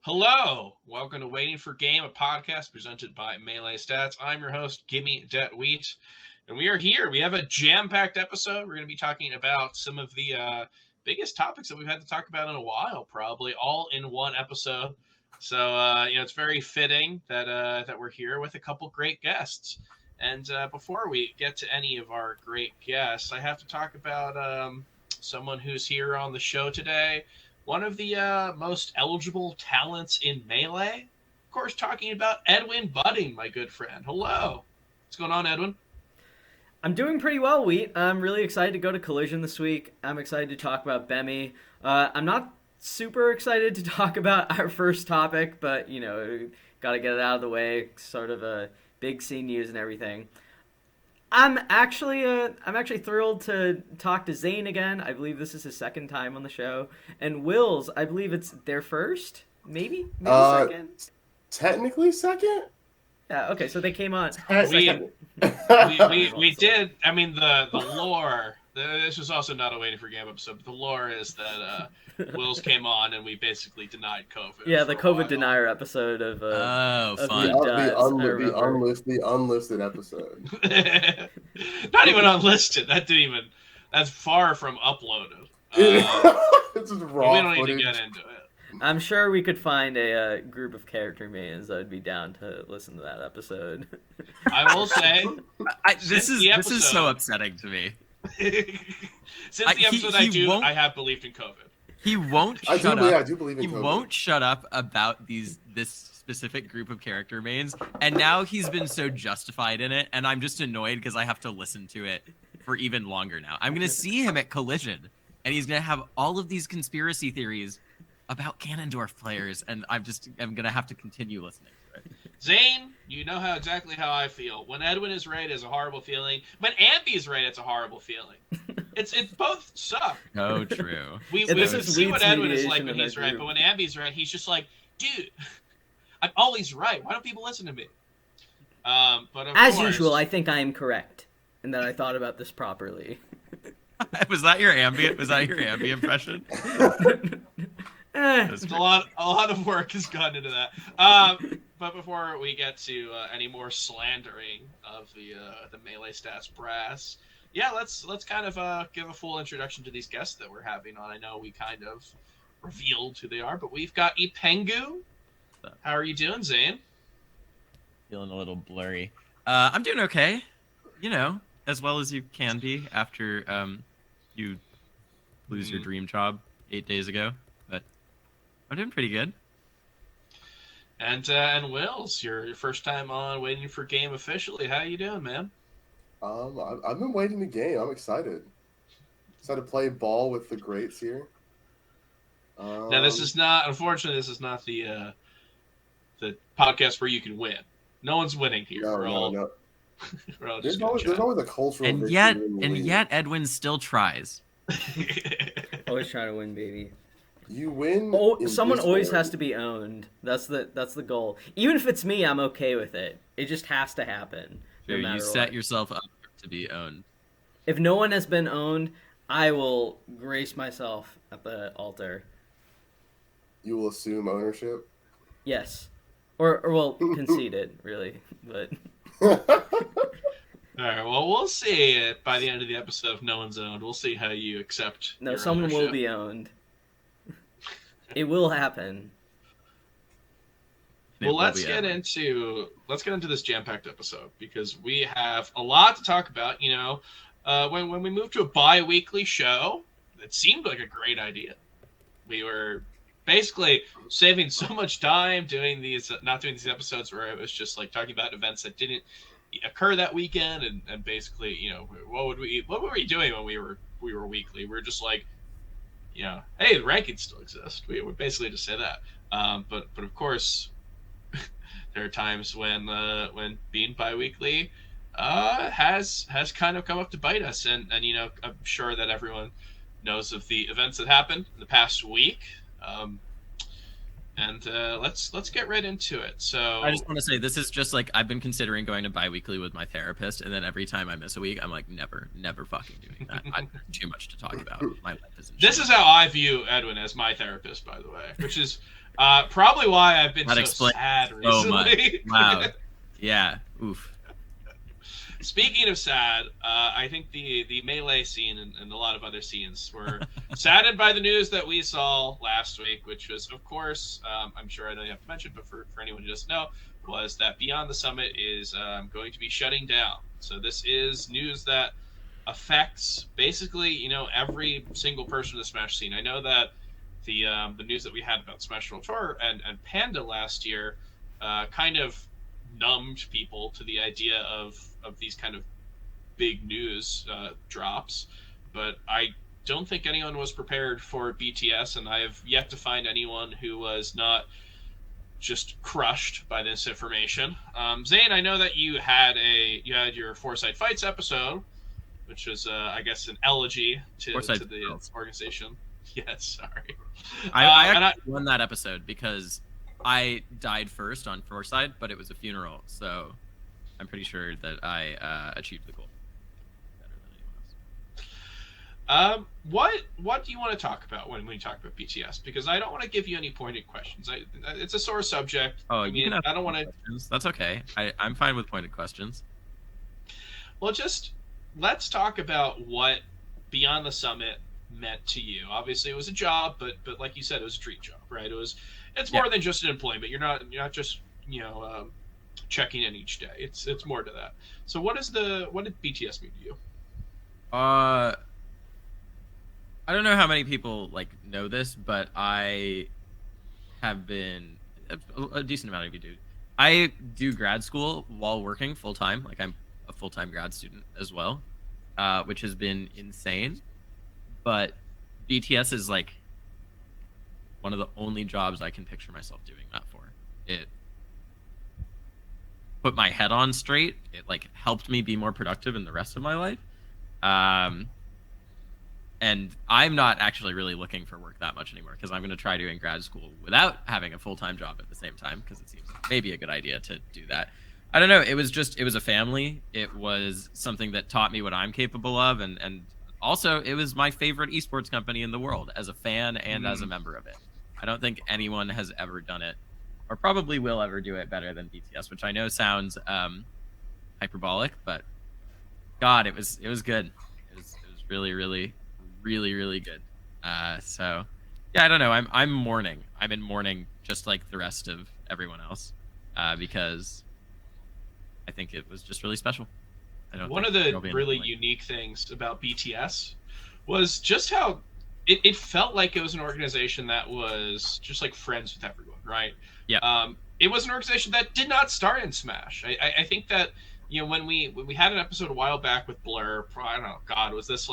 Hello, welcome to Waiting for Game, a podcast presented by Melee Stats. I'm your host, Gimme Det Wheat, and we are here. We have a jam-packed episode. We're going to be talking about some of the biggest topics that we've had to talk about in a while, probably all in one episode. So it's very fitting that we're here with a couple great guests. And before we get to any of our great guests, I have to talk about someone who's here on the show today. One of the most eligible talents in Melee. Of course, talking about Edwin Budding, my good friend. Hello. What's going on, Edwin? I'm doing pretty well, Wheat. I'm really excited to go to Collision this week. I'm excited to talk about BEMI. I'm not super excited to talk about our first topic, but, got to get it out of the way. Sort of a big scene news and everything. I'm actually thrilled to talk to Zane again. I believe this is his second time on the show, and Will's. I believe it's their first, maybe second. Technically second. Yeah. Okay. So they came on. We did. I mean, the lore. This was also not a Waiting for Game episode, but the lore is that Will's came on and we basically denied COVID. Yeah, the COVID denier episode of fun. The unlisted episode. Not even unlisted. That's far from uploaded. This is raw. We don't footage. need to get into it. I'm sure we could find a group of character mains that would be down to listen to that episode. I will say, this is so upsetting to me. Since the episode I have believed in COVID. He won't shut up. I do believe in COVID. He won't shut up about this specific group of character mains, and now he's been so justified in it, and I'm just annoyed because I have to listen to it for even longer now. I'm gonna see him at Collision, and he's gonna have all of these conspiracy theories about Ganondorf players, and I'm gonna have to continue listening to it. Zane, you know exactly how I feel. When Edwin is right, it's a horrible feeling. When Ambi is right, it's a horrible feeling. It's both suck. Oh, true. We see what Edwin is like when he's right, but when Ambi's right, he's just like, dude, I'm always right. Why don't people listen to me? But as usual, I think I am correct, and that I thought about this properly. Was that your Ambi? Was that your Ambi impression? A lot of work has gone into that. But before we get to any more slandering of the Melee Stats brass, yeah, let's kind of give a full introduction to these guests that we're having on. I know we kind of revealed who they are, but we've got Epengu. How are you doing, Zane? Feeling a little blurry. I'm doing okay. As well as you can be after you lose your dream job 8 days ago. But I'm doing pretty good. And Wills, your first time on Waiting for Game officially. How you doing, man? I've been waiting the game. I'm excited. Excited to play ball with the greats here. Now, this is not the podcast where you can win. No one's winning here. No. We're all There's just always a cultural And yet Edwin still tries. Always trying to win, baby. You win. Oh, someone always has to be owned. That's the goal. Even if it's me, I'm okay with it. It just has to happen. No you set yourself up to be owned. If no one has been owned, I will grace myself at the altar. You will assume ownership? Yes. Or well, conceded, really. But all right, well, we'll see by the end of the episode if no one's owned. We'll see how you accept No, someone ownership. will be owned. It will happen. Well, let's get into this jam-packed episode because we have a lot to talk about. When we moved to a bi-weekly show, it seemed like a great idea. We were basically saving so much time not doing these episodes where it was just like talking about events that didn't occur that weekend, and basically, what were we doing when we were weekly? We were just like, hey, the rankings still exist. We would basically just say that. But of course, there are times when being bi-weekly has kind of come up to bite us, and I'm sure that everyone knows of the events that happened in the past week. And let's get right into it. So I just want to say this is just like I've been considering going to biweekly with my therapist, and then every time I miss a week, I'm like, never fucking doing that. I've too much to talk about. My life isn't. This is how I view Edwin as my therapist, by the way, which is probably why I've been so sad recently. Wow. Yeah. Oof. Speaking of sad, I think the Melee scene and a lot of other scenes were saddened by the news that we saw last week, which was, of course, I'm sure I don't have to mention, but for anyone who doesn't know, was that Beyond the Summit is going to be shutting down. So this is news that affects basically, every single person in the Smash scene. I know that the news that we had about Smash World Tour and Panda last year kind of numbed people to the idea of these kind of big news drops, but I don't think anyone was prepared for BTS, and I have yet to find anyone who was not just crushed by this information. Zane, I know that you had your Foresight Fights episode, which was I guess an elegy to the organization. Yes, sorry. I actually won that episode because I died first on Foresight, but it was a funeral, so I'm pretty sure that I achieved the goal better than anyone else. What do you want to talk about when you talk about BTS? Because I don't want to give you any pointed questions. It's a sore subject. Oh, I mean, I don't want to. That's okay. I'm fine with pointed questions. Well, just let's talk about what Beyond the Summit meant to you. Obviously, it was a job, but like you said, it was a dream job, right? It's more than just an employment. You're not just checking in each day. It's more to that. So what did BTS mean to you? I don't know how many people know this, but I have been a decent amount of you do. I do grad school while working full time. I'm a full time grad student as well, which has been insane. But BTS is one of the only jobs I can picture myself doing that for. It put my head on straight. It helped me be more productive in the rest of my life. And I'm not actually really looking for work that much anymore because I'm going to try doing grad school without having a full-time job at the same time because it seems maybe a good idea to do that. I don't know. It was a family. It was something that taught me what I'm capable of. And also, it was my favorite esports company in the world as a fan and as a member of it. I don't think anyone has ever done it or probably will ever do it better than BTS, which I know sounds hyperbolic, but God, it was good. It was really, really, really, really good. So yeah, I don't know. I'm mourning. I'm in mourning just like the rest of everyone else because I think it was just really special. One of the really unique things about BTS was just how it felt like it was an organization that was just friends with everyone, right? Yeah. It was an organization that did not start in Smash. I think that when we had an episode a while back with Blur, I don't know, God, was this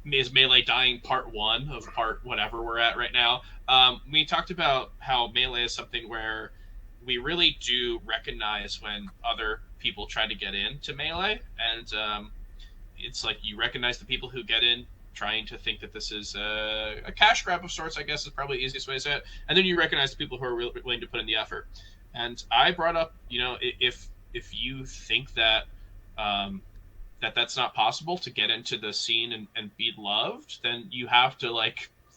is Melee dying part 1 of part whatever we're at right now? We talked about how Melee is something where we really do recognize when other people try to get into Melee, and it's you recognize the people who get in trying to think that this is a cash grab of sorts, I guess is probably the easiest way to say it, and then you recognize the people who are really willing to put in the effort. And I brought up, if you think that that's not possible to get into the scene and be loved, then you have to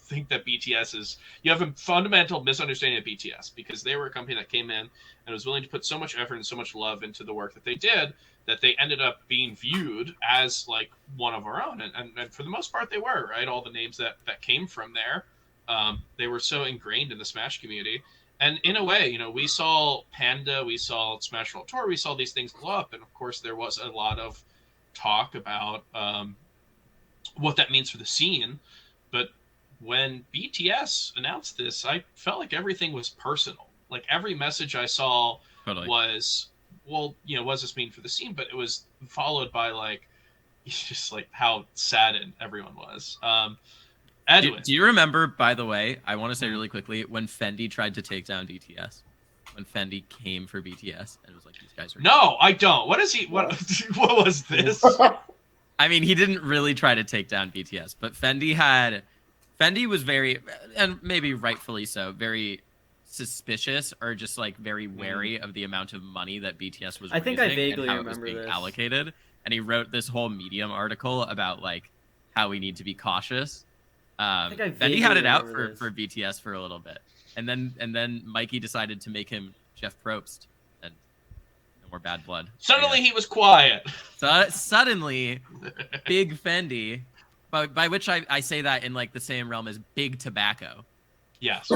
think that you have a fundamental misunderstanding of BTS, because they were a company that came in and was willing to put so much effort and so much love into the work that they did, that they ended up being viewed as one of our own. And for the most part they were, right? All the names that came from there, they were so ingrained in the Smash community. And in a way, we saw Panda, we saw Smash World Tour, we saw these things blow up. And of course there was a lot of talk about what that means for the scene. But when BTS announced this, I felt like everything was personal. Every message I saw was, well, what does this mean for the scene? But it was followed by just how saddened everyone was. Edwin, do you remember, by the way, I want to say really quickly, when Fendi tried to take down BTS? When Fendi came for BTS and it was these guys are... No, I don't. What is he? What was this? I mean, he didn't really try to take down BTS, but Fendi was very, and maybe rightfully so, very suspicious or just like very wary of the amount of money that BTS was I think I raising vaguely and how it was remember being this. allocated. And he wrote this whole Medium article about like how we need to be cautious. think I Then he had vaguely it out remember for this. BTS for a little bit, and then Mikey decided to make him Jeff Probst, and no more bad blood. Suddenly he was quiet. So suddenly, Big Fendi, by which I say that in like the same realm as Big Tobacco, Yes.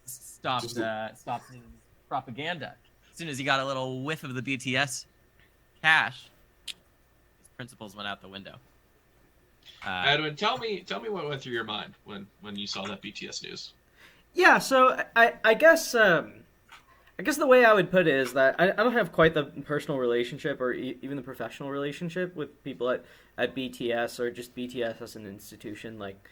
stopped his propaganda. As soon as he got a little whiff of the BTS cash, his principles went out the window. Edwin, tell me what went through your mind when you saw that BTS news. Yeah, so I guess the way I would put it is that I don't have quite the personal relationship or even the professional relationship with people at BTS or just BTS as an institution like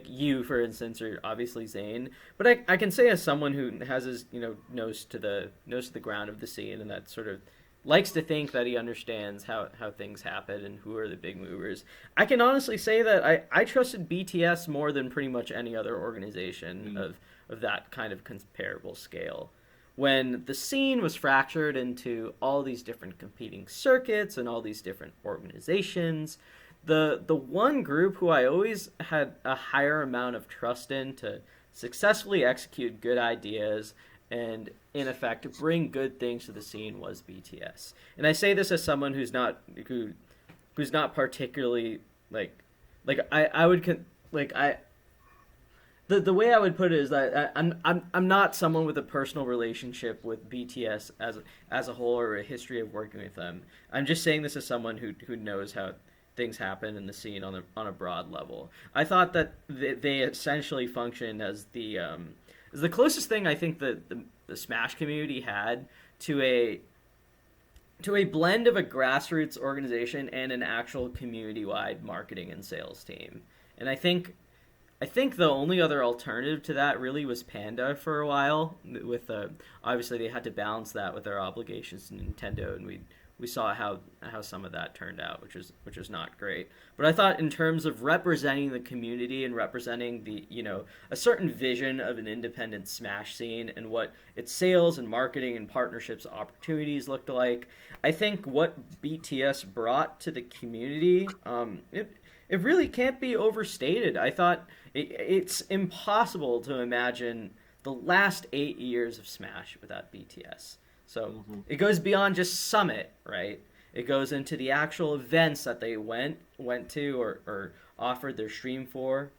you, for instance, or obviously Zayn. But I can say as someone who has his nose to the ground of the scene and that sort of likes to think that he understands how things happen and who are the big movers. I can honestly say that I trusted BTS more than pretty much any other organization of that kind of comparable scale. When the scene was fractured into all these different competing circuits and all these different organizations, the one group who I always had a higher amount of trust in to successfully execute good ideas and in effect bring good things to the scene was BTS. And I say this as someone who's not particularly the way I would put it is that I'm not someone with a personal relationship with BTS as a whole or a history of working with them. I'm just saying this as someone who knows how things happen in the scene on a broad level. I thought that they essentially functioned as the closest thing I think the Smash community had to a blend of a grassroots organization and an actual community-wide marketing and sales team. And I think the only other alternative to that really was Panda for a while. With obviously they had to balance that with their obligations to Nintendo, and we saw how some of that turned out, which was not great. But I thought in terms of representing the community and representing the a certain vision of an independent Smash scene and what its sales and marketing and partnerships opportunities looked like, I think what BTS brought to the community, it really can't be overstated. I thought it's impossible to imagine the last 8 years of Smash without BTS. So it goes beyond just Summit, right? It goes into the actual events that they went to or offered their stream for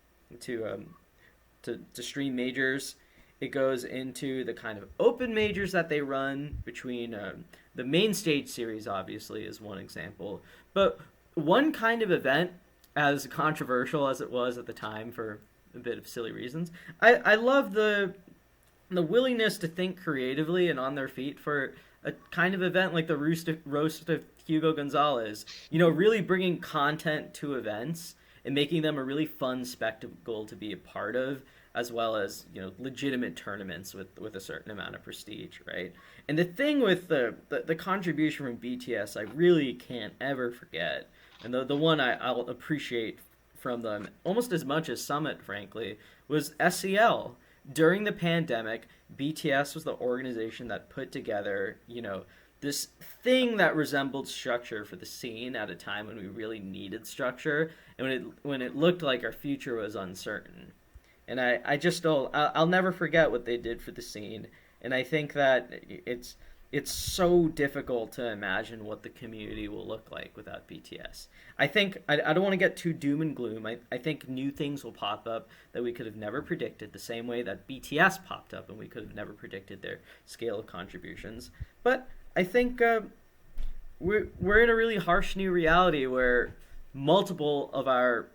to stream majors. It goes into the kind of open majors that they run between the main stage series, obviously, is one example. But one kind of event, as controversial as it was at the time for a bit of silly reasons, I love the willingness to think creatively and on their feet for a kind of event like the roast of Hugo Gonzalez. Really bringing content to events and making them a really fun spectacle to be a part of, as well as legitimate tournaments with a certain amount of prestige, right? And the thing with the contribution from BTS, I really can't ever forget, and the one I'll appreciate from them almost as much as Summit, frankly, was SEL. During the pandemic, BTS was the organization that put together, this thing that resembled structure for the scene at a time when we really needed structure and when it looked like our future was uncertain. And I'll never forget what they did for the scene. And I think that it's so difficult to imagine what the community will look like without BTS. I think I don't want to get too doom and gloom. I think new things will pop up that we could have never predicted, the same way that BTS popped up and we could have never predicted their scale of contributions. But I think we're in a really harsh new reality where multiple of our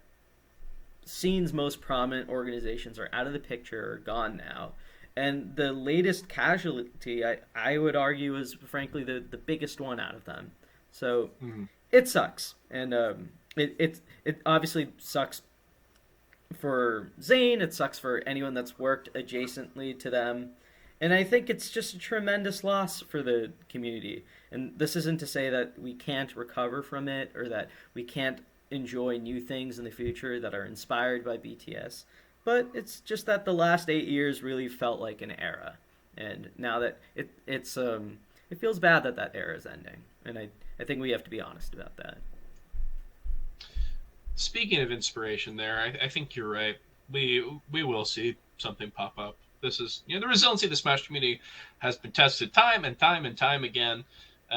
scene's most prominent organizations are out of the picture or gone now. And the latest casualty, I would argue, is frankly the biggest one out of them. So it sucks, and it obviously sucks for Zayn. It sucks for anyone that's worked adjacently to them, and I think it's just a tremendous loss for the community. And this isn't to say that we can't recover from it or that we can't enjoy new things in the future that are inspired by BTS. but it's just that the last 8 years really felt like an era, and now that it feels bad that that era is ending, and I think we have to be honest about that. Speaking of inspiration, there, I think you're right. We will see something pop up. This is, you know, the resiliency of the Smash community has been tested time and time and time again.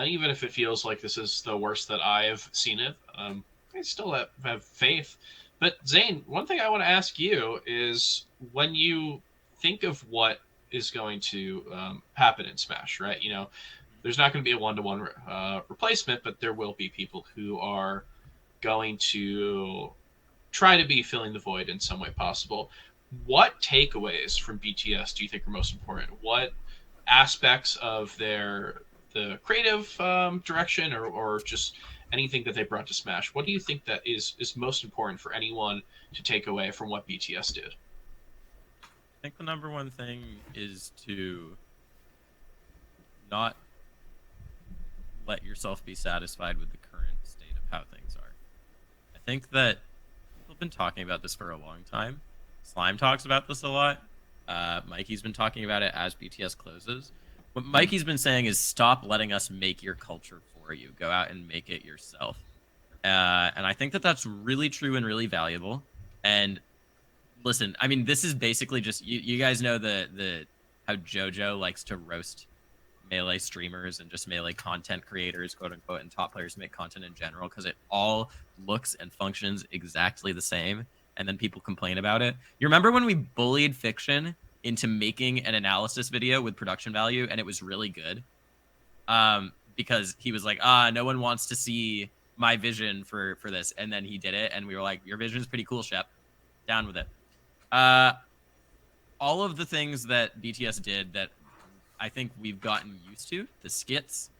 Even if it feels like this is the worst that I've seen it, I still have faith. But Zane, one thing I want to ask you is, when you think of what is going to happen in Smash, right? You know, there's not going to be a one-to-one replacement, but there will be people who are going to try to be filling the void in some way possible. What takeaways from BTS do you think are most important? What aspects of the creative direction, or just anything that they brought to Smash, what do you think that is most important for anyone to take away from what BTS did? I think the number one thing is to not let yourself be satisfied with the current state of how things are. I think that people have been talking about this for a long time. Slime talks about this a lot. Mikey's been talking about it as BTS closes. What Mikey's been saying is, stop letting us make your culture for you. Go out and make it yourself. And I think that that's really true and really valuable. And listen, I mean, this is basically just, you guys know the how JoJo likes to roast Melee streamers and just Melee content creators, quote unquote, and top players who make content in general, because it all looks and functions exactly the same, and then people complain about it. You remember when we bullied Fiction into making an analysis video with production value, and it was really good? Because he was like, no one wants to see my vision for this, and then he did it, and we were like, your vision is pretty cool, Shep. Down with it. All of the things that BTS did that I think we've gotten used to, the skits,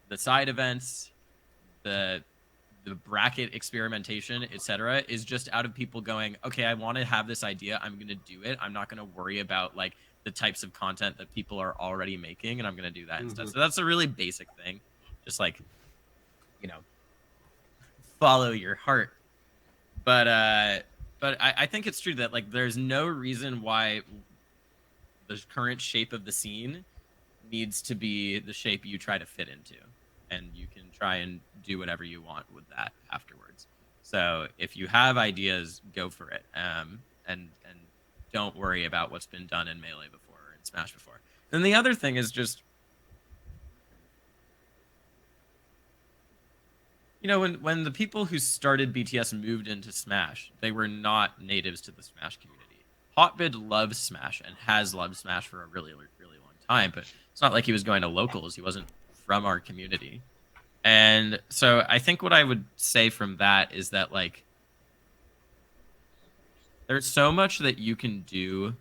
the side events, the bracket experimentation, etc., is just out of people going, okay, I want to have this idea, I'm going to do it. I'm not going to worry about like the types of content that people are already making, and I'm going to do that instead. So that's a really basic thing. Just like, you know, follow your heart. But I think it's true that like there's no reason why the current shape of the scene needs to be the shape you try to fit into, and you can try and do whatever you want with that afterwards. So if you have ideas, go for it, and don't worry about what's been done in Melee before or in Smash before. Then the other thing is just, you know, when the people who started BTS moved into Smash, they were not natives to the Smash community. Hotbid loves Smash and has loved Smash for a really, really long time, but it's not like he was going to locals. He wasn't from our community. And so I think what I would say from that is that, like, there's so much that you can do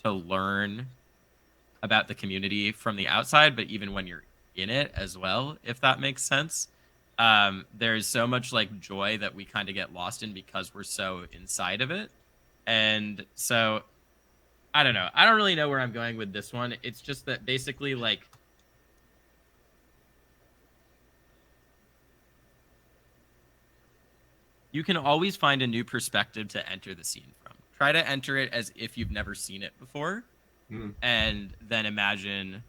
to learn about the community from the outside, but even when you're in it as well, if that makes sense. There's so much like joy that we kind of get lost in because we're so inside of it. And so I don't know. I don't really know where I'm going with this one. It's just that basically, like, you can always find a new perspective to enter the scene from. Try to enter it as if you've never seen it before, and then imagine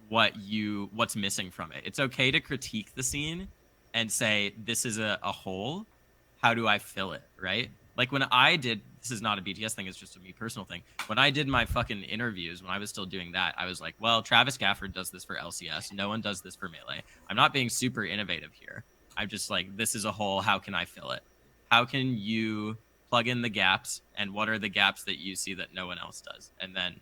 what's missing from it. It's okay to critique the scene and say, this is a hole. How do I fill it, right? Like when I did, this is not a BTS thing, it's just a me personal thing. When I did my fucking interviews, when I was still doing that, I was like, well, Travis Gafford does this for LCS. No one does this for Melee. I'm not being super innovative here. I'm just like, this is a hole. How can I fill it? How can you plug in the gaps? And what are the gaps that you see that no one else does? And then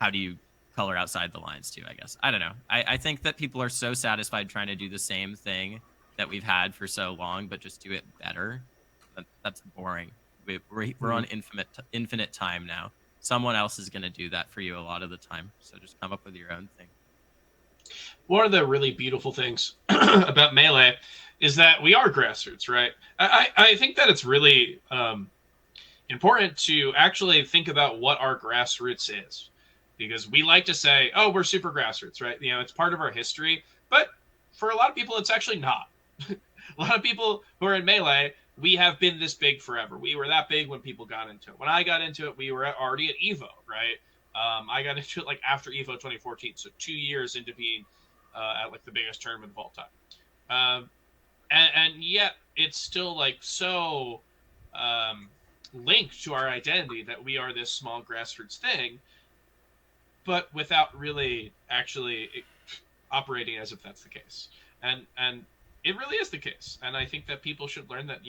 how do you color outside the lines too, I guess? I don't know. I think that people are so satisfied trying to do the same thing that we've had for so long, but just do it better. That's boring. We're on infinite time now. Someone else is going to do that for you a lot of the time. So just come up with your own thing. One of the really beautiful things about Melee is that we are grassroots, right? I think that it's really important to actually think about what our grassroots is, because we like to say, oh, we're super grassroots, right? You know, it's part of our history, but for a lot of people, it's actually not. A lot of people who are in Melee we have been this big forever. We were that big when people got into it. When I got into it, we were already at Evo, right? I got into it like after Evo 2014, so 2 years into being at like the biggest tournament of all time. And yet it's still like so linked to our identity that we are this small grassroots thing, but without really actually operating as if that's the case. And it really is the case. And I think that people should learn that,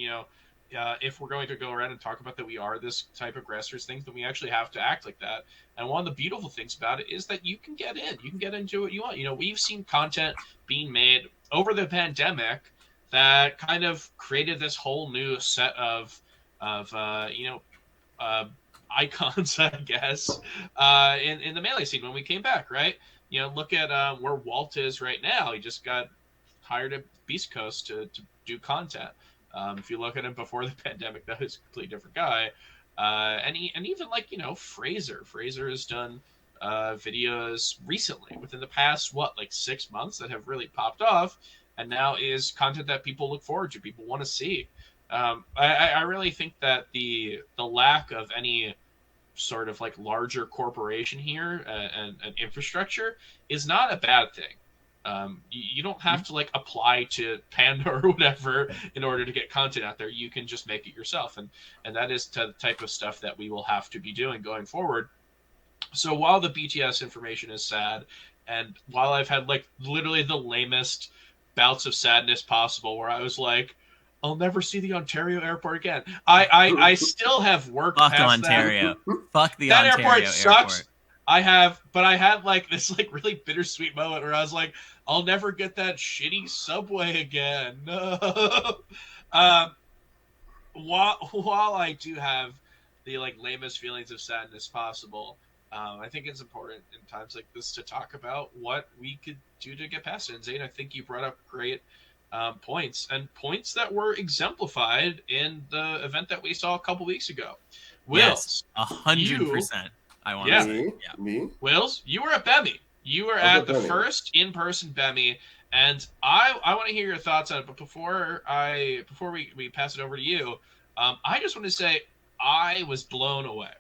if we're going to go around and talk about that we are this type of grassroots thing, then we actually have to act like that. And one of the beautiful things about it is that you can get in. You can get into what you want. We've seen content being made over the pandemic that kind of created this whole new set of icons, I guess, in the Melee scene when we came back, right? Look at where Walt is right now. He just got hired at Beast Coast to do content. If you look at him before the pandemic, that was a completely different guy. And even like, Fraser. Fraser has done videos recently within the past, 6 months that have really popped off, and now is content that people look forward to, people want to see. I really think that the lack of any sort of like larger corporation here and infrastructure is not a bad thing. You don't have to like apply to Panda or whatever in order to get content out there. You can just make it yourself, and that is the type of stuff that we will have to be doing going forward. So while the BTS information is sad, and while I've had like literally the lamest bouts of sadness possible, where I was like, I'll never see the Ontario airport again. I still have worked Fuck past Ontario. Fuck the that Ontario airport sucks. airport. I had like this like really bittersweet moment where I was like, I'll never get that shitty subway again. No. While I do have the like lamest feelings of sadness possible, I think it's important in times like this to talk about what we could do to get past it. And Zane, I think you brought up great points that were exemplified in the event that we saw a couple weeks ago. Wills, yes, 100%. I want to say, me. Wills, you were at BEMI. You were at the first in-person BEMI, and I want to hear your thoughts on it. But before we pass it over to you, I just want to say I was blown away.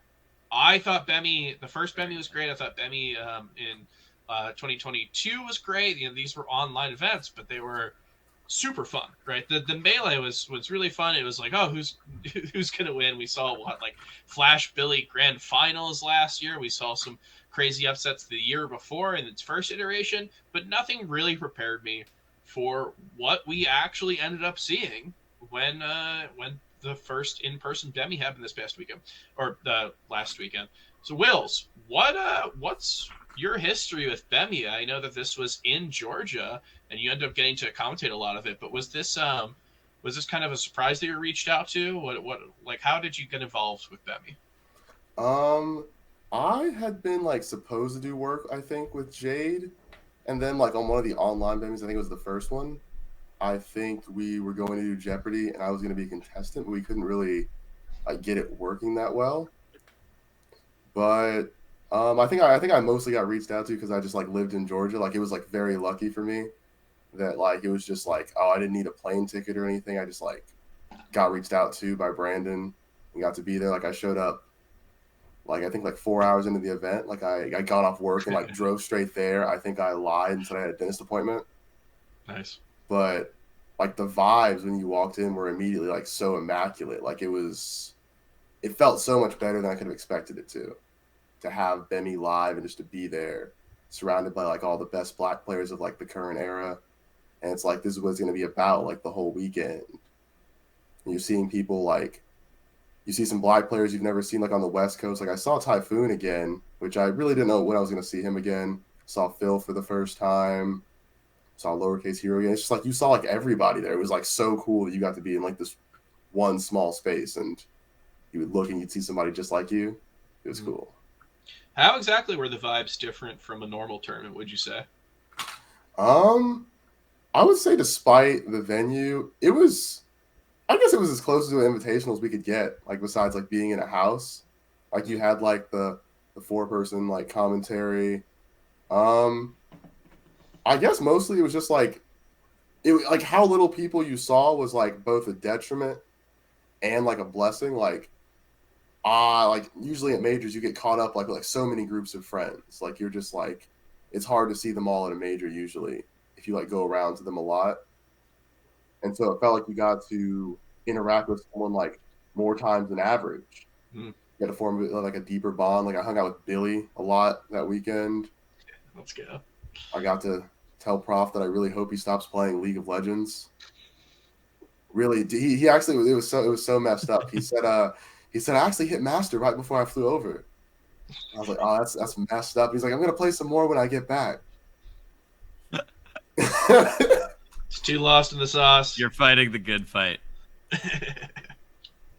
I thought BEMI, the first BEMI was great. I thought BEMI in 2022 was great. These were online events, but they were super fun, right? The melee was really fun. It was like, oh, who's gonna win? We saw Flash Billy grand finals last year. We saw some crazy upsets the year before in its first iteration, but nothing really prepared me for what we actually ended up seeing when the first in-person BEMI happened this past weekend, or the last weekend. So Wills, what's your history with BEMI? I know that this was in Georgia, and you ended up getting to commentate a lot of it. But was this kind of a surprise that you reached out to? How did you get involved with BEMI? I had been like supposed to do work, I think, with Jade, and then like on one of the online BEMIs, I think it was the first one. I think we were going to do Jeopardy, and I was going to be a contestant, but we couldn't really get it working that well. But I think I mostly got reached out to because I just like lived in Georgia. Like it was like very lucky for me that like it was just like, oh, I didn't need a plane ticket or anything. I just like got reached out to by Brandon and got to be there. Like I showed up like I think like 4 hours into the event. Like I got off work and like drove straight there. I think I lied and said I had a dentist appointment. Nice. But like the vibes when you walked in were immediately like so immaculate. Like it felt so much better than I could have expected it to have BEMI live and just to be there surrounded by like all the best Black players of like the current era. And it's like, this is what it's going to be about like the whole weekend. And you're seeing people like, you see some Black players you've never seen like on the West Coast. Like I saw Typhoon again, which I really didn't know when I was going to see him again. Saw Phil for the first time. Saw Lowercase Hero again. It's just like you saw like everybody there. It was like so cool that you got to be in like this one small space and you would look and you'd see somebody just like you. It was cool. How exactly were the vibes different from a normal tournament, would you say? I would say despite the venue, I guess it was as close to an invitational as we could get, like besides like being in a house. Like you had like the 4-person like commentary. I guess mostly it was just like like how little people you saw was like both a detriment and like a blessing. Like usually at majors you get caught up like so many groups of friends. Like you're just like, it's hard to see them all at a major usually if you like go around to them a lot. And so it felt like you got to interact with someone like more times than average. You got to form like a deeper bond. Like I hung out with Billy a lot that weekend. Let's go. I got to tell Prof that I really hope he stops playing League of Legends. Really, he actually, it was so messed up. He said I actually hit master right before I flew over. I was like, oh, that's messed up. He's like, I'm gonna play some more when I get back. It's too lost in the sauce. You're fighting the good fight.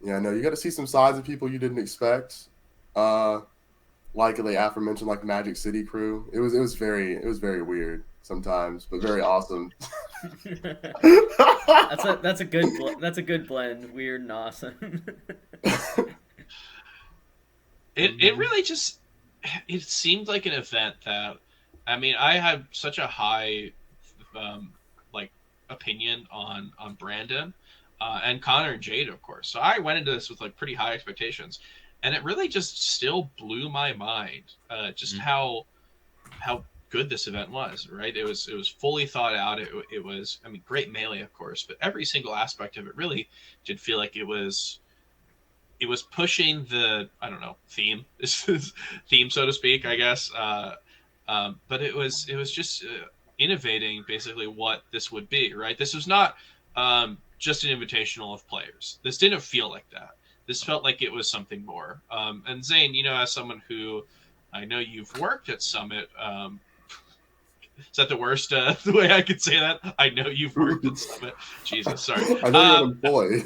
Yeah, no, you got to see some sides of people you didn't expect. Like the aforementioned, like Magic City crew. It was very weird sometimes, but very awesome. That's a good blend. Weird and awesome. It really just, it seemed like an event that, I mean, I had such a high like opinion on Brandon and Connor and Jade, of course. So I went into this with like pretty high expectations, and it really just still blew my mind just how good this event was. Right, it was fully thought out. It was, I mean, great melee, of course, but every single aspect of it really did feel like it was pushing the, I don't know, theme, so to speak, I guess. But it was just innovating basically what this would be, right? This was not just an invitational of players. This didn't feel like that. This felt like it was something more. And Zane, you know, as someone who, I know you've worked at Summit, is that the worst the way I could say that? I know you've worked at Summit. Jesus, sorry. I know you're an employee.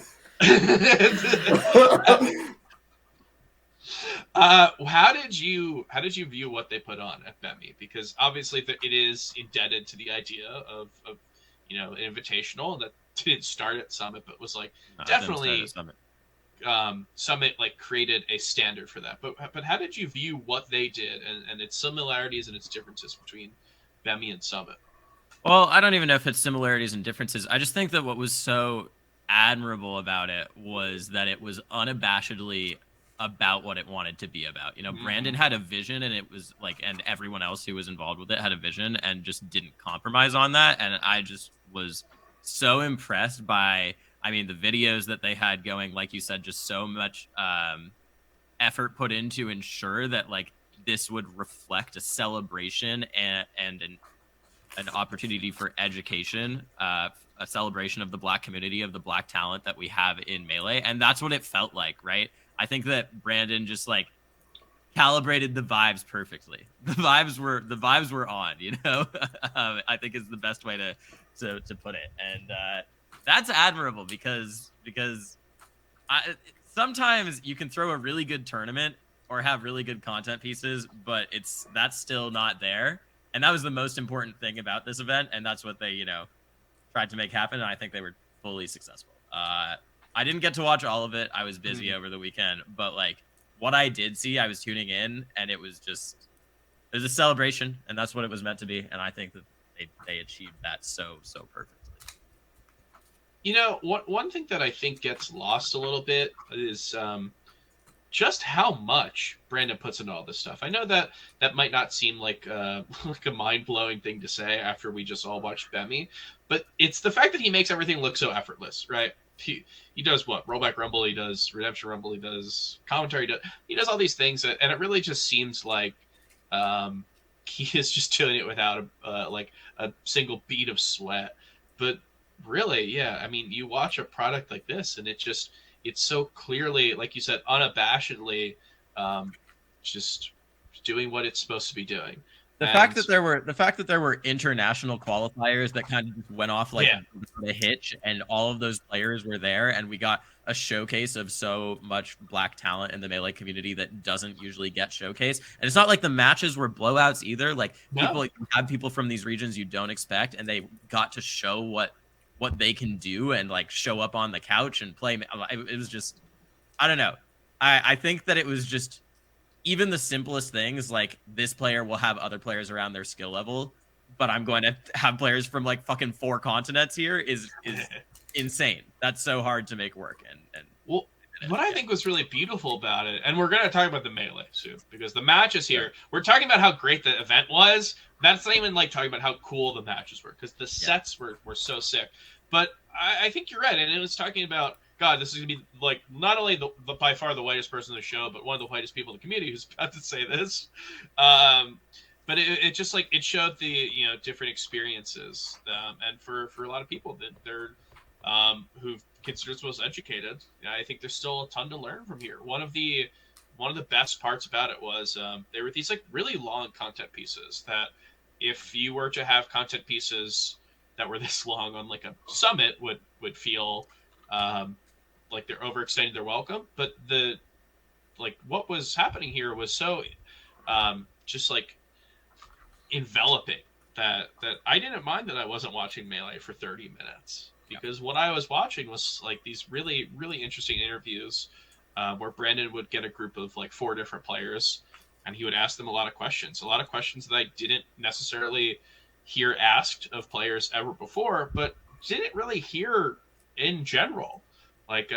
How did you view what they put on at BEMI? Because obviously it is indebted to the idea of you know, an invitational that didn't start at Summit, but was like definitely Summit like created a standard for that. But how did you view what they did and its similarities and its differences between BEMI and Summit? Well, I don't even know if it's similarities and differences. I just think that what was so admirable about it was that it was unabashedly about what it wanted to be about. You know, Brandon had a vision, and it was like, and everyone else who was involved with it had a vision and just didn't compromise on that. And I just was so impressed by, I mean, the videos that they had going, like you said, just so much effort put in to ensure that like this would reflect a celebration and an opportunity for education, a celebration of the Black community, of the Black talent that we have in Melee. And that's what it felt like, right? I think that Brandon just like calibrated the vibes perfectly. The vibes were on, you know. I think is the best way to put it, and that's admirable because sometimes you can throw a really good tournament or have really good content pieces, but that's still not there. And that was the most important thing about this event, and that's what they, you know, tried to make happen, and I think they were fully successful. I didn't get to watch all of it. I was busy over the weekend, but like what I did see, I was tuning in, and it was a celebration, and that's what it was meant to be. And I think that they achieved that so perfectly. You know, one thing that I think gets lost a little bit is just how much Brandon puts into all this stuff. I know that might not seem like like a mind-blowing thing to say after we just all watched BEMI, but it's the fact that he makes everything look so effortless, right? He does what? Rollback Rumble, he does Redemption Rumble, he does commentary, he does all these things, and it really just seems like he is just doing it without like a single bead of sweat. But really, yeah, I mean, you watch a product like this, and it's so clearly, like you said, unabashedly just doing what it's supposed to be doing. The fact that there were international qualifiers that kind of just went off like a hitch, and all of those players were there, and we got a showcase of so much Black talent in the Melee community that doesn't usually get showcased. And it's not like the matches were blowouts either. Like people have people from these regions you don't expect, and they got to show what they can do and like show up on the couch and play. It was just, I don't know. I think that it was just, even the simplest things, like this player will have other players around their skill level, but I'm going to have players from like fucking 4 continents here is insane. That's so hard to make work. And Well, what I think was really beautiful about it, and we're going to talk about the melee soon because the matches here, we're talking about how great the event was. That's not even like talking about how cool the matches were because the sets were so sick. But I think you're right. And it was talking about, God, this is going to be like not only the by far the whitest person in the show, but one of the whitest people in the community who's about to say this. But it just like it showed the different experiences, and for a lot of people that they're who've considered themselves educated, I think there's still a ton to learn from here. One of the best parts about it was there were these like really long content pieces that if you were to have content pieces that were this long on like a summit would feel like they're overextending their welcome. But the like what was happening here was so just like enveloping that I didn't mind that I wasn't watching Melee for 30 minutes because what I was watching was like these really, really interesting interviews where Brandon would get a group of like 4 different players and he would ask them a lot of questions that I didn't necessarily hear asked of players ever before, but didn't really hear in general. Like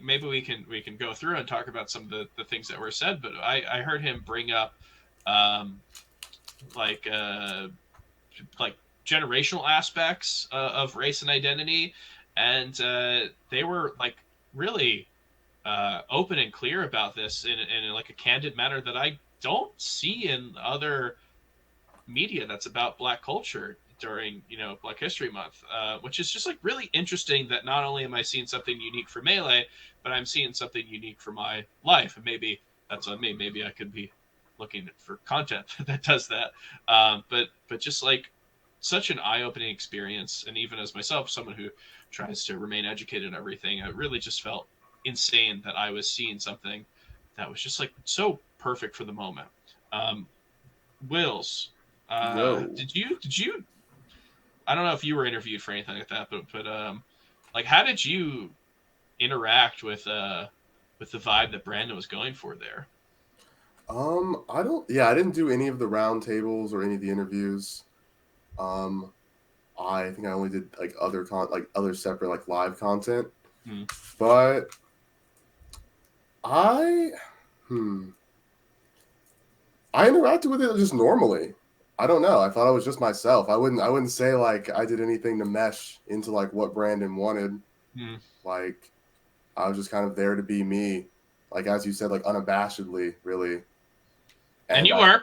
maybe we can go through and talk about some of the things that were said, but I heard him bring up like generational aspects of race and identity, and they were like really open and clear about this in like a candid manner that I don't see in other media that's about Black culture during Black History Month, which is just like really interesting that not only am I seeing something unique for Melee, but I'm seeing something unique for my life, and maybe that's on me. Maybe I could be looking for content that does that, but just like such an eye-opening experience. And even as myself, someone who tries to remain educated and everything, it really just felt insane that I was seeing something that was just like so perfect for the moment. Wills, did you I don't know if you were interviewed for anything like that, but like how did you interact with the vibe that Brandon was going for there? I didn't do any of the round tables or any of the interviews. I think I only did like other separate like live content. But I interacted with it just normally. I don't know. I thought I was just myself. I wouldn't say like I did anything to mesh into like what Brandon wanted. Like I was just kind of there to be me. Like as you said, like unabashedly, really. And you were.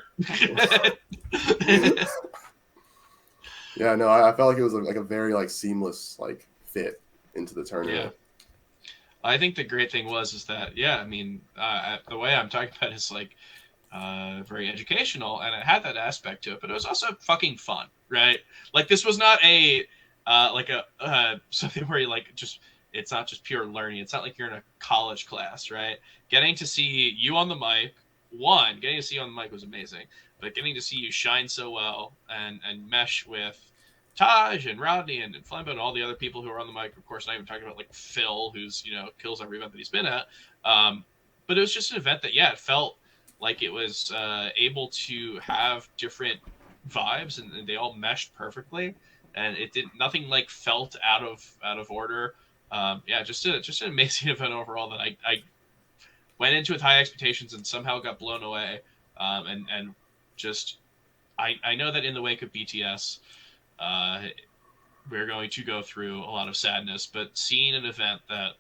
Yeah, no, I felt like it was like a very like seamless like fit into the tournament. Yeah. I think the great thing is that I mean the way I'm talking about it is like very educational, and it had that aspect to it, but it was also fucking fun, right? Like this was not a like a something where you like just it's not just pure learning. It's not like you're in a college class, right? Getting to see you on the mic. Getting to see you on the mic was amazing, but getting to see you shine so well and mesh with Taj and Rodney and Flambo and all the other people who are on the mic, of course, not even talking about like Phil, who's kills every event that he's been at. But it was just an event that it felt like it was able to have different vibes, and they all meshed perfectly, and nothing like felt out of order. Just an amazing event overall that I went into with high expectations and somehow got blown away. And just, I know that in the wake of BTS, we're going to go through a lot of sadness, but seeing an event that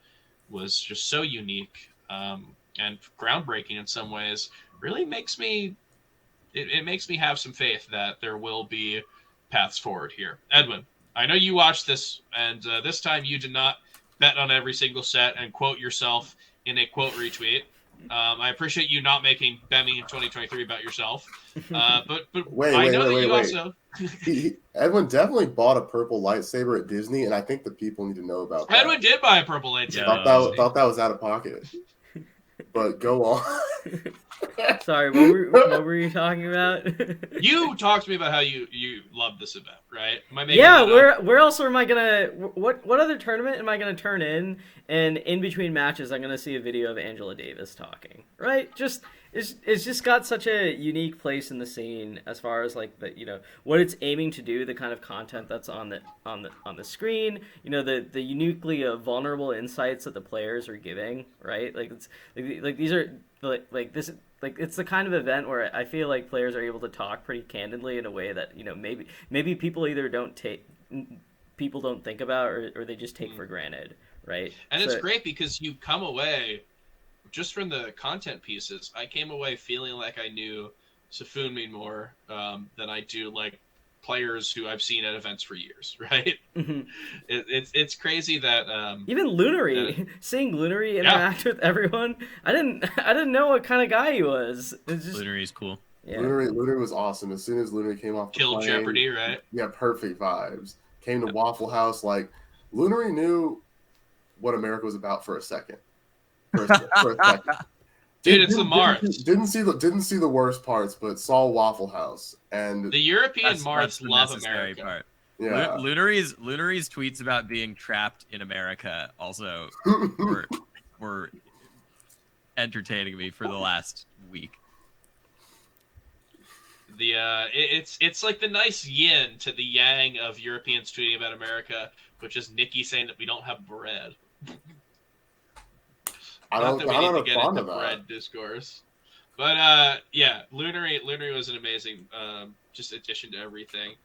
was just so unique and groundbreaking in some ways really makes me, it makes me have some faith that there will be paths forward here. Edwin, I know you watched this, and this time you did not bet on every single set and quote yourself in a quote retweet. I appreciate you not making BEMI in 2023 about yourself. But I know that you also... Edwin definitely bought a purple lightsaber at Disney, and I think the people need to know about that. Edwin did buy a purple lightsaber. Thought that was out of pocket. But go on. Sorry, what were you talking about? You talked to me about how you loved this event, right? Where else am I gonna? What other tournament am I gonna turn in? And in between matches, I'm gonna see a video of Angela Davis talking. Right? Just it's just got such a unique place in the scene as far as like the what it's aiming to do, the kind of content that's on the screen, the uniquely vulnerable insights that the players are giving, right? Like it's like these are like this. Like it's the kind of event where I feel like players are able to talk pretty candidly in a way that maybe people either don't think about or they just take for granted, right? And it's great because you come away just from the content pieces. I came away feeling like I knew Sifune more than I do like players who I've seen at events for years, right? Mm-hmm. It's crazy that even Lunary, seeing Lunary interact with everyone, I didn't know what kind of guy he was. Lunary's cool. Yeah. Lunary was awesome. As soon as Lunary came off the Killed plane, Jeopardy, right? Yeah, perfect vibes. Came to Waffle House, like Lunary knew what America was about for a second. For a second. Dude, it's the Marts. Didn't see the worst parts, but saw Waffle House and the European Marts love America. Part. Yeah, Lunary's tweets about being trapped in America also were entertaining me for the last week. It's like the nice yin to the yang of Europeans tweeting about America, which is Nikki saying that we don't have bread. I don't know get into bread discourse, but yeah, Lunary was an amazing just addition to everything.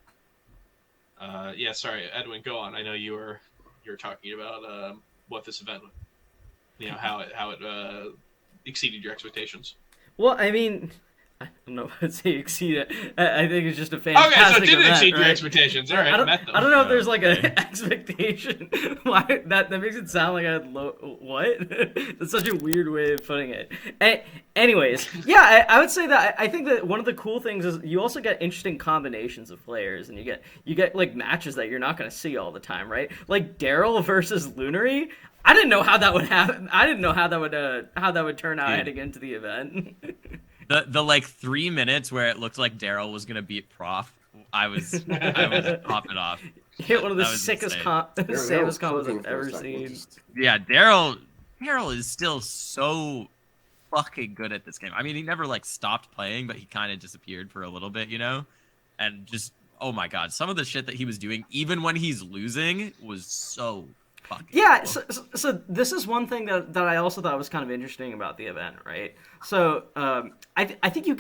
Yeah, sorry, Edwin, go on. I know you were talking about what this event, how it exceeded your expectations. Well, I mean, I don't know if I'd say exceed it. I think it's just a fantastic event. Okay, so it didn't exceed right? your expectations. All right, I don't know if there's like an expectation. Why that makes it sound like I had what? That's such a weird way of putting it. Anyways, yeah, I would say that I think that one of the cool things is you also get interesting combinations of players, and you get like matches that you're not going to see all the time, right? Like Daryl versus Lunary. I didn't know how that would happen. I didn't know how that would turn out heading into the event. The like 3 minutes where it looked like Daryl was gonna beat Prof, I was popping off. Hit one of the sickest safest combos I've ever seen. Yeah, Daryl is still so fucking good at this game. I mean, he never like stopped playing, but he kind of disappeared for a little bit, and just oh my god, some of the shit that he was doing, even when he's losing, was so fucking cool. So this is one thing that I also thought was kind of interesting about the event, right? So I think you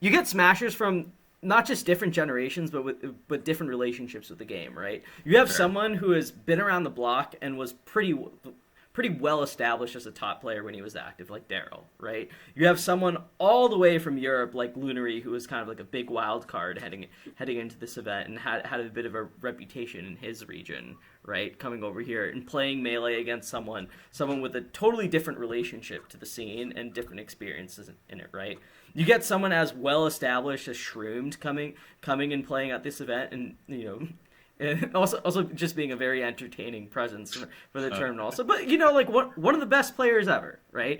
get smashers from not just different generations, but different relationships with the game, right? You have someone who has been around the block and was pretty well established as a top player when he was active, like Daryl, right? You have someone all the way from Europe, like Lunary, who was kind of like a big wild card heading into this event and had a bit of a reputation in his region, right? Coming over here and playing Melee against someone with a totally different relationship to the scene and different experiences in it, right? You get someone as well established as Shroomed coming and playing at this event, and and also just being a very entertaining presence for the tournament also. But like one of the best players ever, right?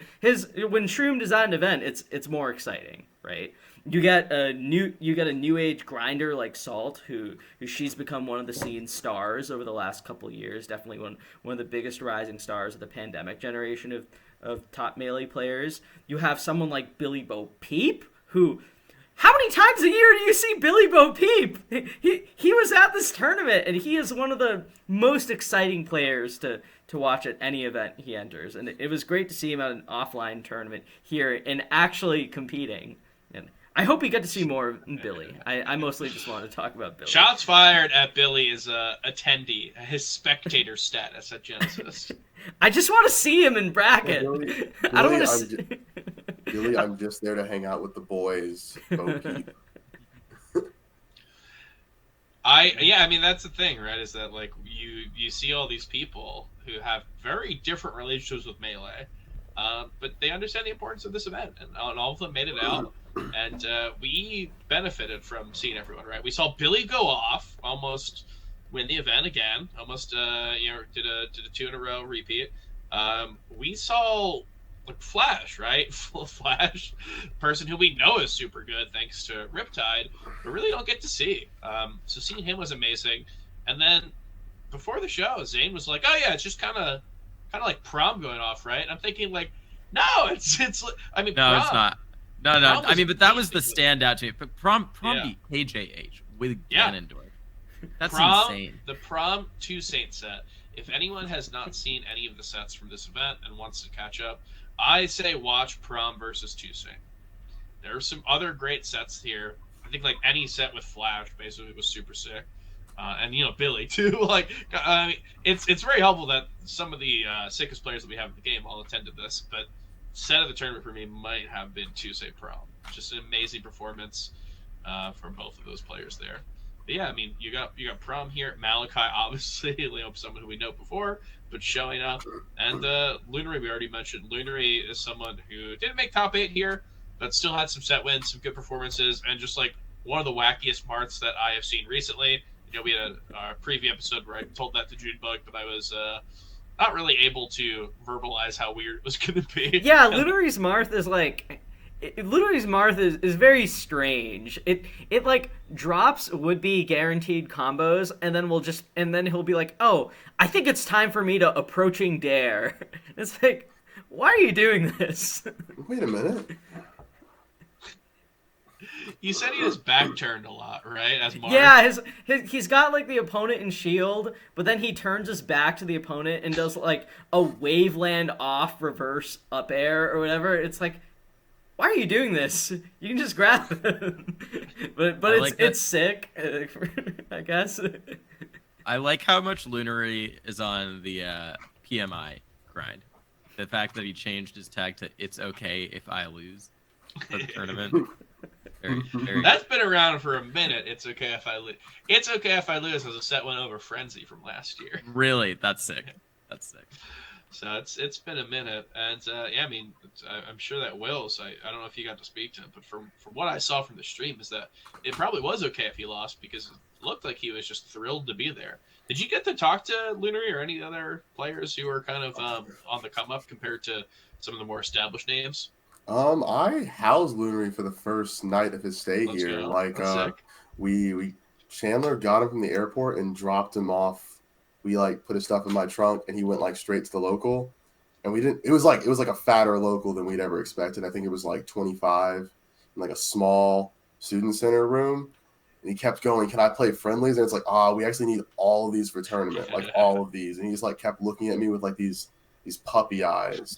When Shroomed is at an event, it's more exciting, right? You get a new age grinder like Salt, who she's become one of the scene stars over the last couple of years. Definitely one of the biggest rising stars of the pandemic generation of top Melee players. You have someone like Billy Bo Peep, who. How many times a year do you see Billy Bo Peep? He was at this tournament, and he is one of the most exciting players to watch at any event he enters. And it was great to see him at an offline tournament here and actually competing. And I hope we get to see more of Billy. I mostly just want to talk about Billy. Shots fired at Billy as a attendee, his spectator status at Genesis. I just want to see him in bracket. Billy, I don't want to see... Billy, I'm just there to hang out with the boys. I mean that's the thing, right? Is that like you see all these people who have very different relationships with Melee, but they understand the importance of this event, and all of them made it out, and we benefited from seeing everyone. Right? We saw Billy go off, almost win the event again, almost did a 2 in a row repeat. We saw. Like Flash, right? Flash, person who we know is super good thanks to Riptide, but really don't get to see. So seeing him was amazing. And then before the show, Zane was like, "Oh yeah, it's just kind of like prom going off, right?" And I'm thinking like, No, it's. I mean, No, it's prom. not. No. Prom I was mean, but that was the amazing. standout to me. But prom Yeah. beat KJH with Yeah. Ganondorf. That's Prom, insane. the Prom 2 Saint set. If anyone has not seen any of the sets from this event and wants to catch up, I say watch Prom versus 2 Saint. There are some other great sets here. I think like any set with Flash basically was super sick, and Billy too. Like, I mean, it's very helpful that some of the sickest players that we have in the game all attended this. But set of the tournament for me might have been 2 Saint Prom. Just an amazing performance from both of those players there. But yeah, I mean, you got Prom here. Malachi, obviously, someone who we know before, but showing up. And Lunary, we already mentioned. Lunary is someone who didn't make top 8 here, but still had some set wins, some good performances, and just like one of the wackiest marts that I have seen recently. We had a preview episode where I told that to Junebug, but I was not really able to verbalize how weird it was going to be. Yeah, Lunary's Marth is like... Lunary's Marth is very strange. It like drops would-be guaranteed combos, and then he'll be like, oh, I think it's time for me to approaching dare. It's like, why are you doing this? Wait a minute. You said he has back turned a lot, right? As Marth? Yeah, he's got like the opponent in shield, but then he turns his back to the opponent and does like a waveland off reverse up air or whatever. It's like, why are you doing this? You can just grab him. but it's sick, I guess. I like how much Lunary is on the PMI grind. The fact that he changed his tag to "It's okay if I lose" for the tournament. Very That's been around for a minute. It's okay if I lose. It's okay if I lose as a set win over Frenzy from last year. Really, that's sick. That's sick. So it's been a minute, and yeah, I mean, I'm sure that Wills. I don't know if you got to speak to him, but from what I saw from the stream is that it probably was okay if he lost because it looked like he was just thrilled to be there. Did you get to talk to Lunary or any other players who were kind of on the come up compared to some of the more established names? I housed Lunary for the first night of his stay Let's here. go. Like, That's sick. we Chandler got him from the airport and dropped him off. We like put his stuff in my trunk, and he went like straight to the local. And we didn't. It was like a fatter local than we'd ever expected. I think it was like 25 in like a small student center room. And he kept going, "Can I play friendlies?" And it's like, we actually need all of these for tournament, like all of these. And he just like kept looking at me with like these puppy eyes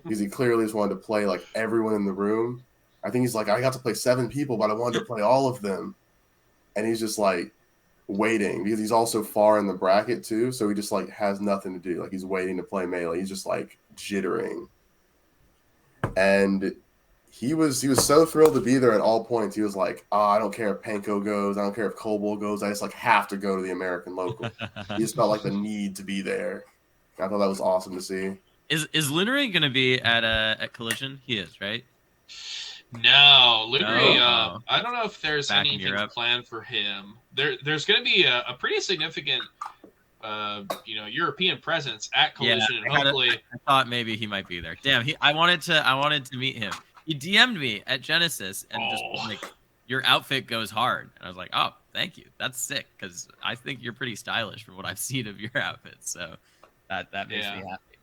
because he clearly just wanted to play like everyone in the room. I think he's like, I got to play 7 people, but I wanted to play all of them. And he's just like waiting because he's also far in the bracket too. So he just like has nothing to do. Like he's waiting to play melee. He's just like jittering. And he was so thrilled to be there at all points. He was like, I don't care if Panko goes. I don't care if Kobold goes. I just like have to go to the American local. He just felt like the need to be there. I thought that was awesome to see. Is Lunary gonna be at Collision? He is, right? No, Lunary. No? I don't know if there's Back in anything Europe. planned for him. There's going to be a pretty significant, European presence at Collision, and hopefully. I thought maybe he might be there. Damn, I wanted to meet him. He DM'd me at Genesis and just was like, your outfit goes hard. And I was like, oh, thank you. That's sick because I think you're pretty stylish from what I've seen of your outfits. So that makes me happy.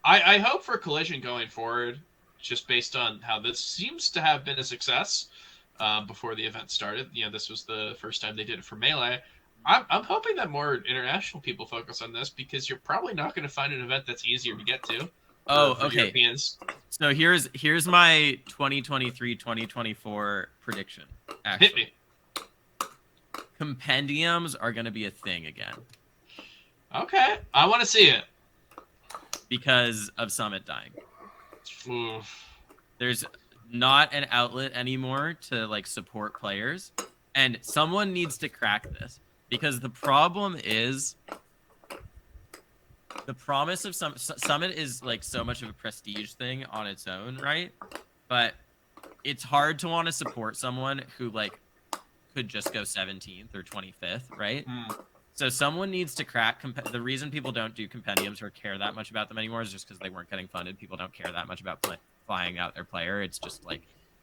I hope for Collision going forward, just based on how this seems to have been a success before the event started. This was the first time they did it for Melee. I'm hoping that more international people focus on this because you're probably not going to find an event that's easier to get to. For Okay. Europeans. So here's my 2023-2024 prediction. Actually, Hit me. Compendiums are going to be a thing again Okay, I want to see it. because of Summit dying. Oof. There's not an outlet anymore to like support players, and someone needs to crack this because the problem is the promise of Summit is like so much of a prestige thing on its own, right? But it's hard to want to support someone who like could just go 17th or 25th, right? So someone needs to crack. The reason people don't do compendiums or care that much about them anymore is just because they weren't getting funded. People don't care that much about flying out their player. It's just like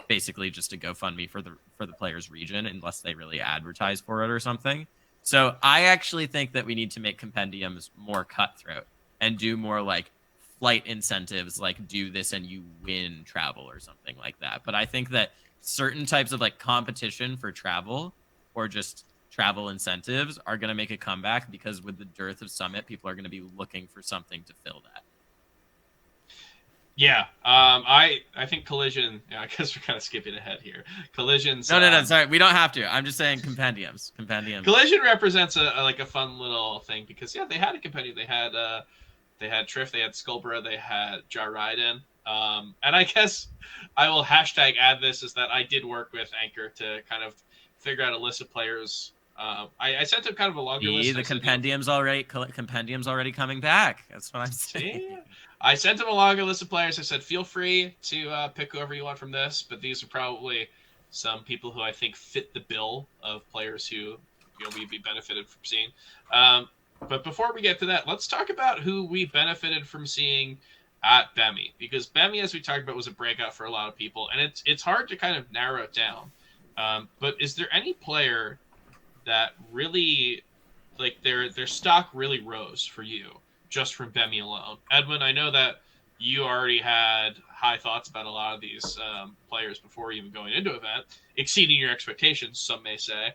basically just a GoFundMe for the player's region, unless they really advertise for it or something. So I actually think that we need to make compendiums more cutthroat and do more like flight incentives, like do this and you win travel or something like that. But I think that certain types of like competition for travel or just travel incentives are going to make a comeback, because with the dearth of Summit, people are going to be looking for something to fill that. Yeah, I think Collision. Yeah, I guess we're kind of skipping ahead here. Collision's No, sorry, we don't have to. I'm just saying Compendiums. Collision represents a like a fun little thing, because yeah, they had a compendium. They had Triff, they had Skullbra, they had Jariden. And I guess I will hashtag add this, is that I did work with Anchor to kind of figure out a list of players. I sent him kind of a longer list. The Compendiums already coming back. That's what I'm saying. See? I sent him a longer list of players. I said, feel free to pick whoever you want from this, but these are probably some people who I think fit the bill of players who we'd be benefited from seeing. But before we get to that, let's talk about who we benefited from seeing at BEMI, because BEMI, as we talked about, was a breakout for a lot of people, and it's hard to kind of narrow it down. But is there any player that really, like, their stock really rose for you just from BEMI alone? Edwin, I know that you already had high thoughts about a lot of these players before even going into event, exceeding your expectations, some may say.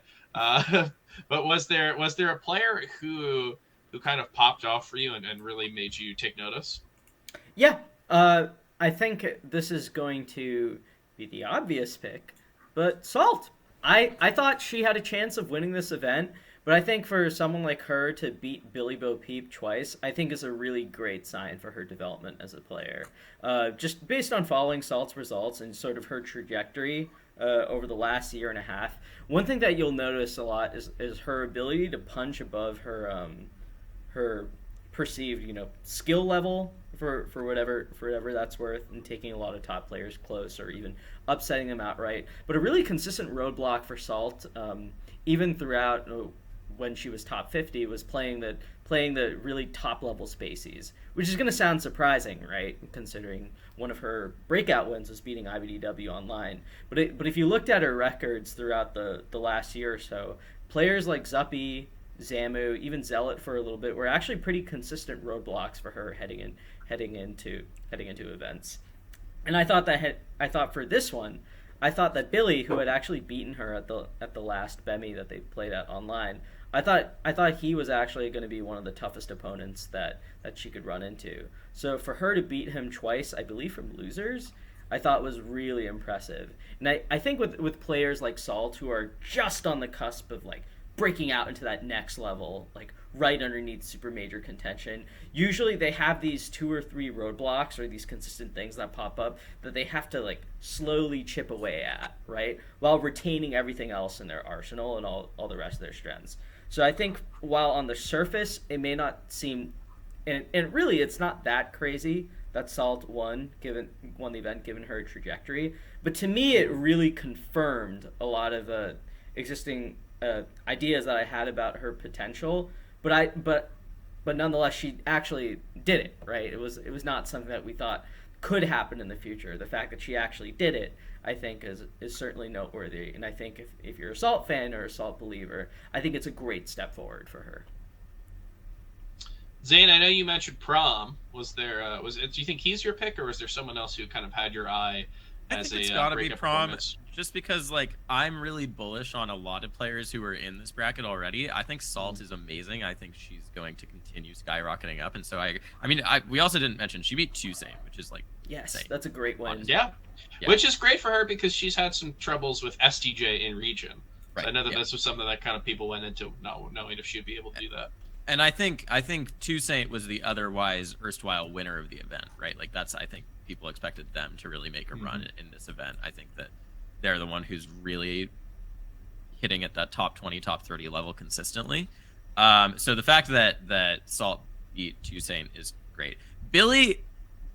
But was there a player who kind of popped off for you and really made you take notice? Yeah, I think this is going to be the obvious pick, but Salt. I thought she had a chance of winning this event, but I think for someone like her to beat Billy Bo Peep twice, I think is a really great sign for her development as a player. Just based on following Salt's results and sort of her trajectory over the last year and a half, one thing that you'll notice a lot is her ability to punch above her her perceived skill level for whatever that's worth, and taking a lot of top players close or even upsetting them outright. But a really consistent roadblock for Salt, even throughout when she was top 50, was playing the really top level spacies, which is going to sound surprising, right? Considering one of her breakout wins was beating IBDW online. But if you looked at her records throughout the last year or so, players like Zuppy, Zamu, even Zealot for a little bit were actually pretty consistent roadblocks for her heading into events. And I thought for this one, I thought that Billy, who had actually beaten her at the last BEMI that they played at online, I thought he was actually going to be one of the toughest opponents that she could run into. So for her to beat him twice, I believe from losers, I thought was really impressive. And I think with players like Salt, who are just on the cusp of like breaking out into that next level, like right underneath super major contention, usually they have these 2 or 3 roadblocks or these consistent things that pop up that they have to like slowly chip away at, right, while retaining everything else in their arsenal and all the rest of their strengths. So I think while on the surface it may not seem, and really it's not that crazy that Salt won the event given her trajectory, but to me it really confirmed a lot of existing ideas that I had about her potential. But nonetheless, she actually did it, right? It was not something that we thought could happen in the future. The fact that she actually did it, I think, is certainly noteworthy. And I think if you're a Salt fan or a Salt believer, I think it's a great step forward for her. Zane, I know you mentioned Prom. Do you think he's your pick, or was there someone else who kind of had your eye? I think it's got to be Prom, just because like I'm really bullish on a lot of players who are in this bracket already. I think Salt is amazing. I think she's going to continue skyrocketing up, and so we also didn't mention she beat Tuesday, which is like insane. That's a great win. Yeah, which is great for her because she's had some troubles with SDJ in region. Right. So I know that this was something that kind of people went into not knowing if she'd be able to do that. And I think Toussaint was the otherwise erstwhile winner of the event, right? Like I think people expected them to really make a run in this event. I think that they're the one who's really hitting at that top 20, top 30 level consistently. So the fact that Salt beat Toussaint is great. Billy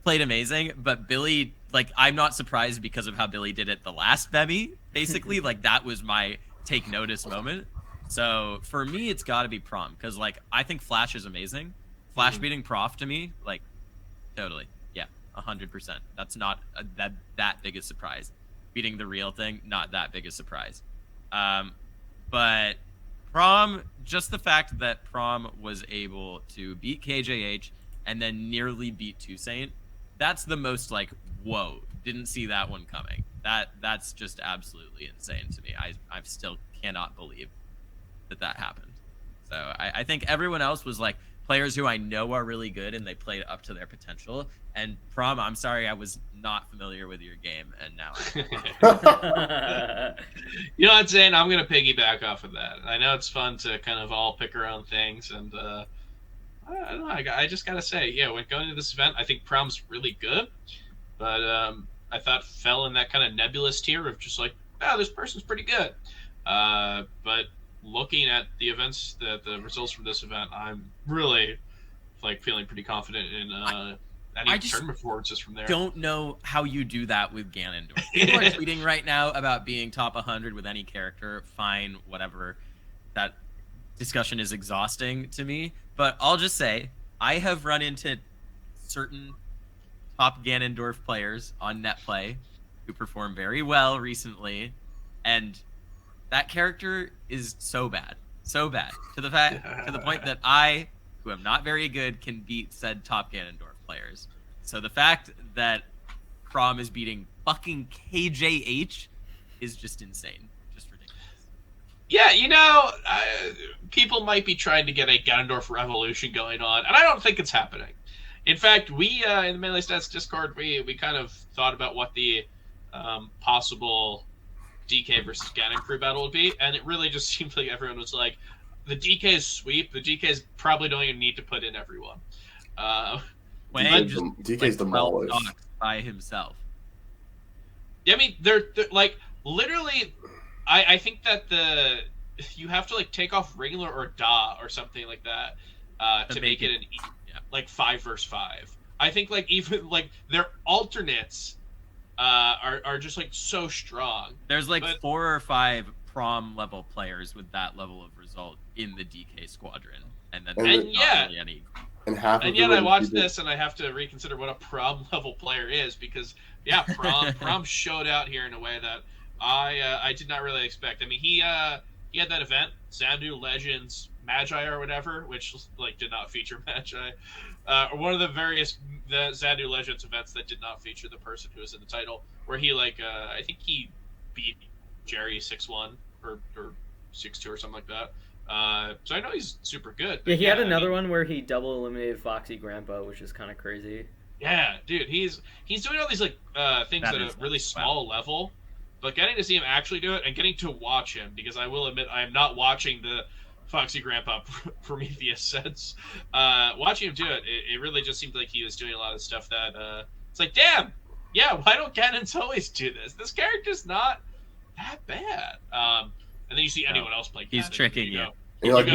played amazing, but Billy, like, I'm not surprised because of how Billy did it the last BEMI, basically. Like, that was my take notice moment. So for me, it's got to be Prom, because like I think Flash is amazing. Flash beating Prof to me, like, totally, yeah, 100%. That's not that big a surprise. Beating the real thing, not that big a surprise. But Prom, just the fact that Prom was able to beat KJH and then nearly beat Toussaint. That's the most like, whoa, didn't see that one coming. That's just absolutely insane to me. I still cannot believe that happened. So I think everyone else was like players who I know are really good and they played up to their potential. And Prom, I'm sorry I was not familiar with your game, and now You know what, Zane? I'm going to piggyback off of that. I know it's fun to kind of all pick our own things, and I don't know. I just got to say, yeah, when going to this event, I think Prom's really good, but I thought fell in that kind of nebulous tier of just like, oh, this person's pretty good. But looking at the events, the results from this event, I'm really like feeling pretty confident in any tournament performances from there. Don't know how you do that with Ganondorf. People are tweeting right now about being top 100 with any character. Fine, whatever. That discussion is exhausting to me. But I'll just say, I have run into certain top Ganondorf players on NetPlay who perform very well recently, and that character is so bad to the point that I, who am not very good, can beat said top Ganondorf players. So the fact that Prom is beating fucking KJH is just insane, just ridiculous. Yeah, people might be trying to get a Ganondorf revolution going on, and I don't think it's happening. In fact, we in the Melee Stats Discord, we kind of thought about what the possible DK versus Ganon crew battle would be, and it really just seemed like everyone was like, the DKs sweep. The DKs probably don't even need to put in everyone. DK's demolished by himself. I mean, they're like literally. I think that you have to like take off Ringler or Da or something like that to make it an like 5 versus 5. I think like even like their alternates are just like so strong. There's like 4 or 5 Prom level players with that level of result in the DK squadron, and yet I watched this and I have to reconsider what a Prom level player is, because Prom showed out here in a way that I did not really expect. I mean, he had that event, Xanadu Legends Magi or whatever, which like did not feature Magi. One of the Xanadu Legends events that did not feature the person who was in the title, where he I think he beat Jerry 6-1 or 6-2 or something like that. So I know he's super good. Yeah, he had another one where he double eliminated Foxy Grandpa, which is kind of crazy. Yeah, dude, he's doing all these like things at a really small level, but getting to see him actually do it and getting to watch him, because I will admit I am not watching the Foxy Grandpa Prometheus sets. Watching him do it, it really just seemed like he was doing a lot of stuff that it's like, damn, yeah, why don't Ganons always do this? This character's not that bad. And then you see anyone else play Ganon, he's tricking you. And you're like,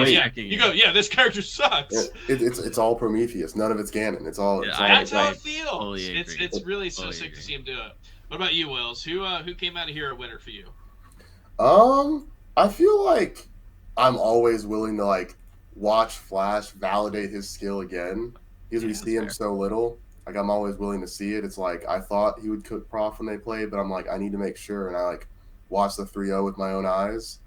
yeah, this character sucks. It's all Prometheus. None of it's Ganon. It's all. That's how it feels. It's really so sick to see him do it. What about you, Wills? Who came out of here a winner for you? I feel like I'm always willing to like watch Flash validate his skill again, because we see him so little. Like, I'm always willing to see it. It's like, I thought he would cook Prof when they played, but I'm like, I need to make sure, and I like watch the 3-0 with my own eyes.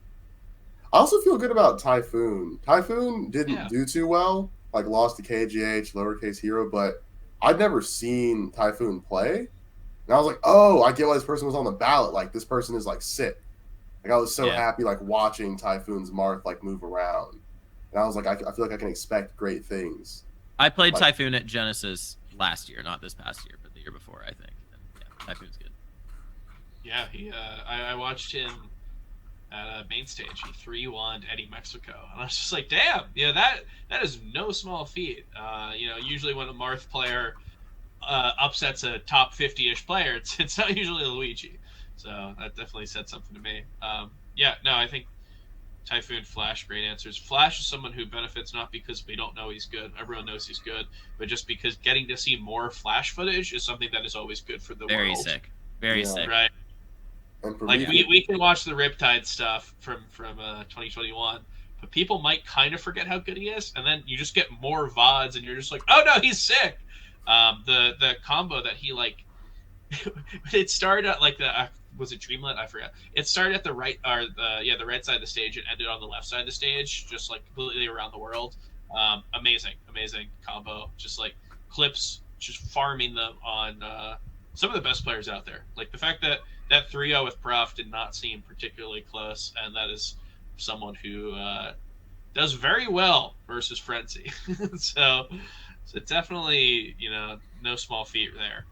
I also feel good about Typhoon. Typhoon didn't do too well, like lost to KGH, lowercase hero, but I'd never seen Typhoon play. And I was like, oh, I get why this person was on the ballot. Like, this person is like sick. Like, I was so happy like watching Typhoon's Marth like move around. And I was like, I feel like I can expect great things. I played Typhoon at Genesis last year, not this past year, but the year before, I think. And, yeah, Typhoon's good. Yeah, I watched him at main stage. He 3-1'd Eddie Mexico, and I was just like, damn, that is no small feat. Usually when a Marth player upsets a top 50-ish player, it's not usually Luigi. So that definitely said something to me. I think Typhoon, Flash, great answers. Flash is someone who benefits not because we don't know he's good, everyone knows he's good, but just because getting to see more Flash footage is something that is always good for the Very world. Very sick. Right. Like, we can watch the Riptide stuff from 2021, but people might kind of forget how good he is, and then you just get more VODs, and you're just like, oh no, he's sick. The combo that he like, it started at like was it Dreamlet? I forgot. It started at the right the right side of the stage and ended on the left side of the stage, just like completely around the world. Amazing combo. Just like clips, just farming them on some of the best players out there. Like the fact that that 3-0 with Prof did not seem particularly close, and that is someone who does very well versus Frenzy. so definitely, no small feat there.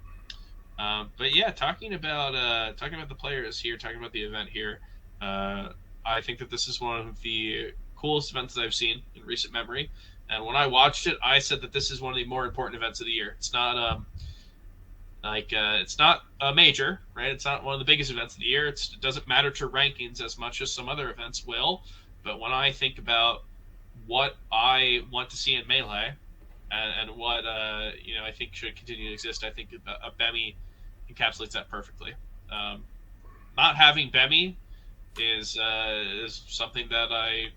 But yeah, talking about the players here, talking about the event here, I think that this is one of the coolest events that I've seen in recent memory. And when I watched it, I said that this is one of the more important events of the year. It's not it's not a major, right? It's not one of the biggest events of the year. It doesn't matter to rankings as much as some other events will. But when I think about what I want to see in Melee, and what I think should continue to exist, I think a BEMI encapsulates that perfectly. Not having BEMI is something that I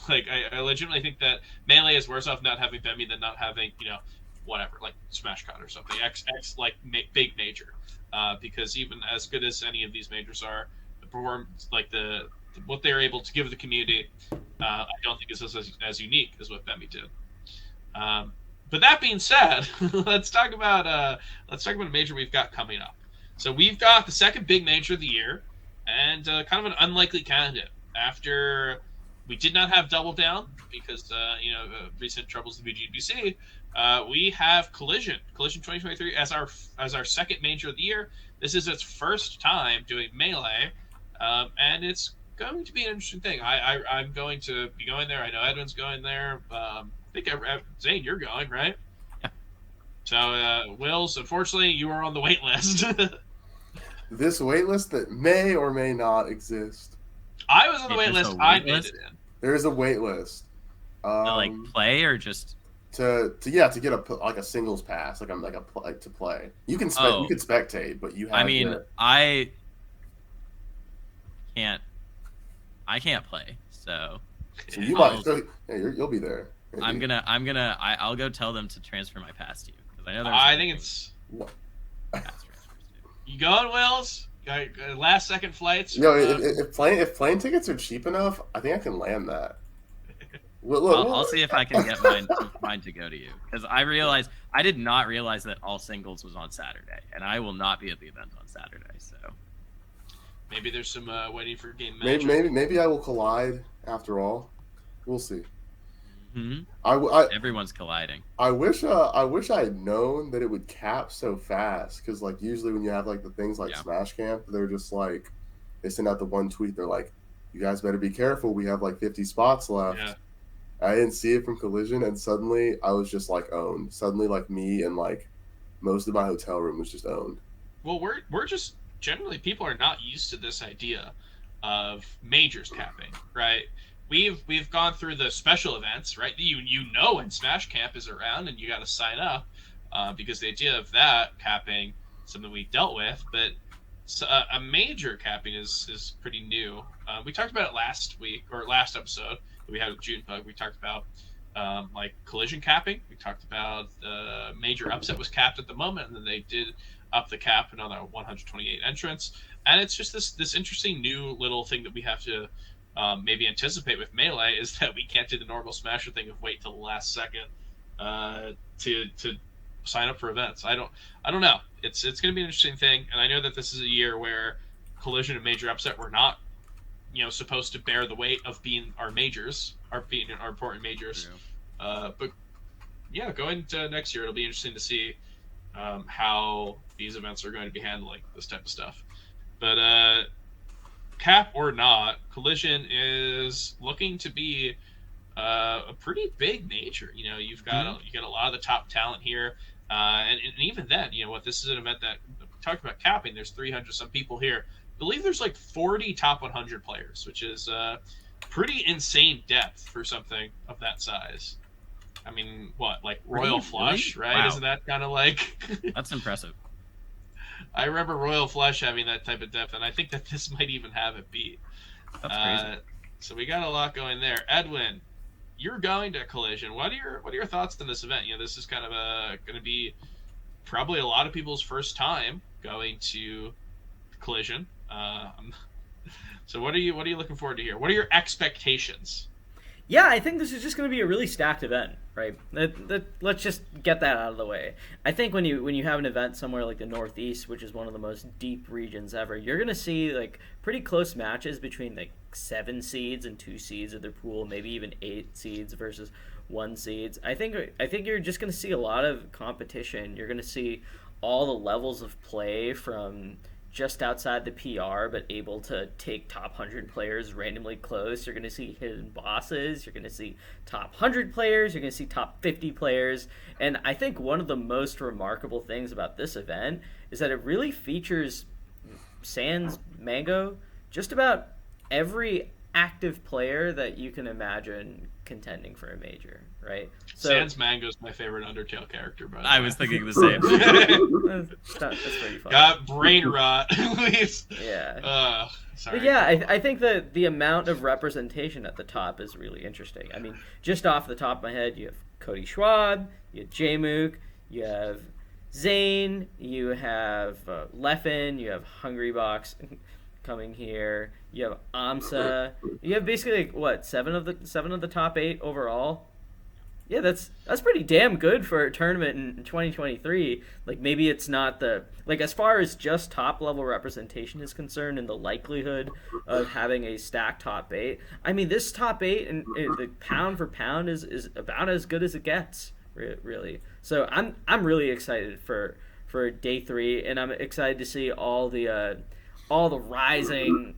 like. I legitimately think that Melee is worse off not having BEMI than not having whatever, like SmashCon or something, big major, because even as good as any of these majors are, what they're able to give the community, I don't think is as unique as what BEMI did. But that being said, let's talk about a major we've got coming up. So we've got the second big major of the year, and kind of an unlikely candidate after we did not have Double Down because recent troubles with the BGBC. We have Collision 2023 as our second major of the year. This is its first time doing Melee, and it's going to be an interesting thing. I'm going to be going there. I know Edwin's going there. I think Zane, you're going, right? Yeah. So Wills, unfortunately, you are on the wait list. This wait list that may or may not exist. I was on the wait list. I made it in. There is a wait list. To play or just to get a singles pass, to play. You can you can spectate, but you have. I mean, I can't play, so you might. You'll be there. Maybe. I'll go tell them to transfer my pass to you because I know there's. I think it's. You going, Wills? Last second flights? If plane tickets are cheap enough, I think I can land that. I'll see if I can get mine to go to you because I did not realize that all singles was on Saturday, and I will not be at the event on Saturday. So maybe there's some waiting for game magic. Maybe I will collide after all. We'll see. Mm-hmm. Everyone's colliding. I wish I had known that it would cap so fast because usually when you have the things like Smash Camp, they're just they send out the one tweet. They're like, "You guys better be careful. We have 50 spots left." Yeah. I didn't see it from Collision, and suddenly I was just owned. Suddenly, me and most of my hotel room was just owned. Well, we're just generally people are not used to this idea of majors capping, right? We've gone through the special events, right? When Smash Camp is around and you got to sign up because the idea of that capping something we dealt with, but a major capping is pretty new. We talked about it last episode that we had with Junebug. We talked about collision capping. We talked about major upset was capped at the moment, and then they did up the cap another 128 entrants, and it's just this interesting new little thing that we have to. Maybe anticipate with Melee is that we can't do the normal Smasher thing of wait till the last second to sign up for events. I don't know. It's going to be an interesting thing, and I know that this is a year where Collision and Major Upset were not supposed to bear the weight of being our important majors. Yeah. But yeah, going into next year, it'll be interesting to see how these events are going to be handling this type of stuff. But cap or not, Collision is looking to be a pretty big major. You've got you got a lot of the top talent here, and even then, this is an event that we talked about capping. There's 300 some people here. I believe there's 40 top 100 players, which is pretty insane depth for something of that size. I mean, Royal Flush, right? Wow. Isn't that kind of That's impressive. I remember Royal Flush having that type of depth, and I think that this might even have it beat. That's crazy. So we got a lot going there. Edwin, you're going to Collision. What are your thoughts on this event? This is kind of going to be probably a lot of people's first time going to Collision. So what are you looking forward to here? What are your expectations? Yeah, I think this is just going to be a really stacked event, right? Let's just get that out of the way. I think when you have an event somewhere like the Northeast, which is one of the most deep regions ever, you're going to see like pretty close matches between like 7 seeds and 2 seeds of their pool, maybe even 8 seeds versus 1 seeds. I think you're just going to see a lot of competition. You're going to see all the levels of play from just outside the PR, but able to take top 100 players randomly close. You're going to see hidden bosses. You're going to see top 100 players. You're going to see top 50 players. And I think one of the most remarkable things about this event is that it really features sans Mango, just about every active player that you can imagine contending for a major, right? So, Sans Mango's my favorite Undertale character, by the way. I was thinking the same. That's pretty funny. Got brain rot. Yeah. Sorry. But yeah, I think that the amount of representation at the top is really interesting. I mean, just off the top of my head, you have Cody Schwab, you have Jmook, you have Zane, you have Leffen, you have Hungrybox coming here. You have Amsa. You have basically like, what, seven of the top 8 overall. Yeah, that's pretty damn good for a tournament in 2023. Like maybe it's not as far as just top level representation is concerned and the likelihood of having a stacked top 8. I mean, this top 8 and the pound for pound is about as good as it gets, really. So I'm really excited for day 3, and I'm excited to see all the rising,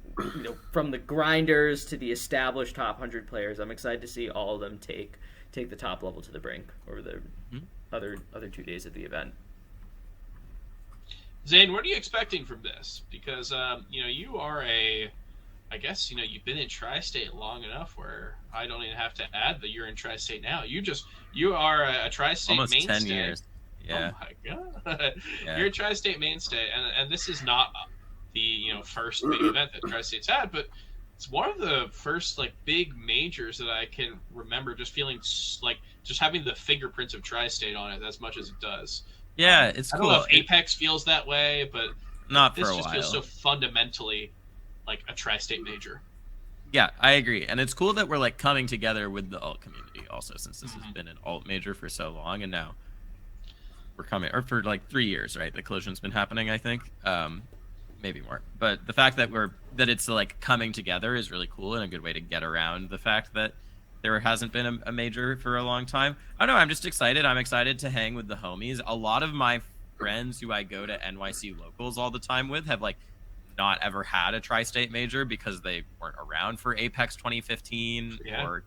from the grinders to the established top 100 players. I'm excited to see all of them take the top level to the brink over the other 2 days of the event. Zane, what are you expecting from this? Because you are I guess you've been in Tri-State long enough where I don't even have to add that you're in Tri-State now. You are a Tri-State almost mainstay. 10 years. Yeah. Oh my god. Yeah. You're a Tri-State mainstay, and this is not the first big event that Tri-State's had, but it's one of the first big majors that I can remember just feeling just having the fingerprints of Tri-State on it as much as it does. Yeah, it's cool. I don't know if Apex feels that way, but not for this a just while. feels so fundamentally like a Tri-State major. Yeah, I agree, and it's cool that we're coming together with the alt community also, since this has been an alt major for so long, and now we're coming, or for 3 years, right? The collision's been happening, I think. Maybe more, but the fact that it's coming together is really cool and a good way to get around the fact that there hasn't been a major for a long time. I don't know, I'm just excited. I'm excited to hang with the homies. A lot of my friends who I go to NYC locals all the time with have not ever had a Tri-State major because they weren't around for Apex 2015, or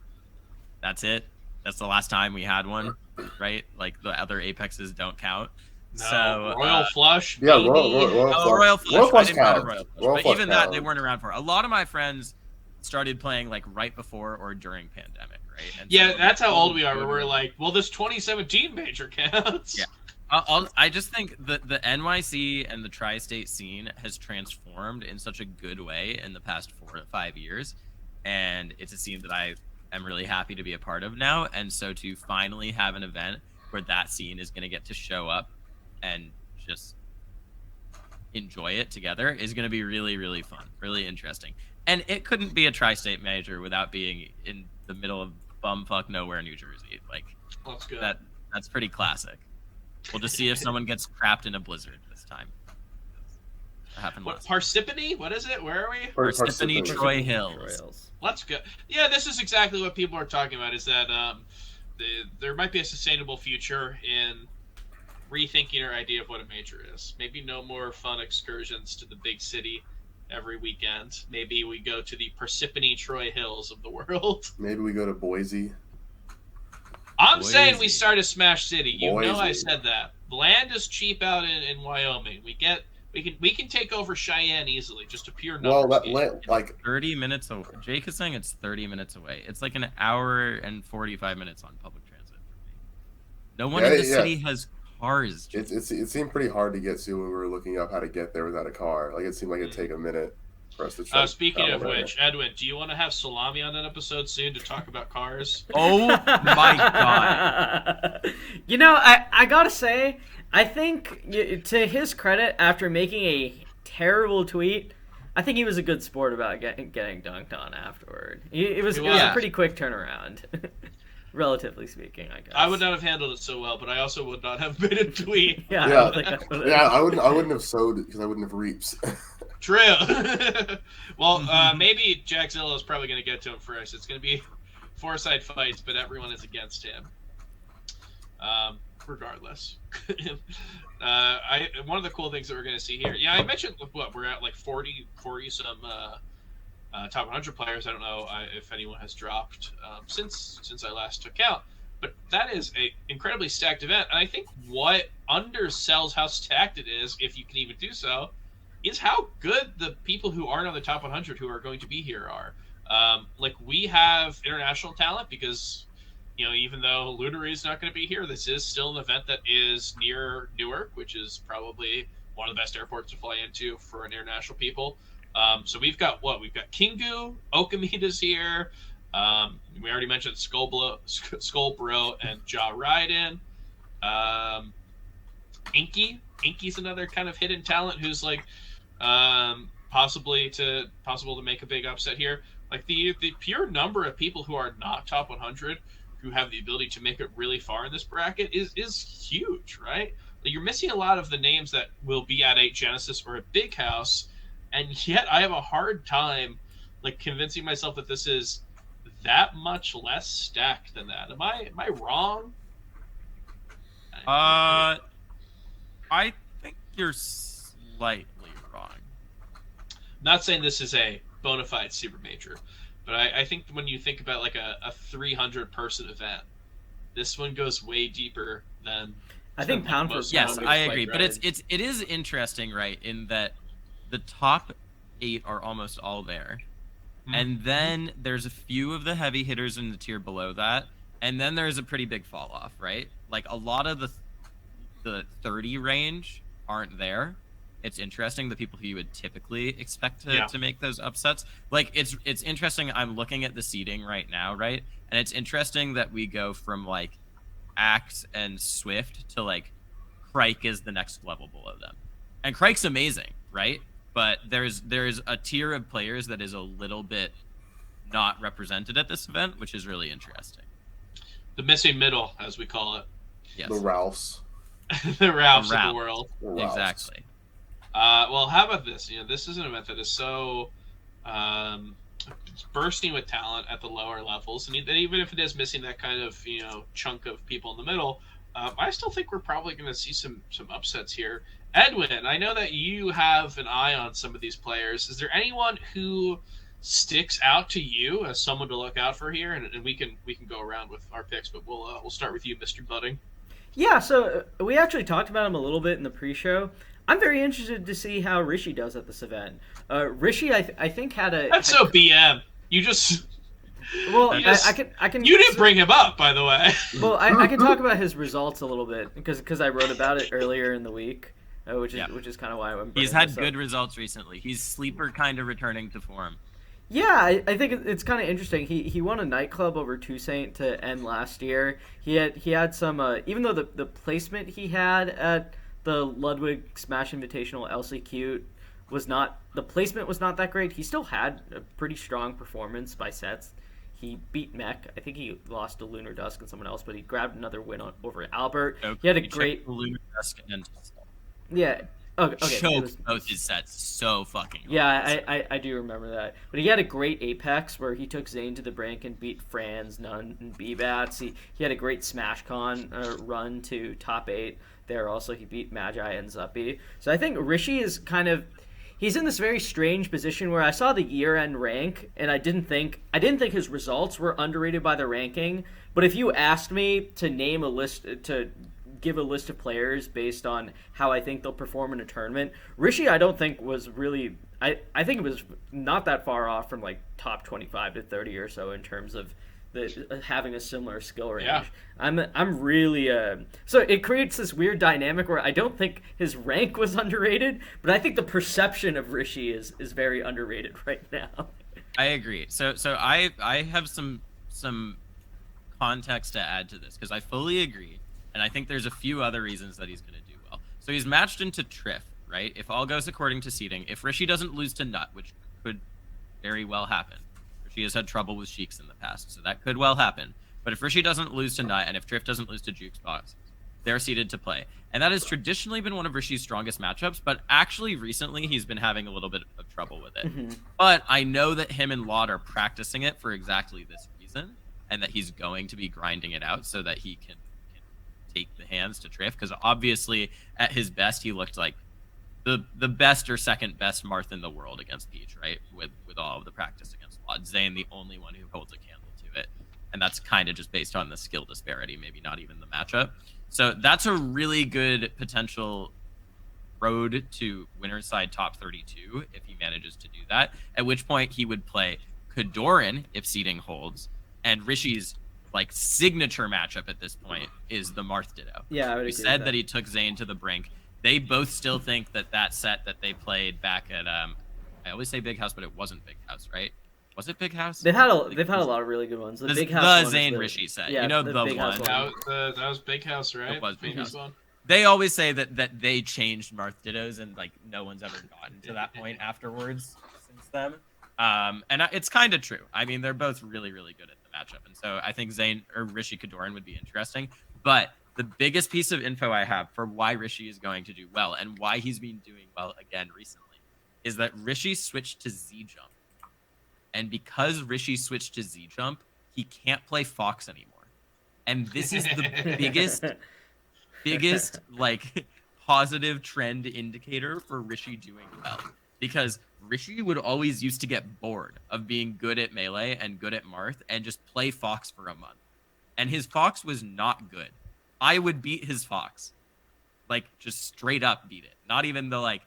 that's it. That's the last time we had one, right? The other Apexes don't count. No, so Royal Flush. Yeah, maybe. Royal Flush. I didn't go to Royal Flush, but Flush even that counts. they weren't around for. A lot of my friends started playing right before or during pandemic, right? And yeah, so that's how old we are. Where we're well, this 2017 major counts. Yeah. I just think that the NYC and the Tri-State scene has transformed in such a good way in the past 4 to 5 years, and it's a scene that I am really happy to be a part of now. And so to finally have an event where that scene is going to get to show up and just enjoy it together is going to be really, really fun, really interesting. And it couldn't be a Tri-State major without being in the middle of bumfuck nowhere, New Jersey. That's good. That's pretty classic. We'll just see if someone gets trapped in a blizzard this time. That happened last time. Parsippany? What is it? Where are we? Parsippany, Troy Hills. Let's go. Yeah, this is exactly what people are talking about, is that there might be a sustainable future in rethinking our idea of what a major is. Maybe no more fun excursions to the big city every weekend. Maybe we go to the Parsippany Troy Hills of the world. Maybe we go to Boise. I'm saying we start a Smash City. You know I Boise. said that. Land is cheap out in Wyoming. We can take over Cheyenne easily, just a pure numbers game. 30 minutes away. Jake is saying it's 30 minutes away. It's an hour and 45 minutes on public transit for me. No one in the city has cars. It seemed pretty hard to get to when we were looking up how to get there without a car. It seemed like it'd take a minute for us to try. Speaking of which, Edwin, do you want to have Salami on that episode soon to talk about cars? Oh my god. I gotta say, I think, to his credit, after making a terrible tweet I think he was a good sport about getting dunked on afterward. It was Yeah. a pretty quick turnaround, relatively speaking, I guess. I would not have handled it so well, but I also would not have made a tweet. Yeah, Yeah. I don't think I would have. Yeah, I wouldn't have sewed it because I wouldn't have reaps. True. Well, maybe Jackzilla is probably going to get to him first. It's going to be 4-side fights, but everyone is against him. Regardless. One of the cool things that we're going to see here. Yeah, I mentioned what we're at like 40 some top 100 players. I don't know if anyone has dropped since I last took count, but that is a incredibly stacked event. And I think what undersells how stacked it is, if you can even do so, is how good the people who aren't on the top 100 who are going to be here are. Like, we have international talent because, you know, even though Lunary is not going to be here, this is still an event that is near Newark, which is probably one of the best airports to fly into for an international people. So we've got Kingu, Okamita's here. We already mentioned Skullbro and Ja Raiden. Inky's another kind of hidden talent who's like possible to make a big upset here. Like the pure number of people who are not top 100 who have the ability to make it really far in this bracket is huge, right? Like, you're missing a lot of the names that will be at 8 Genesis or at Big House, and yet I have a hard time like convincing myself that this is that much less stacked than that. Am I wrong? I think you're slightly wrong. Not saying this is a bona fide super major, but I think when you think about like a 300 person event, this one goes way deeper than. I think pound for most pound. Yes, is I quite agree. But right. it is interesting, right? In that the top 8 are almost all there, and then there's a few of the heavy hitters in the tier below that, and then there's a pretty big fall off, right? Like, a lot of the 30 range aren't there. It's interesting, the people who you would typically expect to make those upsets. Like, it's interesting. I'm looking at the seeding right now, right? And it's interesting that we go from like Axe and Swift to like Crike is the next level below them. And Crike's amazing, right? But there's a tier of players that is a little bit not represented at this event, which is really interesting. The missing middle, as we call it. Yes. The Ralphs. The Ralphs of Ralph. the world. The Ralphs. Exactly. Well, how about this? You know, this is an event that is so bursting with talent at the lower levels, and even if it is missing that kind of, you know, chunk of people in the middle, I still think we're probably going to see some upsets here. Edwin, I know that you have an eye on some of these players. Is there anyone who sticks out to you as someone to look out for here? And we can go around with our picks, but we'll start with you, Mr. Budding. Yeah, so we actually talked about him a little bit in the pre-show. I'm very interested to see how Rishi does at this event. Rishi, I think had a. That's so BM. You just. Well, You just- I can. You didn't bring him up, by the way. Well, I can talk about his results a little bit because I wrote about it earlier in the week, which is kind of why I'm. He's had good results recently. He's sleeper kind of returning to form. Yeah, I think it's kind of interesting. He won a nightclub over Toussaint to end last year. He had some even though the placement he had at the Ludwig Smash Invitational LCQ was not that great. He still had a pretty strong performance by sets. He beat Mech. I think he lost to Lunar Dusk and someone else, but he grabbed another win over Albert. Okay, he had a great Lunar Dusk and yeah. Okay, choked both his sets so fucking hard. Yeah, I do remember that. But he had a great Apex where he took Zane to the brink and beat Franz, Nunn, and B-Bats. He had a great SmashCon run to top 8 there also. He beat Magi and Zuppy. So I think Rishi is kind of... He's in this very strange position where I saw the year-end rank, and I didn't think his results were underrated by the ranking. But if you asked me to name a list... to give a list of players based on how I think they'll perform in a tournament, Rishi I don't think was really I think it was not that far off from like top 25 to 30 or so in terms of the having a similar skill range. Yeah. I'm really so it creates this weird dynamic where I don't think his rank was underrated, but I think the perception of Rishi is very underrated right now. I agree. So I have some context to add to this because I fully agree. And I think there's a few other reasons that he's going to do well. So he's matched into Triff, right? If all goes according to seeding, if Rishi doesn't lose to Nut, which could very well happen. Rishi has had trouble with Sheiks in the past, so that could well happen. But if Rishi doesn't lose to Nut, and if Drift doesn't lose to Jukebox, they're seeded to play. And that has traditionally been one of Rishi's strongest matchups, but actually recently he's been having a little bit of trouble with it. Mm-hmm. But I know that him and Laud are practicing it for exactly this reason, and that he's going to be grinding it out so that he can take the hands to Drift, because obviously at his best he looked like the best or second best Marth in the world against Peach, right? With all of the practice against Laud. Zayn the only one who holds a candle to it. And that's kind of just based on the skill disparity, maybe not even the matchup. So that's a really good potential road to winner's side top 32 if he manages to do that. At which point he would play Kadoran if seeding holds, and Rishi's like signature matchup at this point is the Marth Ditto. Yeah, I would We agree said with that he took Zayn to the brink. They both still think that set that they played back at I always say Big House, but it wasn't Big House, right? Was it Big House? They've had a lot of really good ones. The Big House one is Zayn Rishi set. Yeah, You know the the Big House one. one. That was Big House, right? It was Big Baby's House. one. They always say that they changed Marth Dittos, and like no one's ever gotten to that point afterwards since then. And it's kind of true. I mean, they're both really, really good at the matchup, and so I think Zayn or Rishi Kadoran would be interesting. But the biggest piece of info I have for why Rishi is going to do well and why he's been doing well again recently is that Rishi switched to Z Jump, and because Rishi switched to Z Jump, he can't play Fox anymore. And this is the biggest like positive trend indicator for Rishi doing well, because Rishi would always used to get bored of being good at melee and good at Marth and just play Fox for a month, and his Fox was not good. I would beat his Fox, like just straight up beat it, not even the like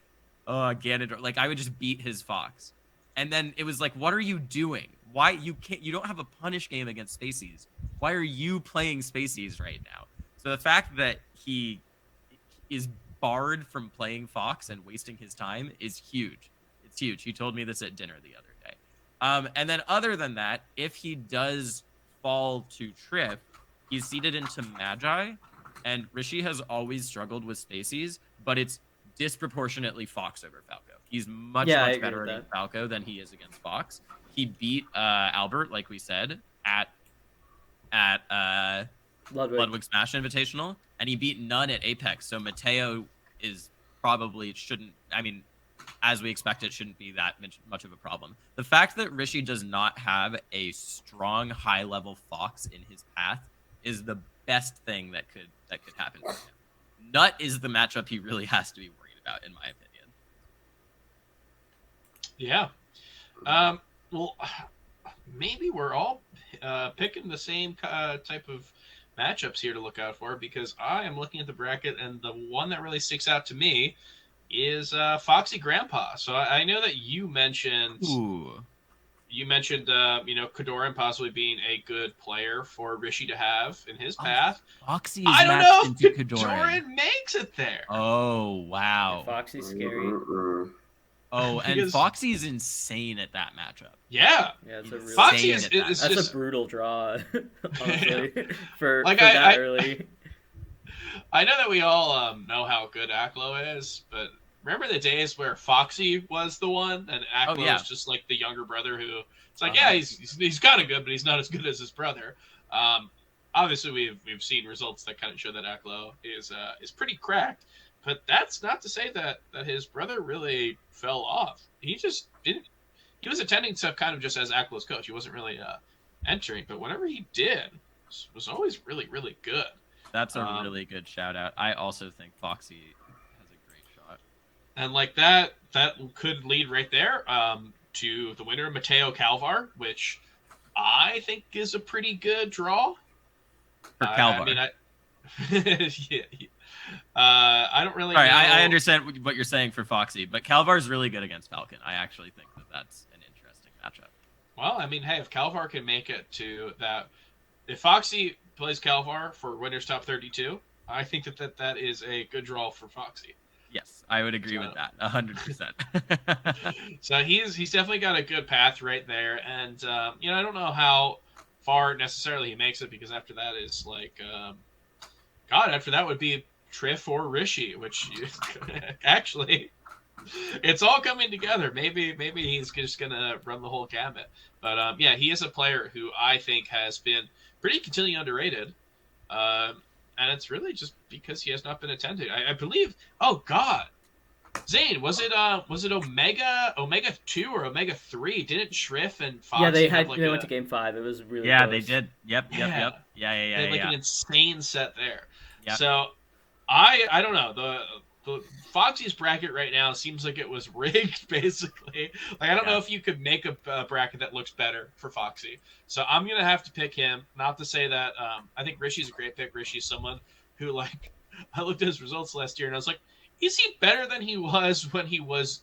Ganondorf. Like I would just beat his Fox, and then it was like, what are you doing? Why you don't have a punish game against Spaceys? Why are you playing Spaceys right now? So the fact that he is barred from playing Fox and wasting his time is huge. It's huge. He told me this at dinner the other day. And then other than that, if he does fall to Trip, he's seeded into Magi, and Rishi has always struggled with Spaceys, but it's disproportionately Fox over Falco. He's much better against Falco than he is against Fox. He beat Albert, like we said, at Ludwig Smash Invitational, and he beat None at Apex. So Mateo is probably as we expected, shouldn't be that much of a problem. The fact that Rishi does not have a strong high-level Fox in his path is the best thing that could happen for him. Nut is the matchup he really has to be worried about, in my opinion. Yeah. Well, maybe we're all picking the same type of matchups here to look out for, because I am looking at the bracket, and the one that really sticks out to me is Foxy Grandpa. So I know that you mentioned Kadoran possibly being a good player for Rishi to have in his path. Foxy is I don't know matched if into Kadoran. Kadoran makes it there. Oh, wow. Foxy's scary. Oh, and Foxy's insane at that matchup. Yeah. Yeah, it's a really Foxy is that's just a brutal draw, honestly, for Like, that early. I know that we all know how good Aklo is, but remember the days where Foxy was the one and Aklo was just like the younger brother who it's like, he's kind of good, but he's not as good as his brother. Obviously we've seen results that kind of show that Aklo is pretty cracked, but that's not to say that his brother really fell off. He just didn't. He was attending stuff kind of just as Aklo's coach. He wasn't really entering, but whenever he did, was always really, really good. That's a really good shout out. I also think Foxy has a great shot. And like that could lead right there to the winner, Mateo Calvar, which I think is a pretty good draw. For Calvar. I mean, I don't really know. I understand what you're saying for Foxy, but Calvar's really good against Falcon. I actually think that's an interesting matchup. Well, I mean, hey, if Calvar can make it to that, if Foxy plays Calvar for winners top 32, I think that is a good draw for Foxy. Yes, I would agree with that 100%. So he's definitely got a good path right there, and I don't know how far necessarily he makes it, because after that is like, after that would be Triff or Rishi, which actually, it's all coming together. Maybe he's just gonna run the whole gamut. But yeah, he is a player who I think has been pretty continually underrated. And it's really just because he has not been attended. I believe. Oh God, Zane, was it Omega 2 or Omega 3? Didn't Triff and Foxy they have like they went to game 5. It was really Yeah, close. they did. Yep. Yeah. They had like an insane set there. Yep. So I don't know. The Foxy's bracket right now seems like it was rigged, basically. Like I don't know if you could make a bracket that looks better for Foxy. So I'm gonna have to pick him. Not to say that I think Rishi's a great pick. Rishi's someone who, like, I looked at his results last year and I was like, is he better than he was when he was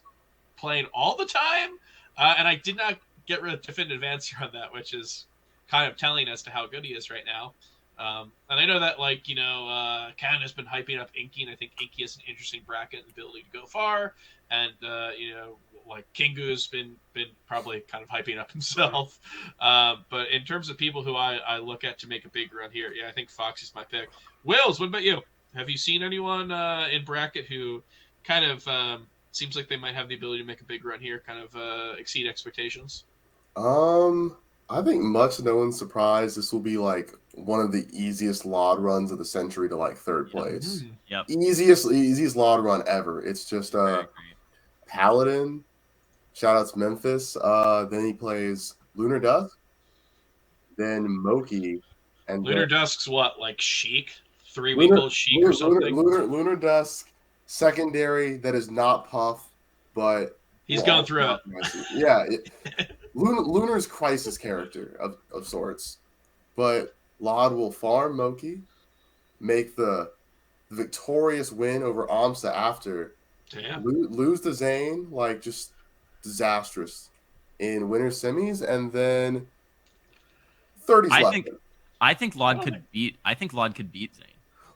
playing all the time? And I did not get rid of definitive answer on that, which is kind of telling as to how good he is right now. And I know that, like, Ken has been hyping up Inky, and I think Inky has an interesting bracket and ability to go far. And, like, Kingu's been probably kind of hyping up himself. But in terms of people who I look at to make a big run here, yeah, I think Foxy's my pick. Wills, what about you? Have you seen anyone in bracket who kind of seems like they might have the ability to make a big run here, kind of exceed expectations? I think much to no one's surprise, this will be like one of the easiest LOD runs of the century to like third place. Yep. Easiest LOD run ever. It's just Paladin. Shout out to Memphis. Then he plays Lunar Dusk. Then Moki. And Lunar Dusk's what, like Sheik? 3-week-old Sheik or something? Lunar Dusk, secondary that is not Puff, but he's going through it. Yeah. Lunar's crisis character of sorts. But LOD will farm Moki, make the victorious win over Amsa after, lose to Zane, like just disastrous in winter semis, and then 30s left. I think LOD could beat Zane.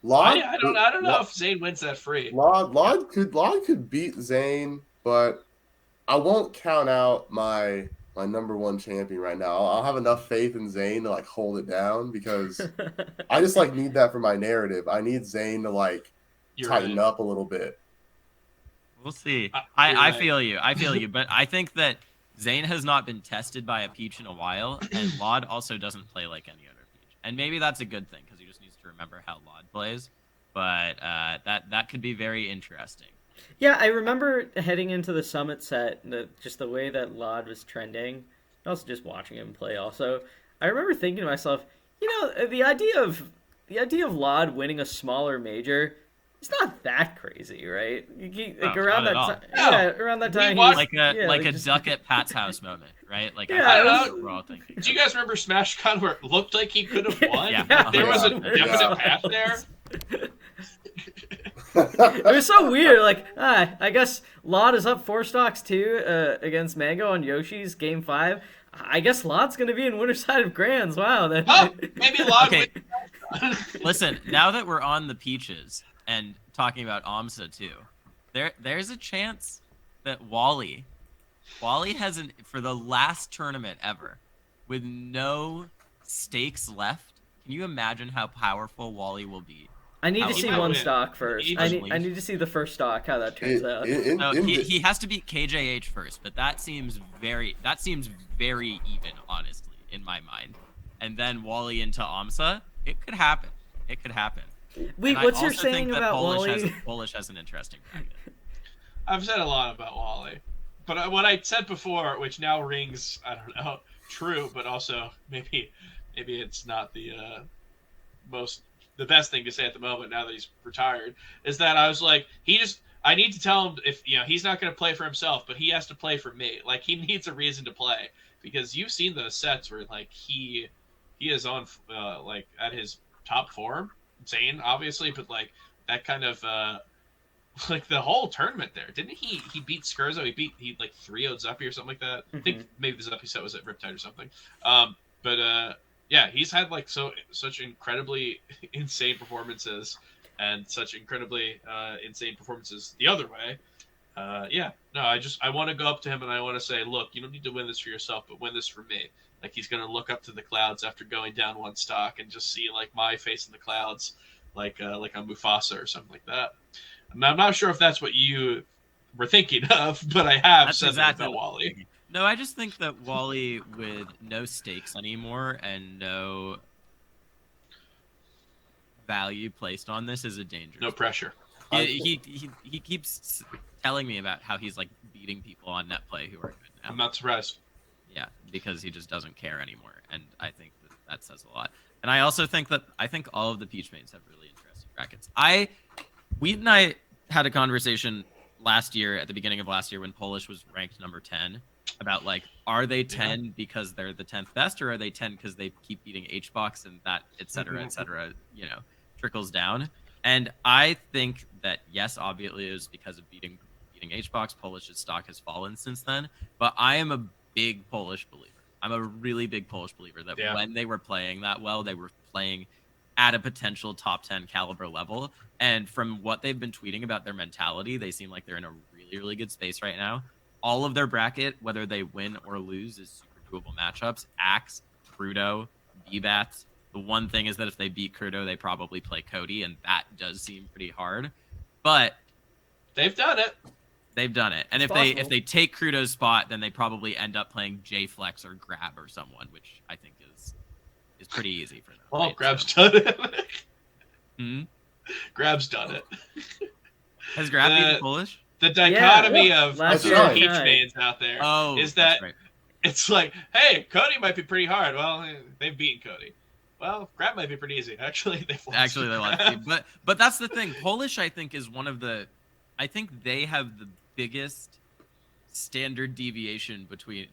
I don't know if Zane wins that free. LOD could beat Zane, but I won't count out my number one champion right now. I'll have enough faith in Zane to like hold it down because I just like need that for my narrative. I need Zane to like tighten up a little bit. We'll see. I feel you, but I think that Zane has not been tested by a Peach in a while, and LOD also doesn't play like any other Peach. And maybe that's a good thing because he just needs to remember how LOD plays. But that could be very interesting. Yeah, I remember heading into the Summit set, just the way that LOD was trending, and also just watching him play also. I remember thinking to myself, the idea of LOD winning a smaller major, it's not that crazy, right? Around that time, like a duck at Pat's house moment, right? Like I don't know. Do you guys remember Smash Con where it looked like he could have won? There was a definite path there. It was so weird. Like, I guess LOD is up 4 stocks too against Mango on Yoshi's game 5. I guess LOD's going to be in winner side of Grands. Wow. Maybe LOD. Okay. Listen, now that we're on the Peaches and talking about Amsa too, there's a chance that Wally has for the last tournament ever with no stakes left. Can you imagine how powerful Wally will be? I need to see one stock first. I need to see the first stock, how that turns out. He has to beat KJH first, but that seems very even, honestly, in my mind. And then Wally into Amsa, it could happen. Wait, what's your saying about Wally? Polish has an interesting bracket. I've said a lot about Wally, but what I said before, which now rings, I don't know, true, but also maybe it's not the best thing to say at the moment now that he's retired, is that I was like, I need to tell him if he's not going to play for himself, but he has to play for me. Like, he needs a reason to play, because you've seen those sets where like he is on like at his top form, Zane obviously, but like that kind of like the whole tournament there, didn't he beat Skurzo? He like 3-0'd Zuppy or something like that. I think maybe the Zuppy set was at Riptide or something. But yeah, he's had like such incredibly insane performances, and such incredibly insane performances the other way. I want to go up to him and I want to say, look, you don't need to win this for yourself, but win this for me. Like, he's going to look up to the clouds after going down 1 stock and just see like my face in the clouds, like a Mufasa or something like that. I'm not sure if that's what you were thinking of, but I have That's said exactly that about what I'm Wally. thinking. No, I just think that Wally, with no stakes anymore and no value placed on this, is a danger. No pressure. He keeps telling me about how he's like beating people on net play who are good now. I'm not surprised. Yeah, because he just doesn't care anymore, and I think that says a lot. And I also think all of the Peach mains have really interesting brackets. Wheat and I had a conversation last year, at the beginning of last year, when Polish was ranked number 10, about like, are they 10 because they're the 10th best, or are they 10 because they keep beating HBox and that, et cetera, trickles down. And I think that, yes, obviously it was because of beating HBox. Polish's stock has fallen since then, but I am a big Polish believer. I'm a really big Polish believer that when they were playing that well, they were playing at a potential top 10 caliber level. And from what they've been tweeting about their mentality, they seem like they're in a really, really good space right now. All of their bracket, whether they win or lose, is super doable matchups. Axe, Crudo, B-Bats. The one thing is that if they beat Crudo, they probably play Cody, and that does seem pretty hard. But they've done it. They've done it. And if they take Crudo's spot, then they probably end up playing J-Flex or Grab or someone, which I think is pretty easy for them. Well, right? Grab's done it. Grab's done it. Has Grab beaten Polish? The dichotomy of Peach right. mains out there is that it's like, hey, Cody might be pretty hard. Well, they've beaten Cody. Well, Grab might be pretty easy. Actually, they lost. But that's the thing. Polish, I think, is one of the. I think they have the biggest standard deviation between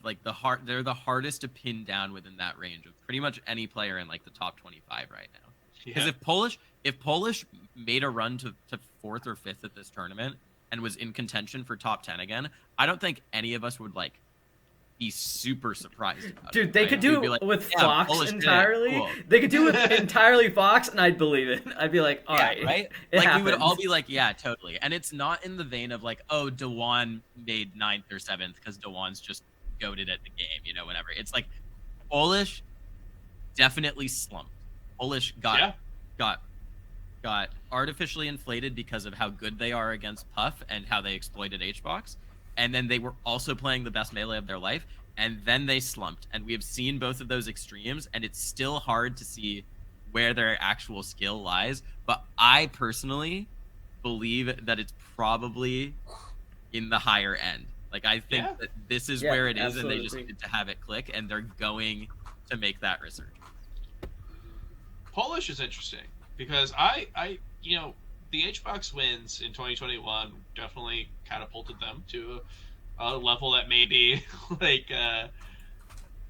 they're the hardest to pin down within that range of pretty much any player in like the top 25 right now. Because if Polish made a run to 4th or 5th at this tournament and was in contention for top 10 again, I don't think any of us would like be super surprised about Dude, it, they right? could do it with Fox Polish entirely. cool. They could do it entirely Fox, and I'd believe it. I'd be like, all right. Right? Like, we would all be like, yeah, totally. And it's not in the vein of like, oh, Dewan made 9th or 7th because Dewan's just goated at the game, whatever. It's like Polish definitely slumped. Polish got artificially inflated because of how good they are against Puff and how they exploited HBox. And then they were also playing the best melee of their life, and then they slumped. And we have seen both of those extremes, and it's still hard to see where their actual skill lies. But I personally believe that it's probably in the higher end. Like, I think that this is where it is, and they just need to have it click, and they're going to make that resurgence. Polish is interesting because I the HBox wins in 2021 definitely catapulted them to a level that maybe like I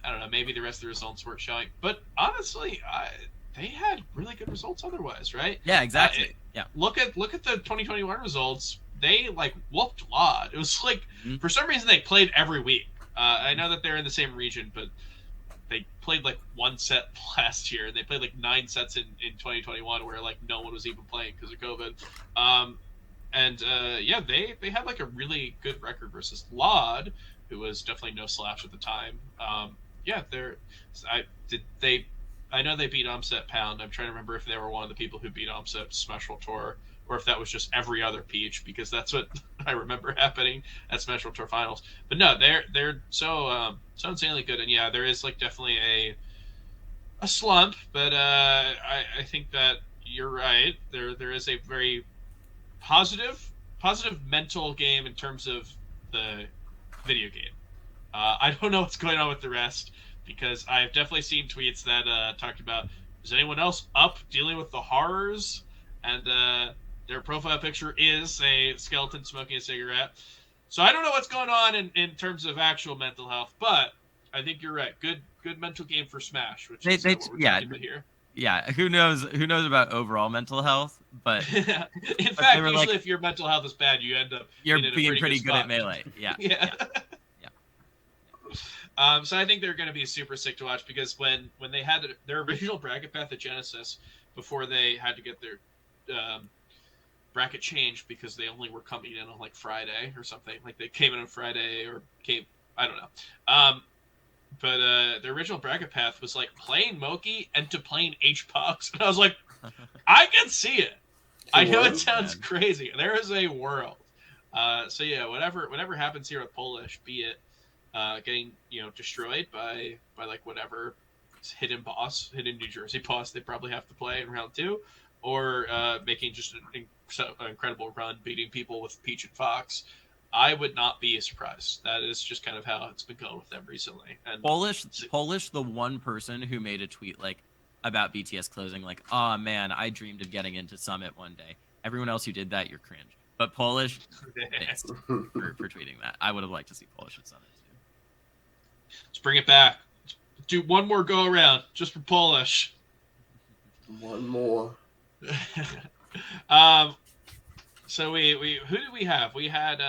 don't know, maybe the rest of the results weren't showing. But honestly, they had really good results otherwise, right? Yeah, exactly. Look at the 2021 results. They like whooped Laud. It was like for some reason they played every week. I know that they're in the same region, but they played like one set last year, and they played like 9 sets in 2021 where like no one was even playing because of COVID. They had like a really good record versus Laud, who was definitely no slash at the time. I know they beat Umset Pound. I'm trying to remember if they were one of the people who beat Umset Smash World Tour, or if that was just every other Peach, because that's what I remember happening at Smash World Tour Finals. But no, they're so insanely good, and yeah, there is like definitely a slump, but I think that you're right. There is a very positive mental game in terms of the video game. I don't know what's going on with the rest, because I've definitely seen tweets that talked about, is anyone else up dealing with the horrors? And their profile picture is a skeleton smoking a cigarette. So I don't know what's going on in terms of actual mental health, but I think you're right. Good mental game for Smash, which is what we're talking about here. Yeah, who knows about overall mental health, but in fact, usually if your mental health is bad, you end up being pretty good spot. at melee. Yeah. So I think they're going to be super sick to watch, because when they had their original bracket path at Genesis, before they had to get their bracket changed because they only were coming in on like Friday or something, like they came in on Friday I don't know. But the original bracket path was like playing Moki and to playing HBox, and I was like, I can see it. I know it Sure. sounds Man. crazy. There is a world. So yeah, whatever happens here with Polish, be it getting destroyed by like whatever hidden New Jersey boss they probably have to play in round 2, or making just an incredible run, beating people with Peach and Fox. I would not be surprised. That is just kind of how it's been going with them recently. And Polish, the one person who made a tweet like about BTS closing, like, "Oh man, I dreamed of getting into Summit one day." Everyone else who did that, you're cringe. But Polish, thanks for tweeting that. I would have liked to see Polish at Summit too. let's bring it back. Let's do one more go around just for Polish. One more. So we who did we have? We had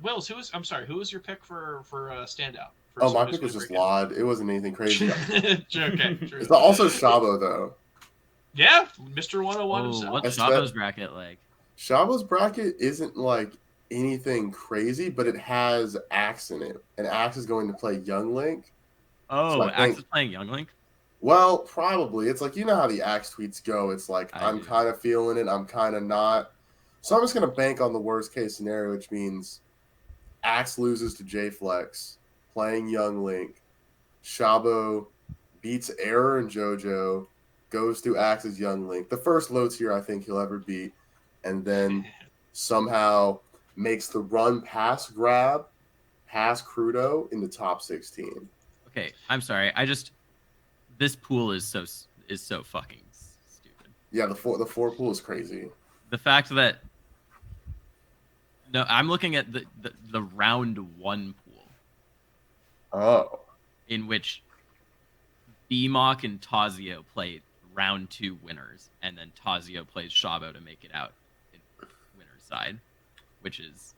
Wills. Who was your pick for standout? For Oh, my Soda's pick was gonna just break Lod. It wasn't anything crazy. okay, true. It's also Shabo though. Yeah, Mr. 101 Oh, himself. what's That's Shabo's bracket like? Shabo's bracket isn't like anything crazy, but it has Axe in it, and Axe is going to play Young Link. Oh, So I Axe think- is playing Young Link. Well, probably. It's like, you know how the Axe tweets go. It's like, I I'm do. kind of feeling it, I'm kind of not. So I'm just going to bank on the worst case scenario, which means Axe loses to J-Flex, playing Young Link. Shabo beats Error and JoJo, goes through Axe's Young Link. The first low tier I think he'll ever beat, and then somehow makes the run past Grab, past Crudo in the top 16. Okay, I'm sorry. This pool is so fucking stupid. Yeah, the four pool is crazy. The fact that no, I'm looking at the round 1 pool Oh. in which BMOC and Tazio play round 2 winners, and then Tazio plays Shabo to make it out in winner's side, which is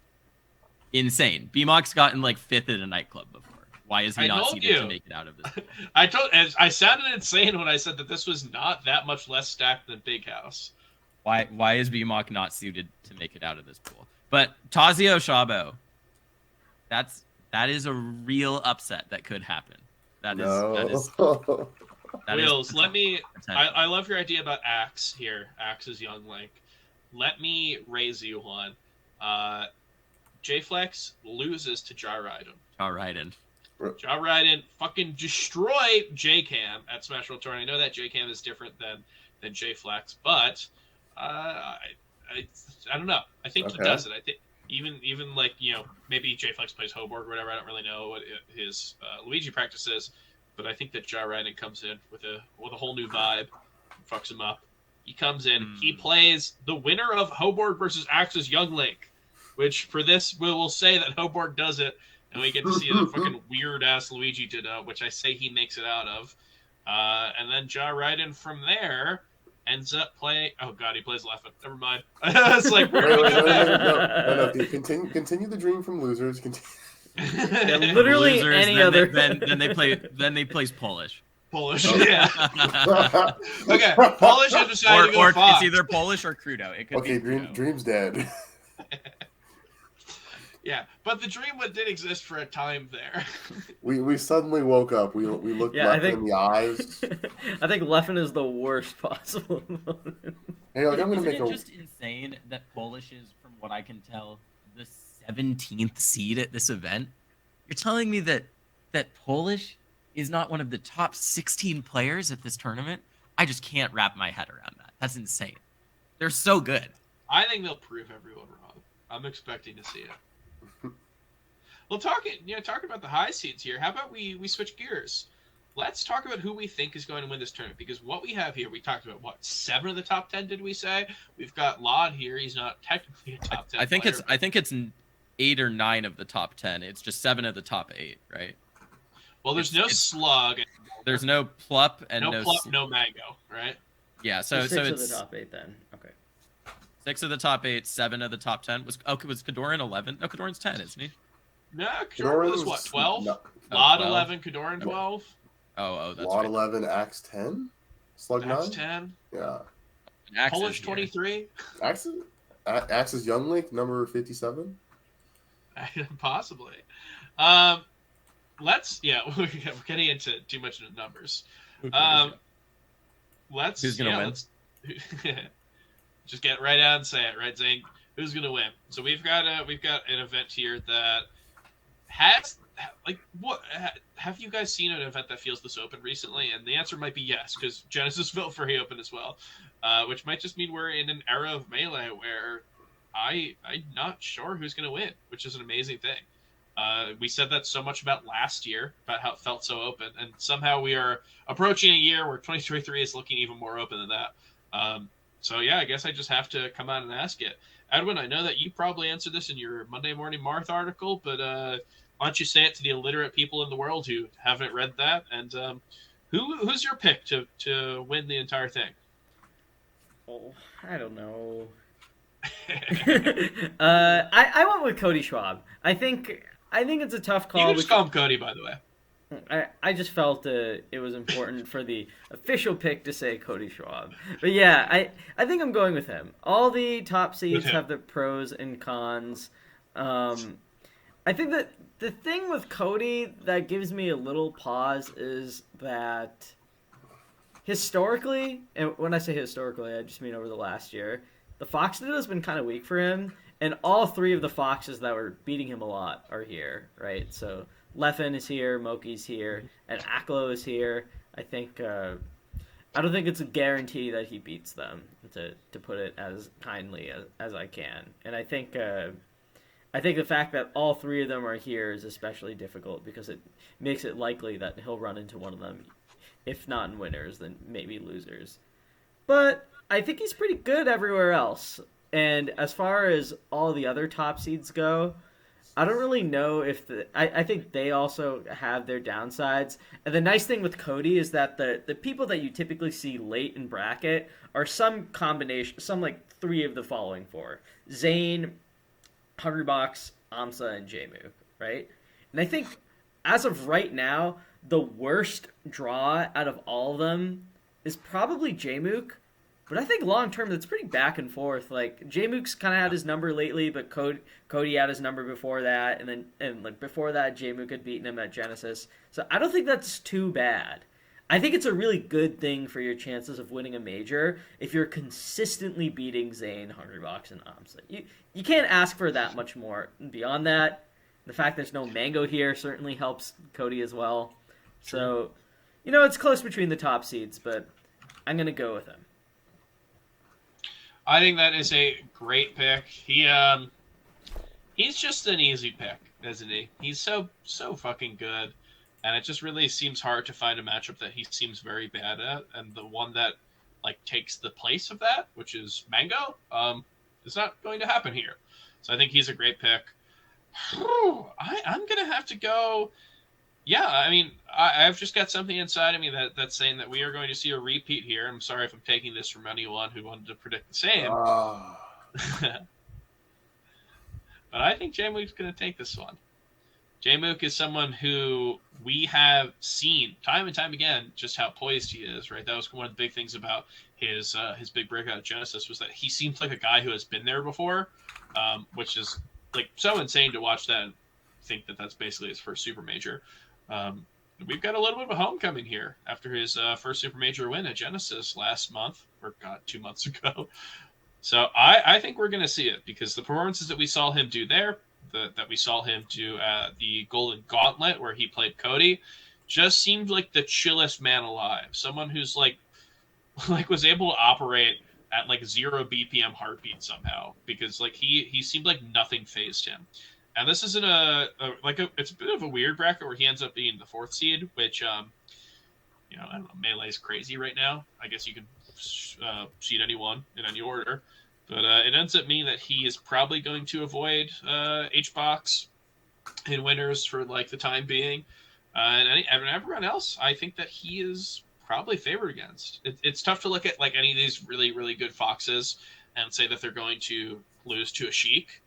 insane. BMOC's gotten like 5th at a nightclub before. Why is he I not told seeded you. to make it out of this? I sounded insane when I said that this was not that much less stacked than Big House. Why is BMOC not suited to make it out of this pool? But Tazio Shabo, that is a real upset that could happen. That is Wills, let me. potential. I love your idea about Axe here. Axe's Young Link. Let me raise you one. J-Flex loses to Ja Raiden. All right, and Ja Raiden fucking destroy J-Cam at Smash World Tour. I know that J-Cam is different than J-Flex, but I don't know. I think he Okay. does it. I think even like maybe J-Flex plays Hoborg or whatever. I don't really know what his Luigi practice is, but I think that Ja Raiden comes in with a whole new vibe, fucks him up. He comes in. He plays the winner of Hoborg versus Axe's Young Link, which for this we'll say that Hoborg does it. And we get to see the fucking weird ass Luigi did, which I say he makes it out of. And then Ja Raiden from there ends up playing. Oh god, he plays Leffen. Never mind. It's like where do we go no, back? dude, continue the dream from losers. Yeah, literally losers, any then other. then they plays Polish. Polish, yeah. Okay, Polish has decided to go or Fox. it's either Polish or Crudo. It could Okay, be Crudo. Dream's dead. Yeah, but the dream did exist for a time there. We suddenly woke up. We looked Yeah, I left think- in the eyes. I think Leffen is the worst possible opponent. Hey, like, I'm gonna Isn't make it a. just insane that Polish is, from what I can tell, the 17th seed at this event? You're telling me that Polish is not one of the top 16 players at this tournament? I just can't wrap my head around that. That's insane. They're so good. I think they'll prove everyone wrong. I'm expecting to see it. Well, talking about the high seeds here, how about we switch gears? Let's talk about who we think is going to win this tournament, because what we have here, we talked about, 7 of the top 10, did we say? We've got Lod here. He's not technically a top 10 I think player, it's 8 or 9 of the top 10. It's just 7 of the top 8, right? well, there's it's- no Slug, There's no Plup and no Plup, no Mango, right? Yeah, so Six of it's the top 8 then. Okay. 6 of the top 8, 7 of the top 10. Was Kadoran 11? No, Kadoran's 10, isn't he? No, Kadoran was what, 12? No, Lod 12. 11, Kadoran 12, Oh, that's Lot right. 11, Axe 10, Slug Max 9. 10, Yeah, Axe is Polish here. 23. Axe's Young Link number 57. Possibly. We're getting into too much numbers. Let's Who's gonna win? Just get right out and say it, right, Zane? Who's gonna win? So we've got an event here that has like what have you guys seen an event that feels this open recently? And the answer might be yes, because Genesis felt very open as well, which might just mean we're in an era of Melee where I'm not sure who's gonna win, which is an amazing thing. We said that so much about last year, about how it felt so open, and somehow we are approaching a year where 2023 is looking even more open than that. So yeah, I guess I just have to come out and ask it. Edwin, I know that you probably answered this in your Monday Morning Marth article, but why don't you say it to the illiterate people in the world who haven't read that? And who's your pick to win the entire thing? Oh, I don't know. I went with Cody Schwab. I think it's a tough call. You can just call him Cody, by the way. I just felt it was important for the official pick to say Cody Schwab. But yeah, I think I'm going with him. All the top seeds have the pros and cons. I think that the thing with Cody that gives me a little pause is that historically, and when I say historically, I just mean over the last year, the Fox Duo has been kind of weak for him, and all three of the Foxes that were beating him a lot are here, right? So Leffen is here, Moki's here, and Aklo is here. I think I don't think it's a guarantee that he beats them, to put it as kindly as I can. And I think the fact that all three of them are here is especially difficult because it makes it likely that he'll run into one of them, if not in winners, then maybe losers. But I think he's pretty good everywhere else. And as far as all the other top seeds go, I don't really know if I think they also have their downsides. And the nice thing with Cody is that the people that you typically see late in bracket are some combination, some like three of the following four: Zane, Hungrybox, Amsa, and Jmook, right? And I think as of right now, the worst draw out of all of them is probably Jmook. But I think long term, that's pretty back and forth. Like Jmook's kind of had his number lately, but Cody had his number before that, and like before that, Jmook had beaten him at Genesis. So I don't think that's too bad. I think it's a really good thing for your chances of winning a major if you're consistently beating Zane, Hungrybox, and Amsa. You can't ask for that much more. Beyond that, the fact there's no Mango here certainly helps Cody as well. So, it's close between the top seeds, but I'm gonna go with him. I think that is a great pick. He's just an easy pick, isn't he? He's so fucking good, and it just really seems hard to find a matchup that he seems very bad at, and the one that like takes the place of that, which is Mango, is not going to happen here. So I think he's a great pick. I'm gonna have to go. Yeah, I mean, I've just got something inside of me that's saying that we are going to see a repeat here. I'm sorry if I'm taking this from anyone who wanted to predict the same. But I think Jmook's going to take this one. Jmook is someone who we have seen time and time again just how poised he is, right? That was one of the big things about his big breakout at Genesis was that he seems like a guy who has been there before, which is like so insane to watch that and think that that's basically his first super major. We've got a little bit of a homecoming here after his first super major win at Genesis last month, or 2 months ago. So I think we're going to see it because the performances that we saw him do there, that we saw him do at the Golden Gauntlet where he played Cody, just seemed like the chillest man alive. Someone who's like was able to operate at like 0 BPM heartbeat somehow because like he seemed like nothing fazed him. And this isn't it's a bit of a weird bracket where he ends up being the 4th seed, which, I don't know, Melee's crazy right now. I guess you can seed anyone in any order. But it ends up meaning that he is probably going to avoid HBox in winners for, like, the time being. And everyone else, I think that he is probably favored against. It's tough to look at, like, any of these really, really good Foxes and say that they're going to lose to a Sheik.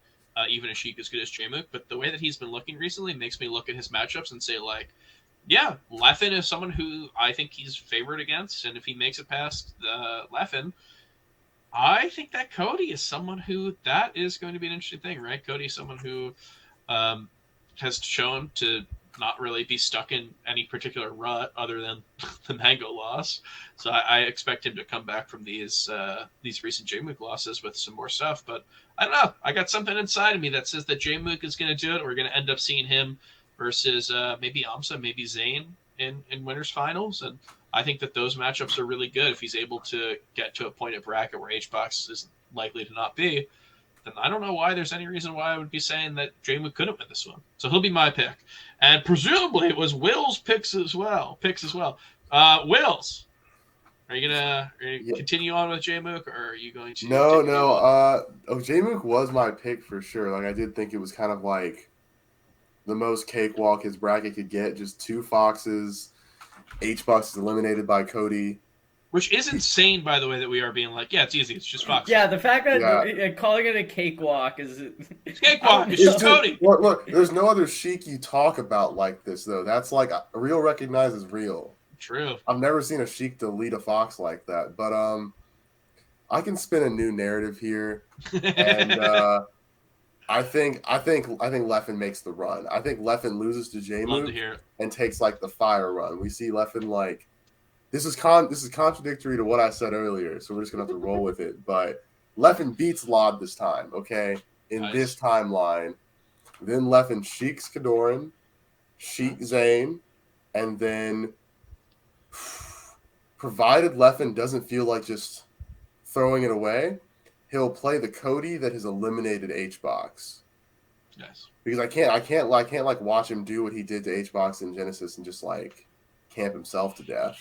Even a Sheik as good as Jmook, but the way that he's been looking recently makes me look at his matchups and say, like, yeah, Leffen is someone who I think he's favored against, and if he makes it past Leffen, I think that Cody is someone who that is going to be an interesting thing, right? Cody is someone who has shown to not really be stuck in any particular rut other than the Mango loss. So I expect him to come back from these recent J-Mook losses with some more stuff. But I don't know. I got something inside of me that says that J-Mook is going to do it. We're going to end up seeing him versus maybe Amsa, maybe Zayn in winners finals. And I think that those matchups are really good if he's able to get to a point of bracket where HBox is likely to not be. Then I don't know why there's any reason why I would be saying that J-Mook couldn't win this one. So he'll be my pick. And presumably it was Will's picks as well. Wills, are you gonna continue on with J-Mook, or are you going to? No. J-Mook was my pick for sure. Like I did think it was kind of like the most cakewalk his bracket could get. Just 2 Foxes. HBox is eliminated by Cody. Which is insane, by the way, that we are being like, yeah, it's easy. It's just Fox. Yeah, the fact that calling it a cakewalk is... It's cakewalk. It's just Cody. Look, there's no other Sheik you talk about like this, though. That's like, real recognizes real. True. I've never seen a Sheik delete a Fox like that. But I can spin a new narrative here. And I think Leffen makes the run. I think Leffen loses to J-Mook and takes like the fire run. We see Leffen like... This is contradictory to what I said earlier, so we're just gonna have to roll with it. But Leffen beats Lod this time, okay? In this timeline, then Leffen sheiks Kadoran, Sheik Zayn, and then provided Leffen doesn't feel like just throwing it away, he'll play the Cody that has eliminated HBox. Yes. Because I can't like watch him do what he did to HBox in Genesis and just like camp himself to death.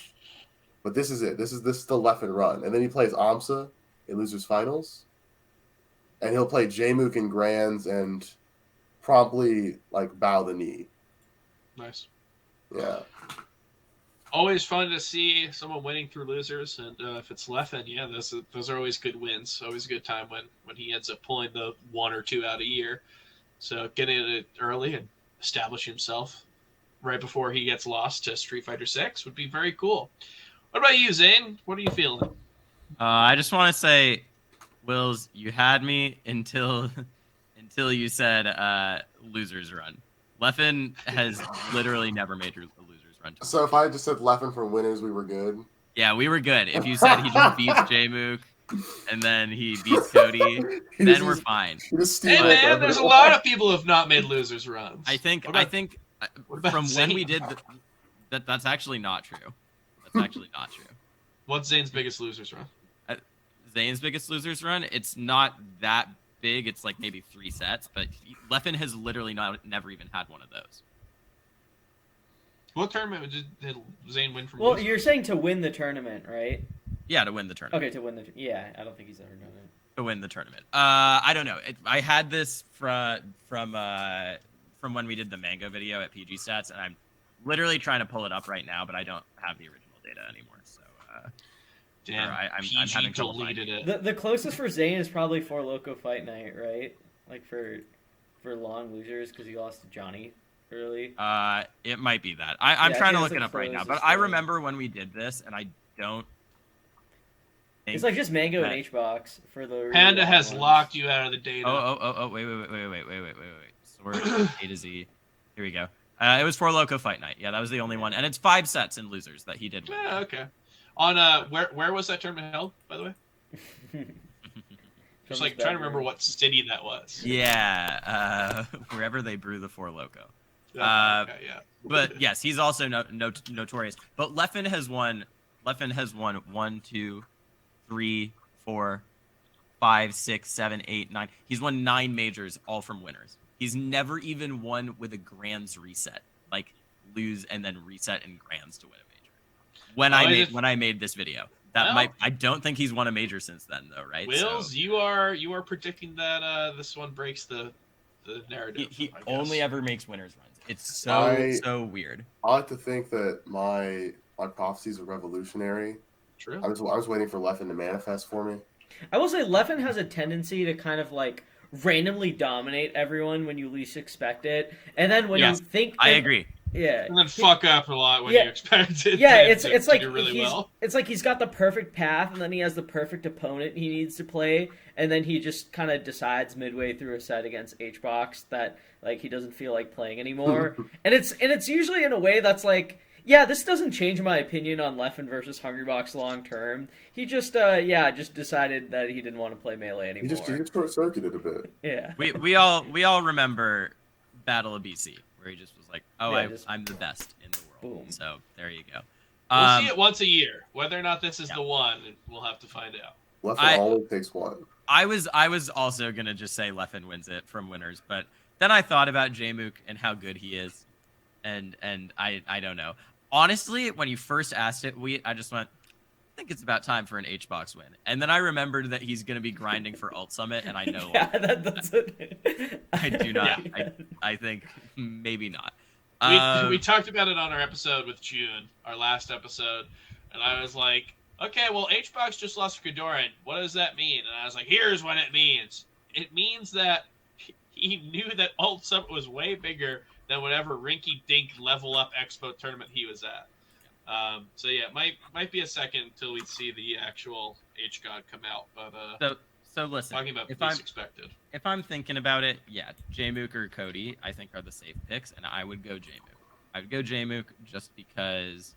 But this is it. This is the Leffen run. And then he plays Amsa in Losers Finals. And he'll play J-Mook in Grands and promptly like bow the knee. Nice. Yeah. Always fun to see someone winning through losers, and if it's Leffen, yeah, those are always good wins. Always a good time when he ends up pulling the 1 or 2 out a year. So getting it early and establishing himself right before he gets lost to Street Fighter 6 would be very cool. What about you, Zane? What are you feeling? I just want to say, Wills, you had me until you said losers run. Leffen has literally never made a losers run. So if I just said Leffen for winners, we were good? Yeah, we were good. If you said he just beats J-Mook and then he beats Cody, then we're fine. Hey, man, there's a lot of people who have not made losers runs. I think from Zane? when we did that's actually not true. That's actually not true. What's Zane's biggest losers run? Zane's biggest losers run, it's not that big. It's like maybe 3 sets, but Leffen has literally never even had one of those. What tournament did Zane win from? Well, you're saying to win the tournament, right? Yeah, to win the tournament. Okay, to win the I don't think he's ever done it. To win the tournament. I don't know. I had this from when we did the Mango video at PG Stats, and I'm literally trying to pull it up right now, but I don't have the original data anymore. So, damn, I'm PG having trouble deleted finding it. The closest for Zayn is probably 4 Loco Fight Night, right? Like for long losers because he lost to Johnny early. It might be that. I'm trying to look it up right now, but I story. remember when we did this, and I don't. It's like just Mango and HBox for the. Panda has locked you out of the data. Oh! Wait! Sword A to Z. Here we go. It was 4 Loco Fight Night. Yeah, that was the only one, and it's 5 sets in losers that he did win. Yeah, okay. On where was that tournament held, by the way? Just like trying to remember what city that was. Yeah, wherever they brew the 4 Loco. Okay, yeah. But yes, he's also notorious. But Leffen has won 1, 2, 3, 4, 5, 6, 7, 8, 9. He's won 9 majors, all from winners. He's never even won with a Grands reset, like lose and then reset in Grands to win a major. When I made this video, I don't think he's won a major since then, though, right? Wills, so, you are predicting that this one breaks the narrative. He only ever makes winners runs. It's so weird. I like to think that my prophecies are revolutionary. True. I was waiting for Leffen to manifest for me. I will say Leffen has a tendency to kind of like randomly dominate everyone when you least expect it, and then when you think I agree. Yeah. And then fuck up a lot when Yeah. you expect it Yeah, to it's like do really well. it's like he's got the perfect path, and then he has the perfect opponent he needs to play, and then he just kind of decides midway through a set against HBox that like he doesn't feel like playing anymore, and it's usually in a way that's like, yeah, this doesn't change my opinion on Leffen versus Hungrybox long term. He just just decided that he didn't want to play Melee He anymore. just short circuited a bit. Yeah. We all remember Battle of BC where he just was like, oh, Yeah, I'm the best in the world. Boom. So there you go. We'll see it once a year. Whether or not this is the one, we'll have to find out. Leffen always takes one. I was also gonna just say Leffen wins it from winners, but then I thought about Jmook and how good he is, and I don't know. Honestly, when you first asked it, I just went, I think it's about time for an HBox win, and then I remembered that he's gonna be grinding for Ult Summit, and I know that's it. I do not. I think maybe not. We talked about it on our episode with June, our last episode, and I was like, okay, well, HBox just lost for Kadoran. What does that mean? And I was like, here's what it means. It means that he knew that Ult Summit was way bigger than whatever rinky-dink level up expo tournament he was at. So yeah, it might be a second until we see the actual HGOD come out. But so listen, talking about least expected. If I'm thinking about it, yeah, Jmook or Cody, I think are the safe picks, and I would go Jmook. I would go Jmook just because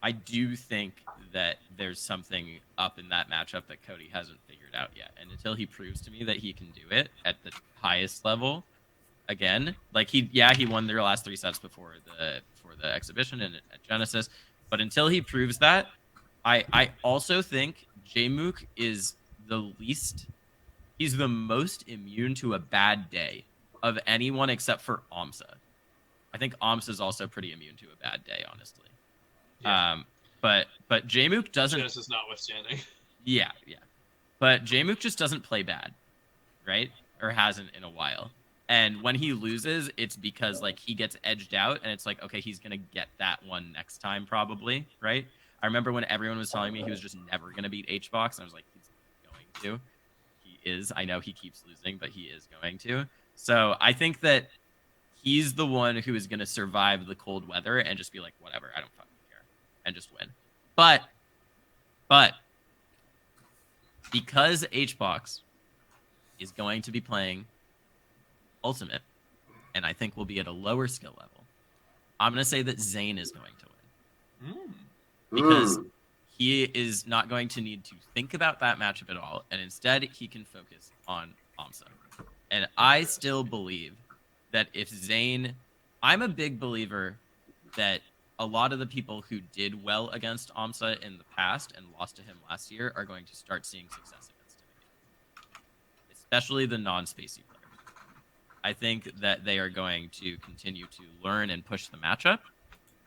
I do think that there's something up in that matchup that Cody hasn't figured out yet, and until he proves to me that he can do it at the highest level, again, like he won their last 3 sets before the exhibition and at Genesis, but until he proves that, I also think Jmook is he's the most immune to a bad day of anyone except for Amsa. I think Amsa is also pretty immune to a bad day, honestly. Yeah. But Jmook doesn't. Genesis notwithstanding. Yeah. But Jmook just doesn't play bad, right? Or hasn't in a while. And when he loses, it's because like he gets edged out, and it's like, okay, he's gonna get that one next time probably, right? I remember when everyone was telling me he was just never gonna beat HBox, and I was like, he's going to. He is. I know he keeps losing, but he is going to. So I think that he's the one who is gonna survive the cold weather and just be like, whatever, I don't fucking care, and just win. But because HBox is going to be playing Ultimate, and I think will be at a lower skill level, I'm going to say that Zane is going to win. Because he is not going to need to think about that matchup at all, and instead he can focus on Amsa. And I still believe that if Zane... I'm a big believer that a lot of the people who did well against Amsa in the past and lost to him last year are going to start seeing success against him again. Especially the non-spacey players. I think that they are going to continue to learn and push the matchup,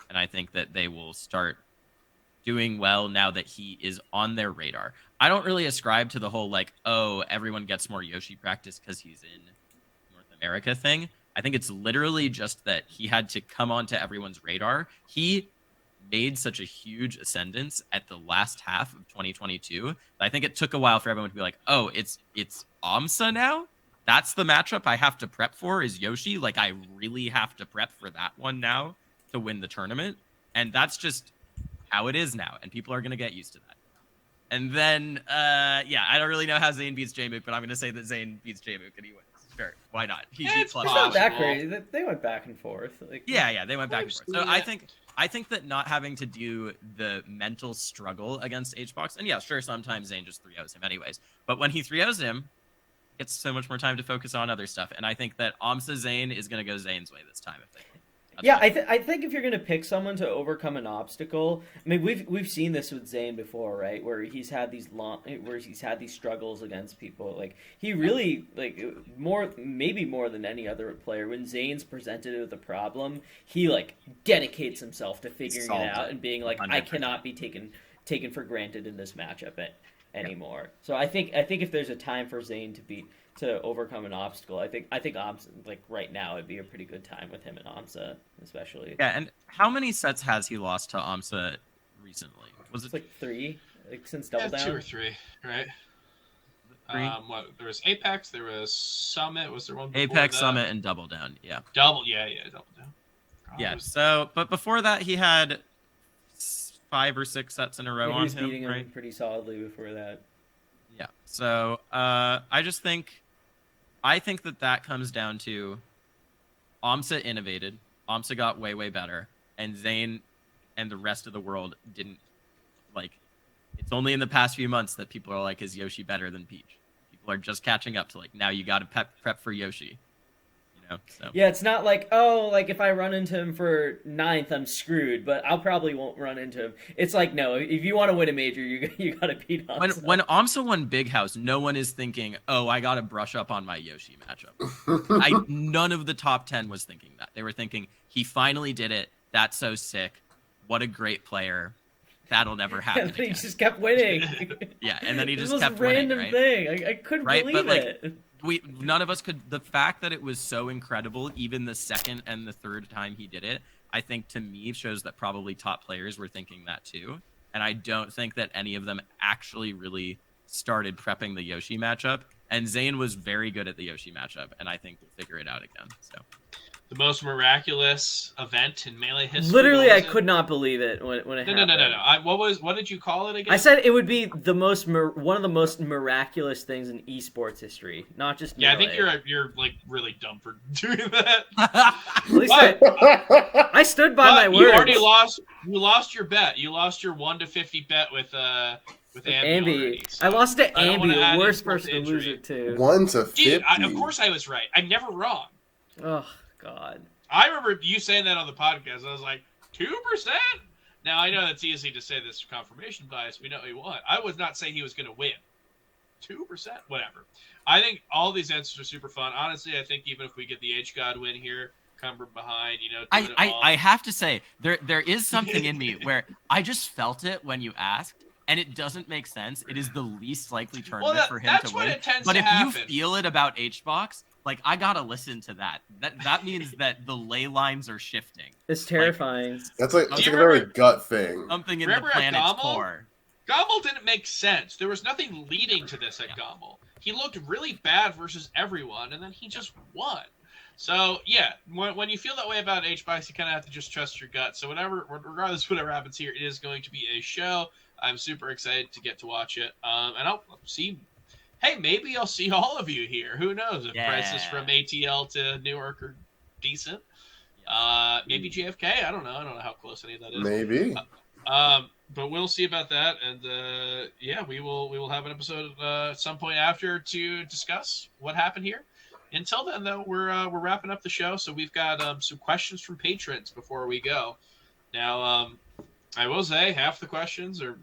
and I think that they will start doing well now that he is on their radar. I don't really ascribe to the whole like, oh, everyone gets more Yoshi practice because he's in North America thing. I think it's literally just that he had to come onto everyone's radar. He made such a huge ascendance at the last half of 2022 that I think it took a while for everyone to be like, oh, it's Amsa now? That's the matchup I have to prep for is Yoshi. Like, I really have to prep for that one now to win the tournament. And that's just how it is now. And people are going to get used to that. And then, I don't really know how Zane beats Jmook, but I'm going to say that Zane beats Jmook and he wins. Sure, why not? He beats It's not that crazy. They went back and forth. Like, yeah, they went back and forth. So I think that not having to do the mental struggle against HBox, and yeah, sure, sometimes Zane just 3-0s him anyways. But when he 3-0s him, it's so much more time to focus on other stuff. And I think that Amsa Zane is going to go Zane's way this time. I think if you're going to pick someone to overcome an obstacle, I mean, we've seen this with Zane before, right? Where he's had these struggles against people. Like, he really, like, maybe more than any other player, when Zane's presented with a problem, he, like, dedicates himself to figuring it out and being like, 100%. I cannot be taken for granted in this matchup anymore. Yep. So I think if there's a time for Zane to overcome an obstacle, I think Amsa, like right now, it'd be a pretty good time with him and Amsa, especially. Yeah, and how many sets has he lost to Amsa recently? Was it like 3? Like since Double Down? 2 or 3, right? Three. There was Apex, there was Summit. Was there one before Apex, that? Summit, and Double Down. Yeah. Double Down. God, Yeah. it was- So, but before that, he had 5 or 6 sets in a row Yeah, he on was him, beating right? him pretty solidly before that. Yeah. So, I just think, that comes down to AMSA innovated. AMSA got way, way better, and Zayn and the rest of the world didn't. Like, it's only in the past few months that people are like, is Yoshi better than Peach? People are just catching up to, like, now you got to prep for Yoshi. You know? So. Yeah, it's not like, oh, like if I run into him for 9th, I'm screwed, but I'll probably won't run into him. It's like, no, if you want to win a major, you got to beat AMSA. When AMSA won Big House, no one is thinking, oh, I got to brush up on my Yoshi matchup. None of the top 10 was thinking that. They were thinking, he finally did it. That's so sick. What a great player. That'll never happen And then he again. just kept winning. Yeah, and then he just This kept was a random winning, right? thing. I couldn't Right, believe but, like, it. None of us could. The fact that it was so incredible, even the second and the third time he did it, I think to me shows that probably top players were thinking that too. And I don't think that any of them actually really started prepping the Yoshi matchup. And Zayn was very good at the Yoshi matchup, and I think we'll figure it out again. So. The most miraculous event in Melee history. Literally, I it? could not believe it when it happened. No. What did you call it again? I said it would be the most one of the most miraculous things in esports history, not just Yeah, Melee. I think you're like really dumb for doing that. At least I stood by my words. You already lost. You lost your bet. You lost your 1-50 bet with Ambi. Already, so I lost to I don't wanna Ambi, add the worst insult person to lose injury. it to. 1 to 50. Dude, of course I was right. I'm never wrong. Oh God. I remember you saying that on the podcast. I was like, 2%? Now, I know it's easy to say this confirmation bias. We know he won. I would not say he was going to win. 2%? Whatever. I think all these answers are super fun. Honestly, I think even if we get the H-God win here, come from behind, doing it all. I have to say, there is something in me where I just felt it when you asked, and it doesn't make sense. It is the least likely tournament for him to win. But if you feel it about HBox, like, I gotta listen to that. That means that the ley lines are shifting. It's terrifying. That's like Do you a very remember- gut thing. Something in the Remember at planet's Gommel? core. Gommel didn't make sense. There was nothing leading to this at Gommel. He looked really bad versus everyone, and then he just won. So, yeah, when you feel that way about HBox, you kind of have to just trust your gut. So regardless of whatever happens here, it is going to be a show. I'm super excited to get to watch it. And I'll see... Hey, maybe I'll see all of you here. Who knows? If prices from ATL to Newark are decent. Maybe JFK. I don't know. I don't know how close any of that is. Maybe. But we'll see about that. And yeah, we will have an episode at some point after to discuss what happened here. Until then, though, we're wrapping up the show. So we've got some questions from patrons before we go. Now, I will say half the questions, or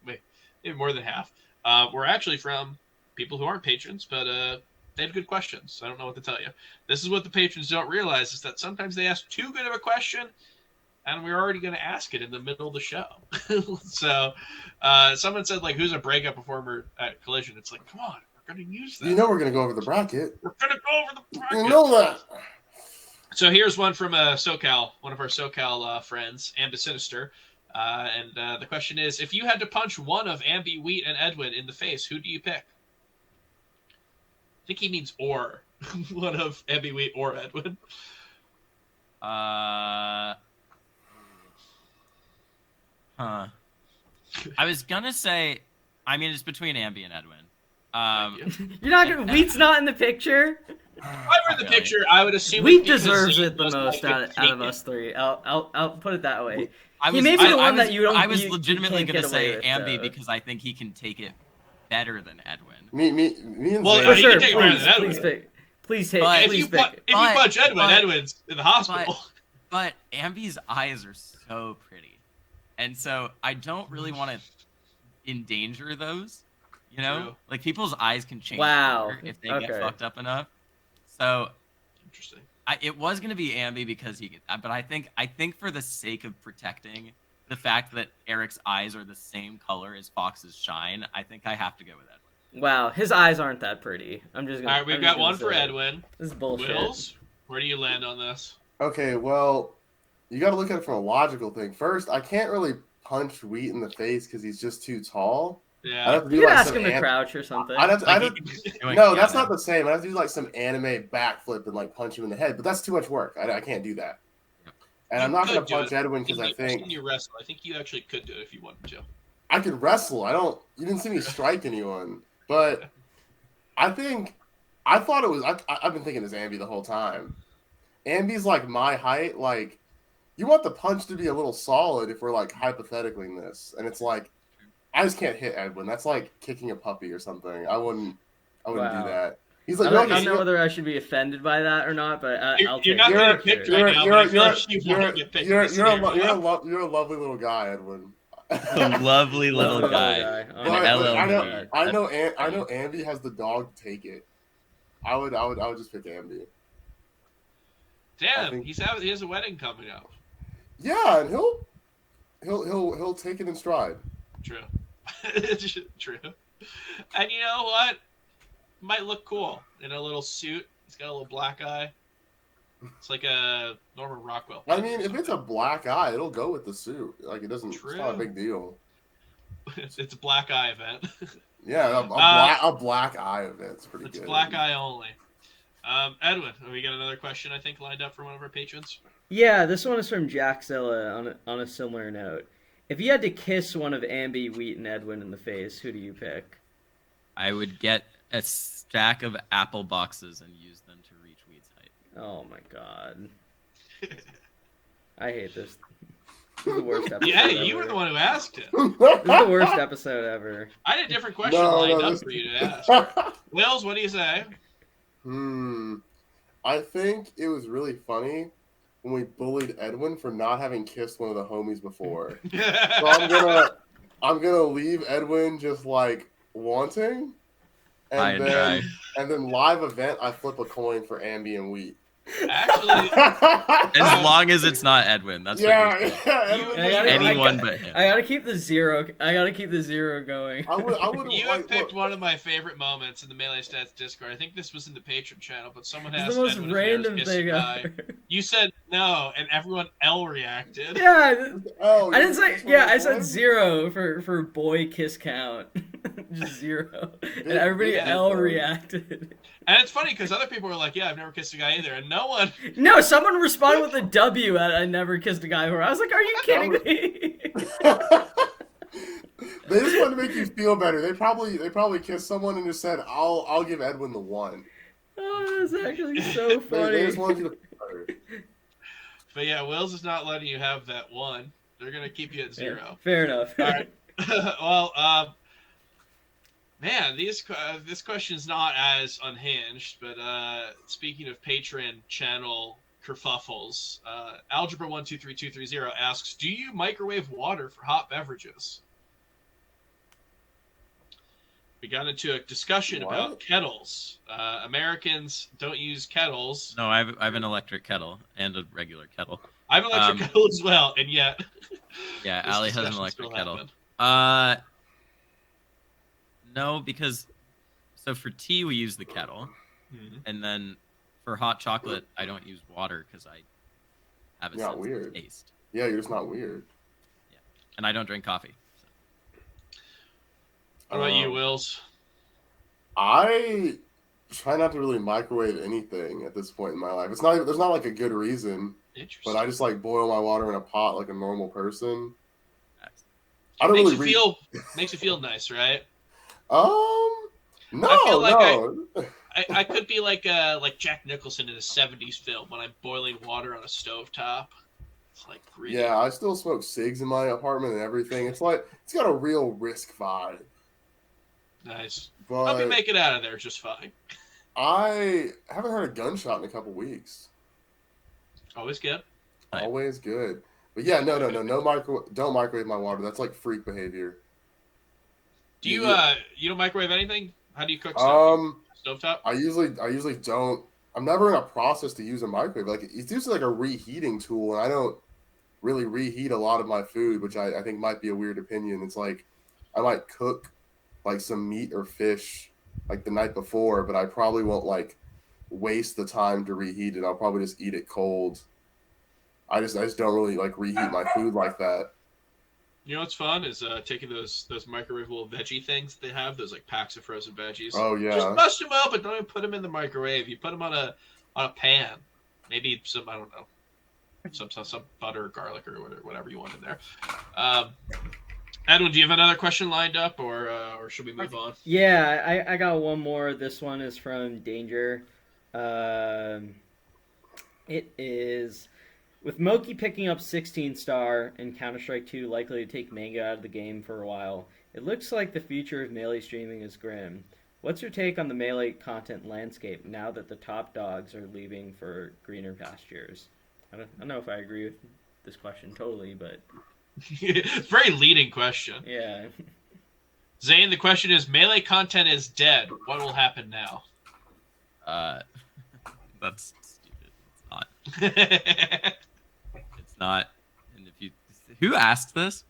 maybe more than half, were actually from people who aren't patrons, but they had good questions. So I don't know what to tell you. This is what the patrons don't realize, is that sometimes they ask too good of a question, and we're already going to ask it in the middle of the show. So someone said, like, who's a breakup performer at Collision? It's like, come on, we're going to use that. You know we're going to go over the bracket. We're going to go over the bracket. You know that. So here's one from SoCal, one of our SoCal friends, Ambi Sinister. And the question is, if you had to punch one of Ambi, Wheat, and Edwin in the face, who do you pick? I think he means or. One of Ambi, Wheat, or Edwin. I was gonna say, I mean, it's between Ambi and Edwin. You're not gonna. Wheat's not in the picture. If I were in the picture, I would assume Wheat because deserves he it the was most like out of us three. I'll put it that way. He may be the one that you don't. I was you legitimately can't gonna get away say with, Ambi because I think he can take it better than Edwin. Me and Well, Zay- For he sure, can take it better please, than please Edwin. pick. Please hit. But- If Please you pick. punch Edwin, but- Edwin's in the hospital. But Ambi's eyes are so pretty, and so I don't really want to endanger those. You know, True. like people's eyes can change Wow. color if they Okay. get fucked up enough. So Interesting. it was gonna be Ambi because but I think for the sake of protecting the fact that Eric's eyes are the same color as Fox's shine, I think I have to go with Edwin. Wow, his eyes aren't that pretty. I'm just gonna. All right, we've I'm just got one gonna for say it. Edwin. This is bullshit. Wills, where do you land on this? Okay, well, you got to look at it from a logical thing. First, I can't really punch Wheat in the face because he's just too tall. Yeah. have to do You could like ask some him to crouch or something. No, that's not the same. I have to do like some anime backflip and like punch him in the head, but that's too much work. I can't do that. And I'm not going to punch Edwin because I think you wrestle. I think you actually could do it if you wanted to. I could wrestle. You didn't see me strike anyone, but I thought it was. I've been thinking it's Ambi the whole time. Ambi's like my height. Like, you want the punch to be a little solid if we're like hypothetically in this, and it's like I just can't hit Edwin. That's like kicking a puppy or something. I wouldn't do that. He's like, I don't know whether I should be offended by that or not, but I'll take it. You're not getting picked right now, but I feel like you won't get picked. You're a lovely little guy, Edwin. A lovely little guy. I know Ambi has the dog to take it. I would just pick Ambi. Damn, he has a wedding coming up. Yeah, and he'll take it in stride. True. True. And you know what? Might look cool in a little suit. He's got a little black eye. It's like a Norman Rockwell. I mean, if it's a black eye, it'll go with the suit. Like, it doesn't. True. It's not a big deal. It's a black eye event. Yeah, a black eye event. It's pretty good. It's black eye only. Edwin, we got another question I think lined up for one of our patrons. Yeah, this one is from Jackzilla on a similar note. If you had to kiss one of Ambi, Wheat, and Edwin in the face, who do you pick? I would get a stack of apple boxes and use them to reach Wheat's height. Oh my god. I hate this. This is the worst episode Yeah, ever. you were the one who asked it. This is the worst episode ever. I had a different question lined up for you to ask. Wills, what do you say? I think it was really funny when we bullied Edwin for not having kissed one of the homies before. So I'm gonna leave Edwin just like wanting, and then live event I flip a coin for Ambi and Wheat. Actually, as long as it's not Edwin, that's anyone but him. I gotta keep the zero. Going. You have picked one of my favorite moments in the Melee Stats Discord. I think this was in the Patron channel, but someone asked the most Edwin random if thing ever. You said no, and everyone L reacted. Yeah, I didn't say. Yeah, I said 0 for boy kiss count, just 0, and everybody L reacted. And it's funny because other people were like, "Yeah, I've never kissed a guy either," and no one. No, someone responded with a W at "I never kissed a guy before." I was like, "Are you kidding me?" They just wanted to make you feel better. They probably kissed someone and just said, "I'll give Edwin the 1." Oh, that's actually so funny. They just wanted you to feel better. But yeah, Wills is not letting you have that 1. They're gonna keep you at 0. Yeah, fair enough. All right. Well, man, this question is not as unhinged, but speaking of Patreon channel kerfuffles, Algebra123230 asks, do you microwave water for hot beverages? We got into a discussion about kettles. Americans don't use kettles. No, I have an electric kettle and a regular kettle. I have an electric kettle as well, and yet... Yeah, Allie has an electric kettle. No, because so for tea we use the kettle, and then for hot chocolate I don't use water because I have a sense of taste. Yeah, you're just not weird. Yeah, and I don't drink coffee. So. What about you, Wills? I try not to really microwave anything at this point in my life. There's not like a good reason, but I just like boil my water in a pot like a normal person. I don't makes you feel nice, right? No, I feel like no. I could be like Jack Nicholson in a 70s film when I'm boiling water on a stovetop. It's like breathing. Yeah, I still smoke cigs in my apartment and everything. It's like it's got a real risk vibe. Nice. But I'll be making it out of there just fine. I haven't heard a gunshot in a couple weeks. Always good. Always good. But yeah, no, don't microwave my water. That's like freak behavior. Do you you don't microwave anything? How do you cook stuff? Stovetop? I usually don't. I'm never in a process to use a microwave. Like it's usually like a reheating tool, and I don't really reheat a lot of my food, which I think might be a weird opinion. It's like I might cook like some meat or fish like the night before, but I probably won't like waste the time to reheat it. I'll probably just eat it cold. I just don't really like reheat my food like that. You know what's fun is taking those microwavable veggie things they have, those like packs of frozen veggies. Oh Just yeah. bust them open. Don't even put them in the microwave. You put them on a pan. Maybe some, I don't know, some butter or garlic or whatever you want in there. Edwin, do you have another question lined up, or should we move on? Yeah, I got one more. This one is from Danger. It is, with Moki picking up 16 star and Counter-Strike 2 likely to take Mango out of the game for a while, it looks like the future of Melee streaming is grim. What's your take on the Melee content landscape now that the top dogs are leaving for greener pastures? I don't know if I agree with this question totally, but... It's a very leading question. Yeah. Zane, the question is, Melee content is dead. What will happen now? That's stupid. It's not. It's not. And if you, who asked this?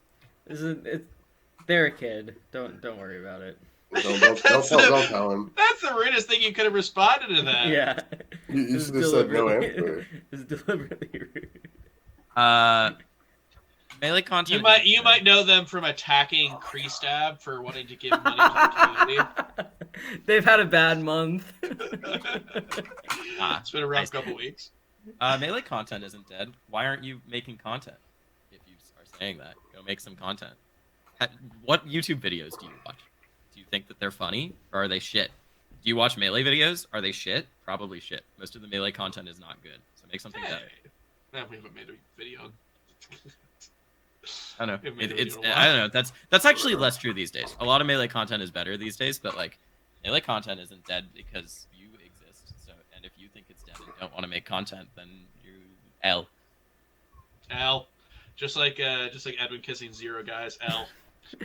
They're a kid. Don't worry about it. Don't tell him. That's the rudest thing you could have responded to that. Yeah. You should have said no answer. It's deliberately rude. Melee content. You might know them from attacking Kreestab for wanting to give money to the community. They've had a bad month. It's been a rough couple weeks. Melee content isn't dead. Why aren't you making content? If you are saying that, go make some content. What YouTube videos do you watch? Do you think that they're funny, or are they shit? Do you watch Melee videos? Are they shit? Probably shit. Most of the Melee content is not good. So make something better. Nah, we haven't made a video. I don't know. I don't know. That's actually less true these days. A lot of Melee content is better these days, but like Melee content isn't dead because you exist. So, and if you think it's dead and don't want to make content, then you L. Just like Edwin kissing zero guys. L.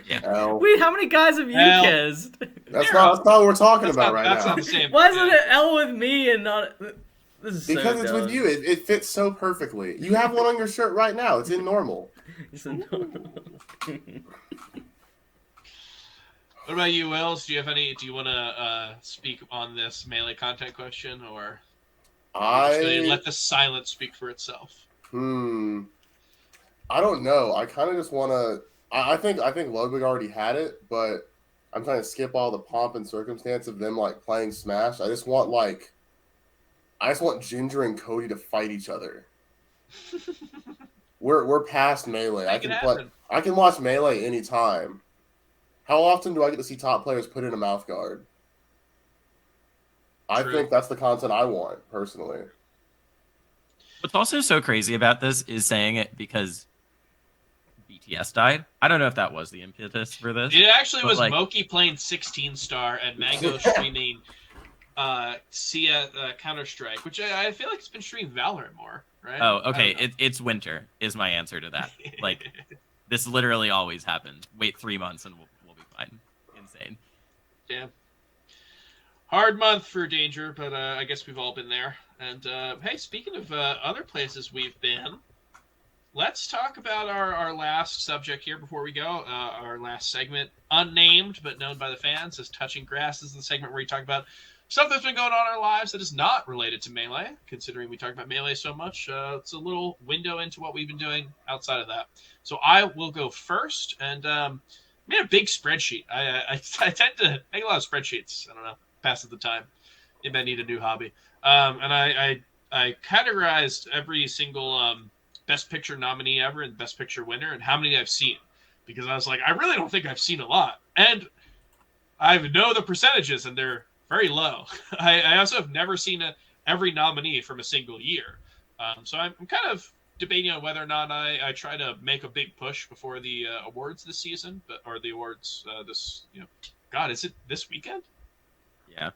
Yeah. L. Wait, how many guys have you kissed? That's not what we're talking about right That's now. not the same. Why isn't it L with me and not? This is Because so it's dumb. with you. It fits so perfectly. You have one on your shirt right now. It's in normal. It's a no. What about you, Wills? Do you want to speak on this Melee content question, or just going to let the silence speak for itself? I don't know. I kind of just want to. I think Ludwig already had it, but I'm trying to skip all the pomp and circumstance of them like playing Smash. I just want Ginger and Cody to fight each other. We're past Melee. I can watch Melee anytime. How often do I get to see top players put in a mouth guard? I think that's the content I want, personally. What's also so crazy about this is saying it because BTS died. I don't know if that was the impetus for this. It actually was like, Moki playing 16 star and Mango streaming Counter-Strike, which I feel like it's been streaming Valorant more, right? Oh, okay. It's winter is my answer to that. Like, this literally always happens. Wait 3 months and we'll be fine. Insane. Yeah. Hard month for Danger, but I guess we've all been there. And hey, speaking of other places we've been, let's talk about our last subject here before we go. Our last segment, unnamed but known by the fans as Touching Grass. This is the segment where we talk about stuff that's been going on in our lives that is not related to Melee. Considering we talk about Melee so much, it's a little window into what we've been doing outside of that. So I will go first, and I made a big spreadsheet. I tend to make a lot of spreadsheets. I don't know, pass the time. Maybe I need a new hobby. And I categorized every single Best Picture nominee ever and Best Picture winner and how many I've seen. Because I was like, I really don't think I've seen a lot. And I know the percentages, and they're very low. I also have never seen every nominee from a single year. So I'm kind of debating on whether or not I try to make a big push before the awards this season, or the awards God, is it this weekend? Yeah.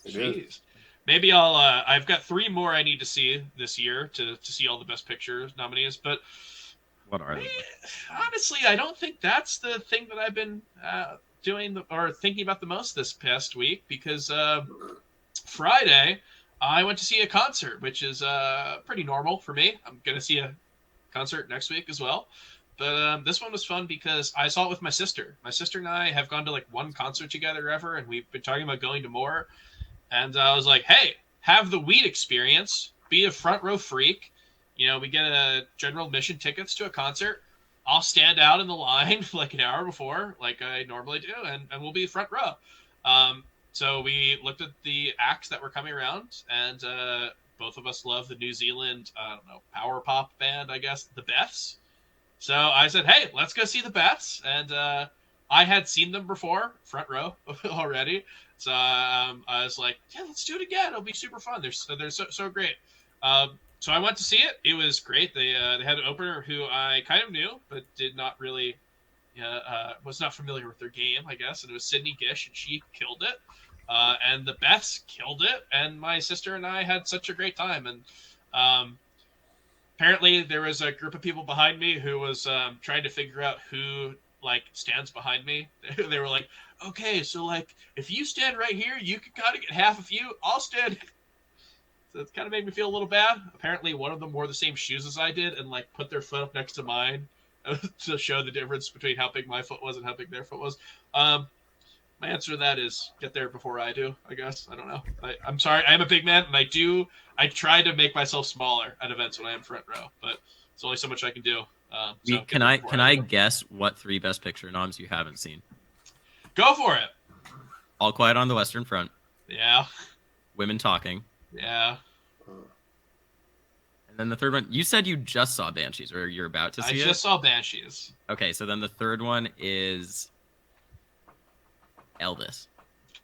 Jeez. Maybe I've got 3 more I need to see this year to see all the Best Picture nominees, but what are they? Honestly, I don't think that's the thing that I've been doing or thinking about the most this past week, because Friday I went to see a concert, which is pretty normal for me. I'm going to see a concert next week as well. But this one was fun because I saw it with my sister. My sister and I have gone to like one concert together ever, and we've been talking about going to more. And I was like, hey, have the weed experience. Be a front row freak. You know, we get a general admission tickets to a concert. I'll stand out in the line like an hour before, like I normally do, and we'll be front row. So we looked at the acts that were coming around, and both of us love the New Zealand, I don't know, power pop band, I guess, the Beths. So I said, hey, let's go see the Beths. And I had seen them before, front row already. So I was like, yeah, let's do it again. It'll be super fun. They're so great. So I went to see it. It was great. They had an opener who I kind of knew, but did not really, was not familiar with their game, I guess. And it was Sydney Gish, and she killed it. And the Beths killed it. And my sister and I had such a great time. And apparently there was a group of people behind me who was trying to figure out who like stands behind me. They were like, okay, so like if you stand right here, you can kind of get half of you. I'll stand. So it kind of made me feel a little bad. Apparently one of them wore the same shoes as I did and like put their foot up next to mine to show the difference between how big my foot was and how big their foot was. My answer to that is get there before I do, I guess. I don't know. I'm sorry. I am a big man, and I try to make myself smaller at events when I am front row, but it's only so much I can do. So Can I guess what 3 Best Picture noms you haven't seen? Go for it. All Quiet on the Western Front. Yeah. Women Talking. Yeah. And then the third one, you said you just saw Banshees, or you're about to see it? I just saw Banshees. Okay, so then the third one is Elvis.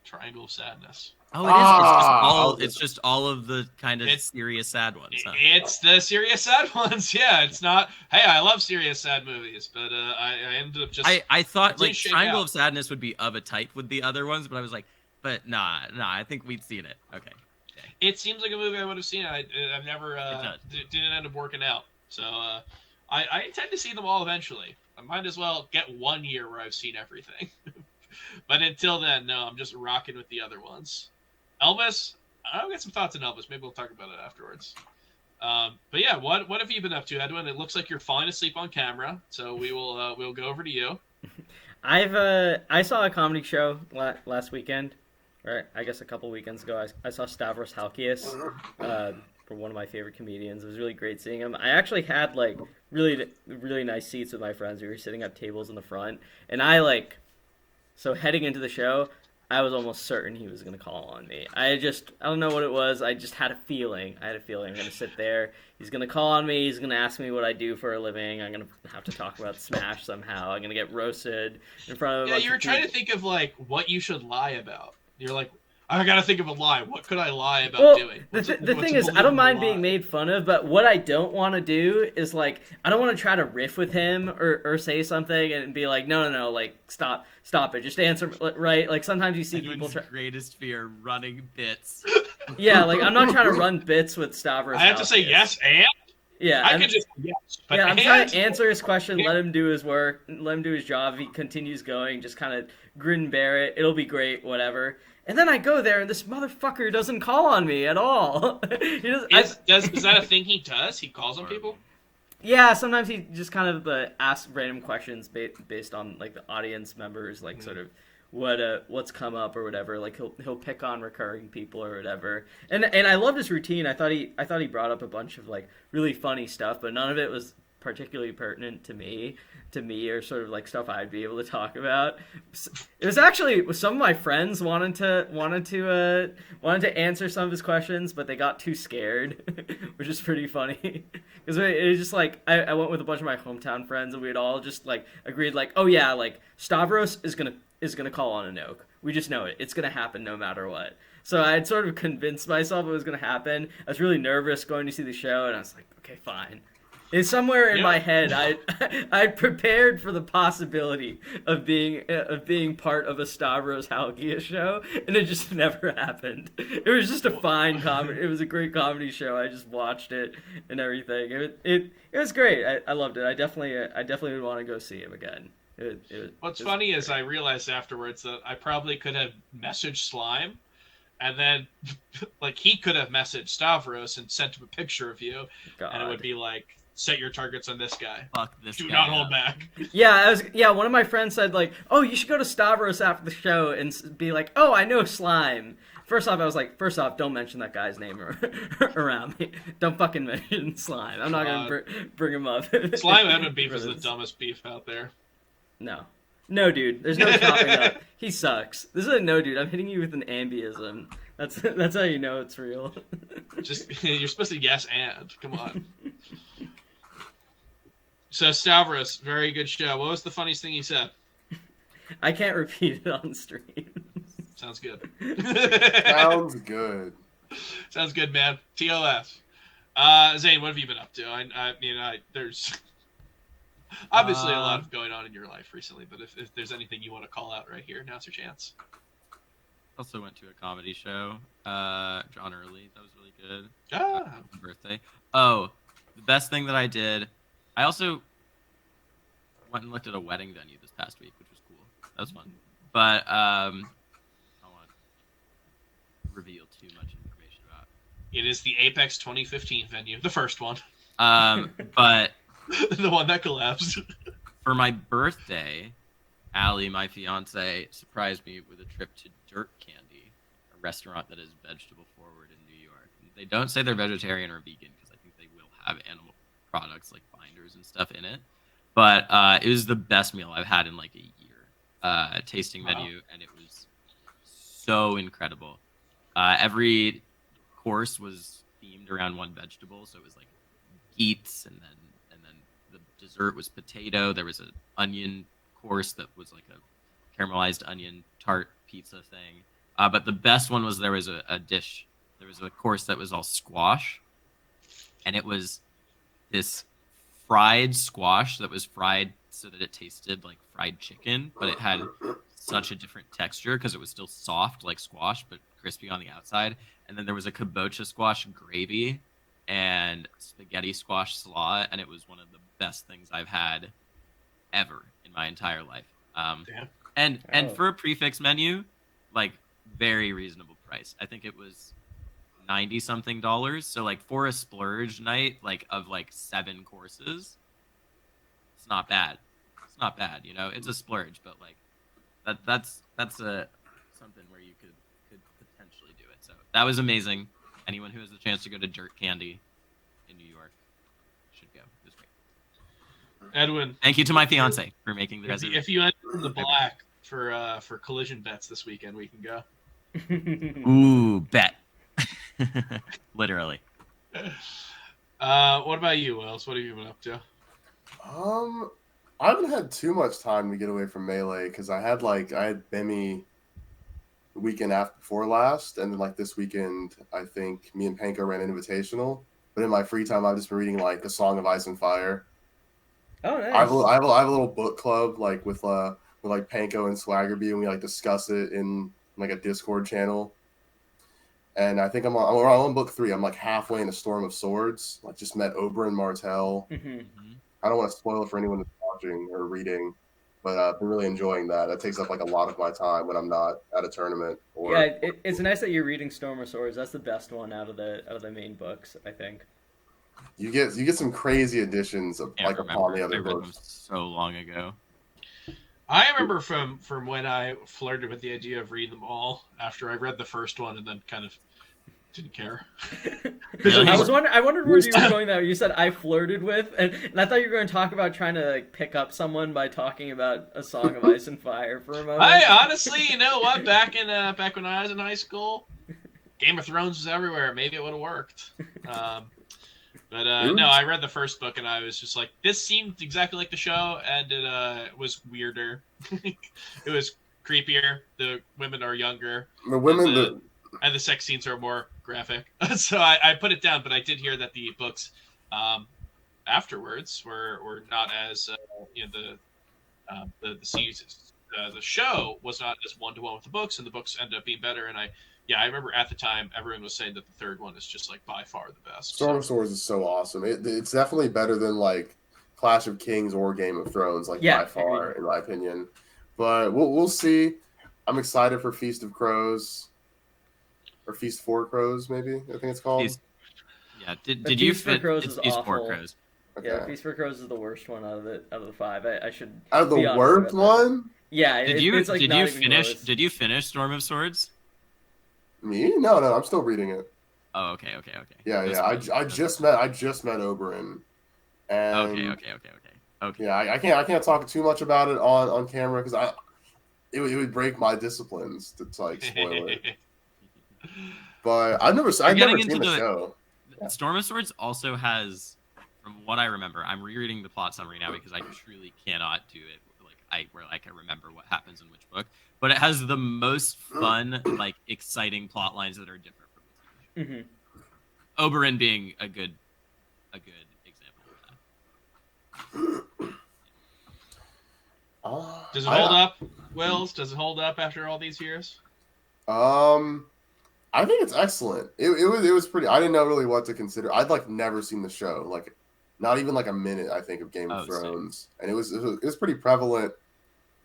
Triangle of Sadness. Oh, it is. It's just all of the kind of serious sad ones. Huh? It's the serious sad ones. Yeah, it's not. Hey, I love serious sad movies, but I ended up just. I thought like Triangle of Sadness would be of a type with the other ones, but I was like, but nah. I think we'd seen it. Okay. It seems like a movie I would have seen. I've never didn't end up working out. So I intend to see them all eventually. I might as well get 1 year where I've seen everything. But until then, no, I'm just rocking with the other ones. Elvis, I'll get some thoughts on Elvis. Maybe we'll talk about it afterwards. But yeah, what have you been up to, Edwin? It looks like you're falling asleep on camera, so we'll go over to you. I saw a comedy show last weekend, or I guess a couple weekends ago. I saw Stavros Halkias, for one of my favorite comedians. It was really great seeing him. I actually had like really nice seats with my friends. We were sitting at tables in the front, and so heading into the show, I was almost certain he was going to call on me. I don't know what it was. I just had a feeling. I'm going to sit there. He's going to call on me. He's going to ask me what I do for a living. I'm going to have to talk about Smash somehow. I'm going to get roasted in front of a bunch you were of trying to think of like what you should lie about. You're like, I got to think of a lie. What could I lie about doing? The thing is, I don't mind being made fun of, but what I don't want to do is like, I don't want to try to riff with him or say something and be like, no, like stop it, just answer right. Like sometimes you see people greatest fear, running bits. Yeah, like I'm not trying to run bits with Stavros. I have to say yes and. Yeah, I could just yes. But I'm trying to answer his question, let him do his work, let him do his job. If he continues going, just kind of grin and bear it. It'll be great, whatever. And then I go there, and this motherfucker doesn't call on me at all. Is that a thing he does? He calls on people? Yeah, sometimes he just kind of asks random questions based on like the audience members, like sort of what's come up or whatever. Like he'll pick on recurring people or whatever. And I loved his routine. I thought he brought up a bunch of like really funny stuff, but none of it was particularly pertinent to me or sort of like stuff I'd be able to talk about. It was actually some of my friends wanted to answer some of his questions, but they got too scared, which is pretty funny. Because it was just like I went with a bunch of my hometown friends, and we'd all just like agreed like, oh yeah, like Stavros is gonna call on Anoke. We just know it. It's gonna happen no matter what. So I had sort of convinced myself it was gonna happen. I was really nervous going to see the show, and I was like, okay, fine. And somewhere in my head, I prepared for the possibility of being part of a Stavros Halkias show, and it just never happened. It was just a fine comedy. It was a great comedy show. I just watched it and everything. It was great. I loved it. I definitely would want to go see him again. What's funny is I realized afterwards that I probably could have messaged Slime, and then like he could have messaged Stavros and sent him a picture of you, and it would be like, set your targets on this guy. Fuck this Do guy. Do not hold back. Yeah, one of my friends said like, oh, you should go to Stavros after the show and be like, oh, I know Slime. First off, I was like, don't mention that guy's name around me. Don't fucking mention Slime. I'm not gonna bring him up. Slime Edwin beef is the dumbest beef out there. No, dude. There's no chopping up. He sucks. This is a no, dude. I'm hitting you with an ambiism. That's how you know it's real. Just you're supposed to yes and. Come on. So Stavros, very good show. What was the funniest thing he said? I can't repeat it on stream. Sounds good. Sounds good. Sounds good, man. TLS. Zane, what have you been up to? I mean, there's obviously a lot of going on in your life recently, but if there's anything you want to call out right here, now's your chance. Also went to a comedy show, John Early. That was really good. Birthday. Oh, the best thing that I did, I also went and looked at a wedding venue this past week, which was cool. That was fun. But I don't want to reveal too much information about it. It is the Apex 2015 venue, the first one. But the one that collapsed. For my birthday, Allie, my fiance, surprised me with a trip to Dirt Candy, a restaurant that is vegetable forward in New York. They don't say they're vegetarian or vegan because I think they will have animal products like binders and stuff in it. But it was the best meal I've had in like a year. Tasting menu, and it was so incredible. Every course was themed around one vegetable, so it was like beets, and then the dessert was potato. There was an onion course that was like a caramelized onion tart pizza thing. But the best one was there was a dish. There was a course that was all squash, and it was this fried squash that was fried so that it tasted like fried chicken, but it had such a different texture because it was still soft like squash, but crispy on the outside. And then there was a kabocha squash gravy and spaghetti squash slaw, and it was one of the best things I've had ever in my entire life. And for a prefix menu, like very reasonable price. I think it was $90-something. So like for a splurge night, like of like 7 courses, it's not bad. It's not bad, you know. It's a splurge, but like that's a something where you could potentially do it. So that was amazing. Anyone who has the chance to go to Dirt Candy in New York should go. It was great. Edwin, thank you to my fiance for making the reservation. If you enter the black for collision bets this weekend, we can go. Ooh, bet. Literally. What about you, Wells? What have you been up to? I haven't had too much time to get away from Melee because I had BEMI the weekend before last, and then like this weekend, I think me and Panko ran Invitational. But in my free time, I've just been reading like A Song of Ice and Fire. Oh, nice. I have a little book club like with like Panko and Swaggerby, and we like discuss it in like a Discord channel. And I think I'm on book 3. I'm like halfway in A Storm of Swords. Like just met Oberyn Martell. Mm-hmm. I don't want to spoil it for anyone that's watching or reading, but I've been really enjoying that. That takes up like a lot of my time when I'm not at a tournament. It's nice that you're reading Storm of Swords. That's the best one out of the main books, I think. You get some crazy additions of Can't upon the remember. other I read them books. so long ago. I remember from when I flirted with the idea of reading them all after I read the first one and then kind of didn't care. Really? I wondered where you were going there. You said I flirted with, and I thought you were going to talk about trying to like pick up someone by talking about A Song of Ice and Fire for a moment. I honestly, you know what? Back when I was in high school, Game of Thrones was everywhere. Maybe it would have worked. But no, I read the first book and I was just like, this seemed exactly like the show, and it was weirder. It was creepier. The women are younger. The women, and the sex scenes are more graphic. So I put it down, but I did hear that the books afterwards were not as the seasons. The show was not as one-to-one with the books, and the books ended up being better. And I remember at the time everyone was saying that the third one is just like by far the best. Storm of Swords is so awesome. It's definitely better than like Clash of Kings or Game of Thrones, by far, in my opinion. But we'll see. I'm excited for Feast of Crows. Or Feast for Crows, maybe I think it's called. Did you fit? It's Feast for Crows. Okay. Yeah, Feast for Crows is the worst one out of the 5. I should. Out of the worst one? Yeah. Did you finish Storm of Swords? Me? No, I'm still reading it. Oh, okay. Yeah. I just met Oberyn, and okay. yeah, I can't talk too much about it on camera because it would break my disciplines to like spoil it. But I've never seen the show. Yeah. Storm of Swords also has, from what I remember, I'm rereading the plot summary now because I truly cannot do it where I can remember what happens in which book. But it has the most fun, like exciting plot lines that are different from the TV show. Oberyn being a good example of that. Does it hold up, Wills? Does it hold up after all these years? I think it's excellent. It was pretty. I didn't know really what to consider. I'd like never seen the show, like not even like a minute. I think of Game of Thrones, and it was pretty prevalent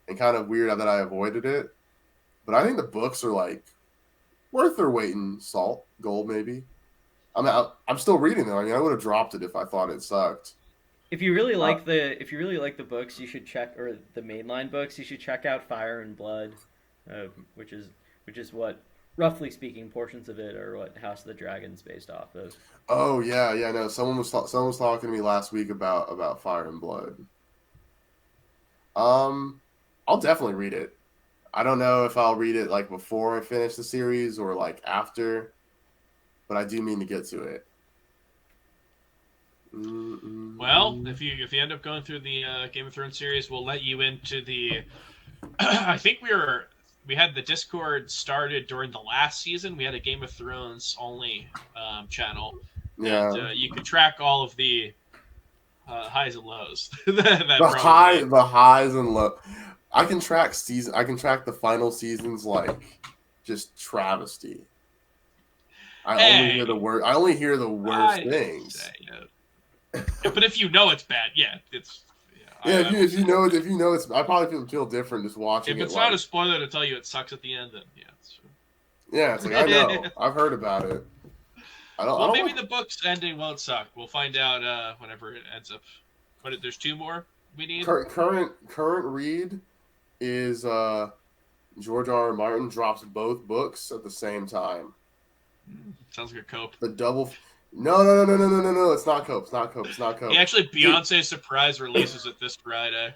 and kind of weird that I avoided it. But I think the books are like worth their weight in salt, gold maybe. I mean, I'm still reading them. I mean, I would have dropped it if I thought it sucked. If you really like the books, you should check, or the mainline books, you should check out Fire and Blood, which is what, roughly speaking, portions of it are what House of the Dragon's based off of. Oh yeah. No, someone was talking to me last week about Fire and Blood. I'll definitely read it. I don't know if I'll read it like before I finish the series or like after, but I do mean to get to it. Well, if you end up going through the Game of Thrones series, we'll let you into the. I think we had the Discord started during the last season. We had a Game of Thrones only channel. Yeah, and, you could track all of the highs and lows. the highs and lows. I can track the final seasons like just travesty. I only hear the worst things. But if you know it's bad, it's if you know it's, I probably feel different just watching it. If it's not a spoiler to tell you it sucks at the end, then it's true. Yeah, it's like I know. I've heard about it. Maybe the book's ending won't suck. We'll find out whenever it ends up. But there's 2 more we need. Current read is George R. Martin drops both books at the same time. Sounds like a cope. The double. No! It's not cope. He actually Beyonce surprise releases it this Friday.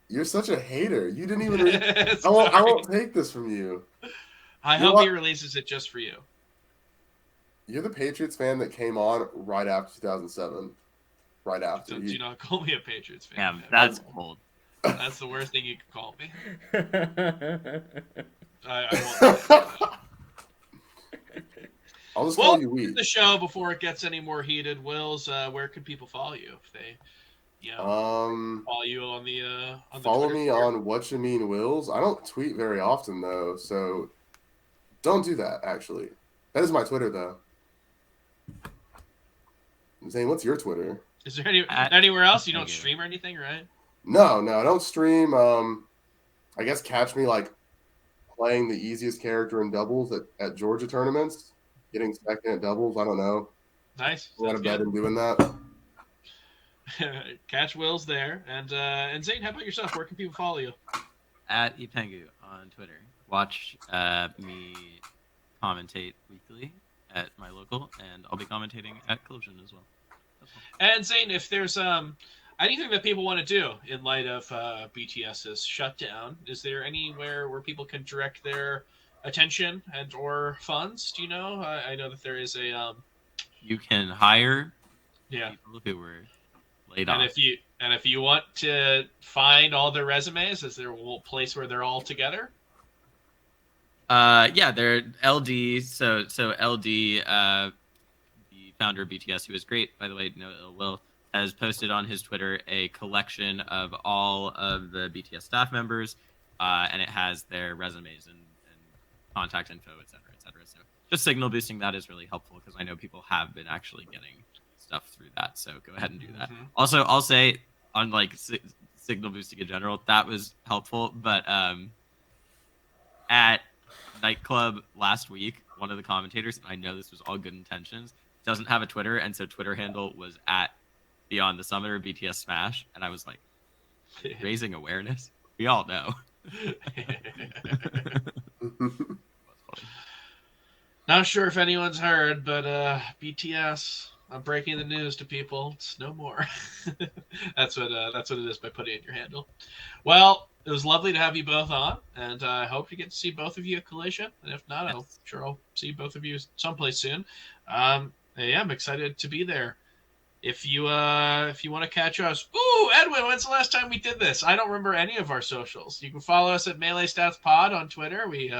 You're such a hater. You didn't even. I won't take this from you. I hope he releases it just for you. You're the Patriots fan that came on right after 2007. Right after. Do not call me a Patriots fan. Yeah, that's cold. That's the worst thing you could call me. I won't. I'll just call you Weed. The show before it gets any more heated. Wills, where could people follow you if they, follow you on the follow Twitter me on What You Mean Wills. I don't tweet very often though, so don't do that. Actually, that is my Twitter though. Zane, what's your Twitter? Is there anywhere else you don't stream or anything, right? No, I don't stream. I guess catch me like playing the easiest character in doubles at Georgia tournaments. Getting second at doubles, I don't know. Nice. I'm going to bed and doing that. Catch Wills there. And Zane, how about yourself? Where can people follow you? At Epengu on Twitter. Watch me commentate weekly at my local, and I'll be commentating at Collision as well. And Zane, if there's anything that people want to do in light of BTS's shutdown, is there anywhere where people can direct their attention and or funds? Do you know? I know that there is a you can hire people who were laid off. And if you want to find all their resumes, is there a place where they're all together? They're LD. So LD, the founder of BTS, who is great, by the way, no ill will, has posted on his Twitter a collection of all of the BTS staff members, and it has their resumes and contact info, et cetera, et cetera. So just signal boosting that is really helpful because I know people have been actually getting stuff through that. So go ahead and do that. Mm-hmm. Also, I'll say on like signal boosting in general, that was helpful. But at Nightclub last week, one of the commentators, and I know this was all good intentions, doesn't have a Twitter, and so Twitter handle was at Beyond the Summit or BTS Smash, and I was like, raising awareness. We all know. Not sure if anyone's heard, but BTS. I'm breaking the news to people. It's no more. That's what it is by putting it in your handle. Well, it was lovely to have you both on, and I hope to get to see both of you at Collision. And if not, I'm Yes. sure I'll see both of you someplace soon. Yeah, I'm excited to be there. If you want to catch us, ooh, Edwin, when's the last time we did this? I don't remember any of our socials. You can follow us at Melee Stats Pod on Twitter. We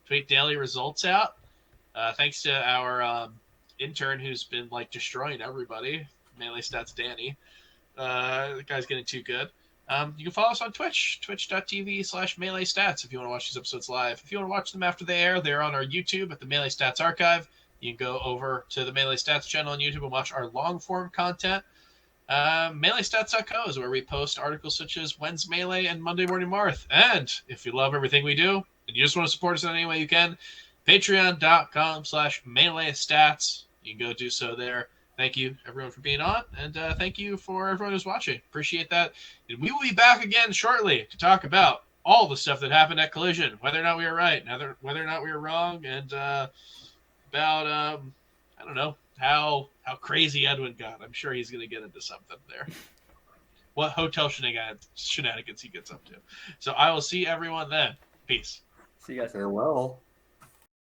tweet daily results out. Thanks to our intern who's been like destroying everybody, Melee Stats Danny. The guy's getting too good. You can follow us on Twitch, twitch.tv/Melee Stats if you want to watch these episodes live. If you want to watch them after they air, they're on our YouTube at the Melee Stats Archive. You can go over to the Melee Stats channel on YouTube and watch our long form content. MeleeStats.co is where we post articles such as When's Melee and Monday Morning Marth. And if you love everything we do and you just want to support us in any way you can, patreon.com/MeleeStats. You can go do so there. Thank you, everyone, for being on, and thank you for everyone who's watching. Appreciate that. And we will be back again shortly to talk about all the stuff that happened at Collision, whether or not we were right, whether or not we were wrong, and about I don't know how crazy Edwin got. I'm sure he's going to get into something there. What hotel shenanigans he gets up to. So I will see everyone then. Peace. See you guys. Farewell.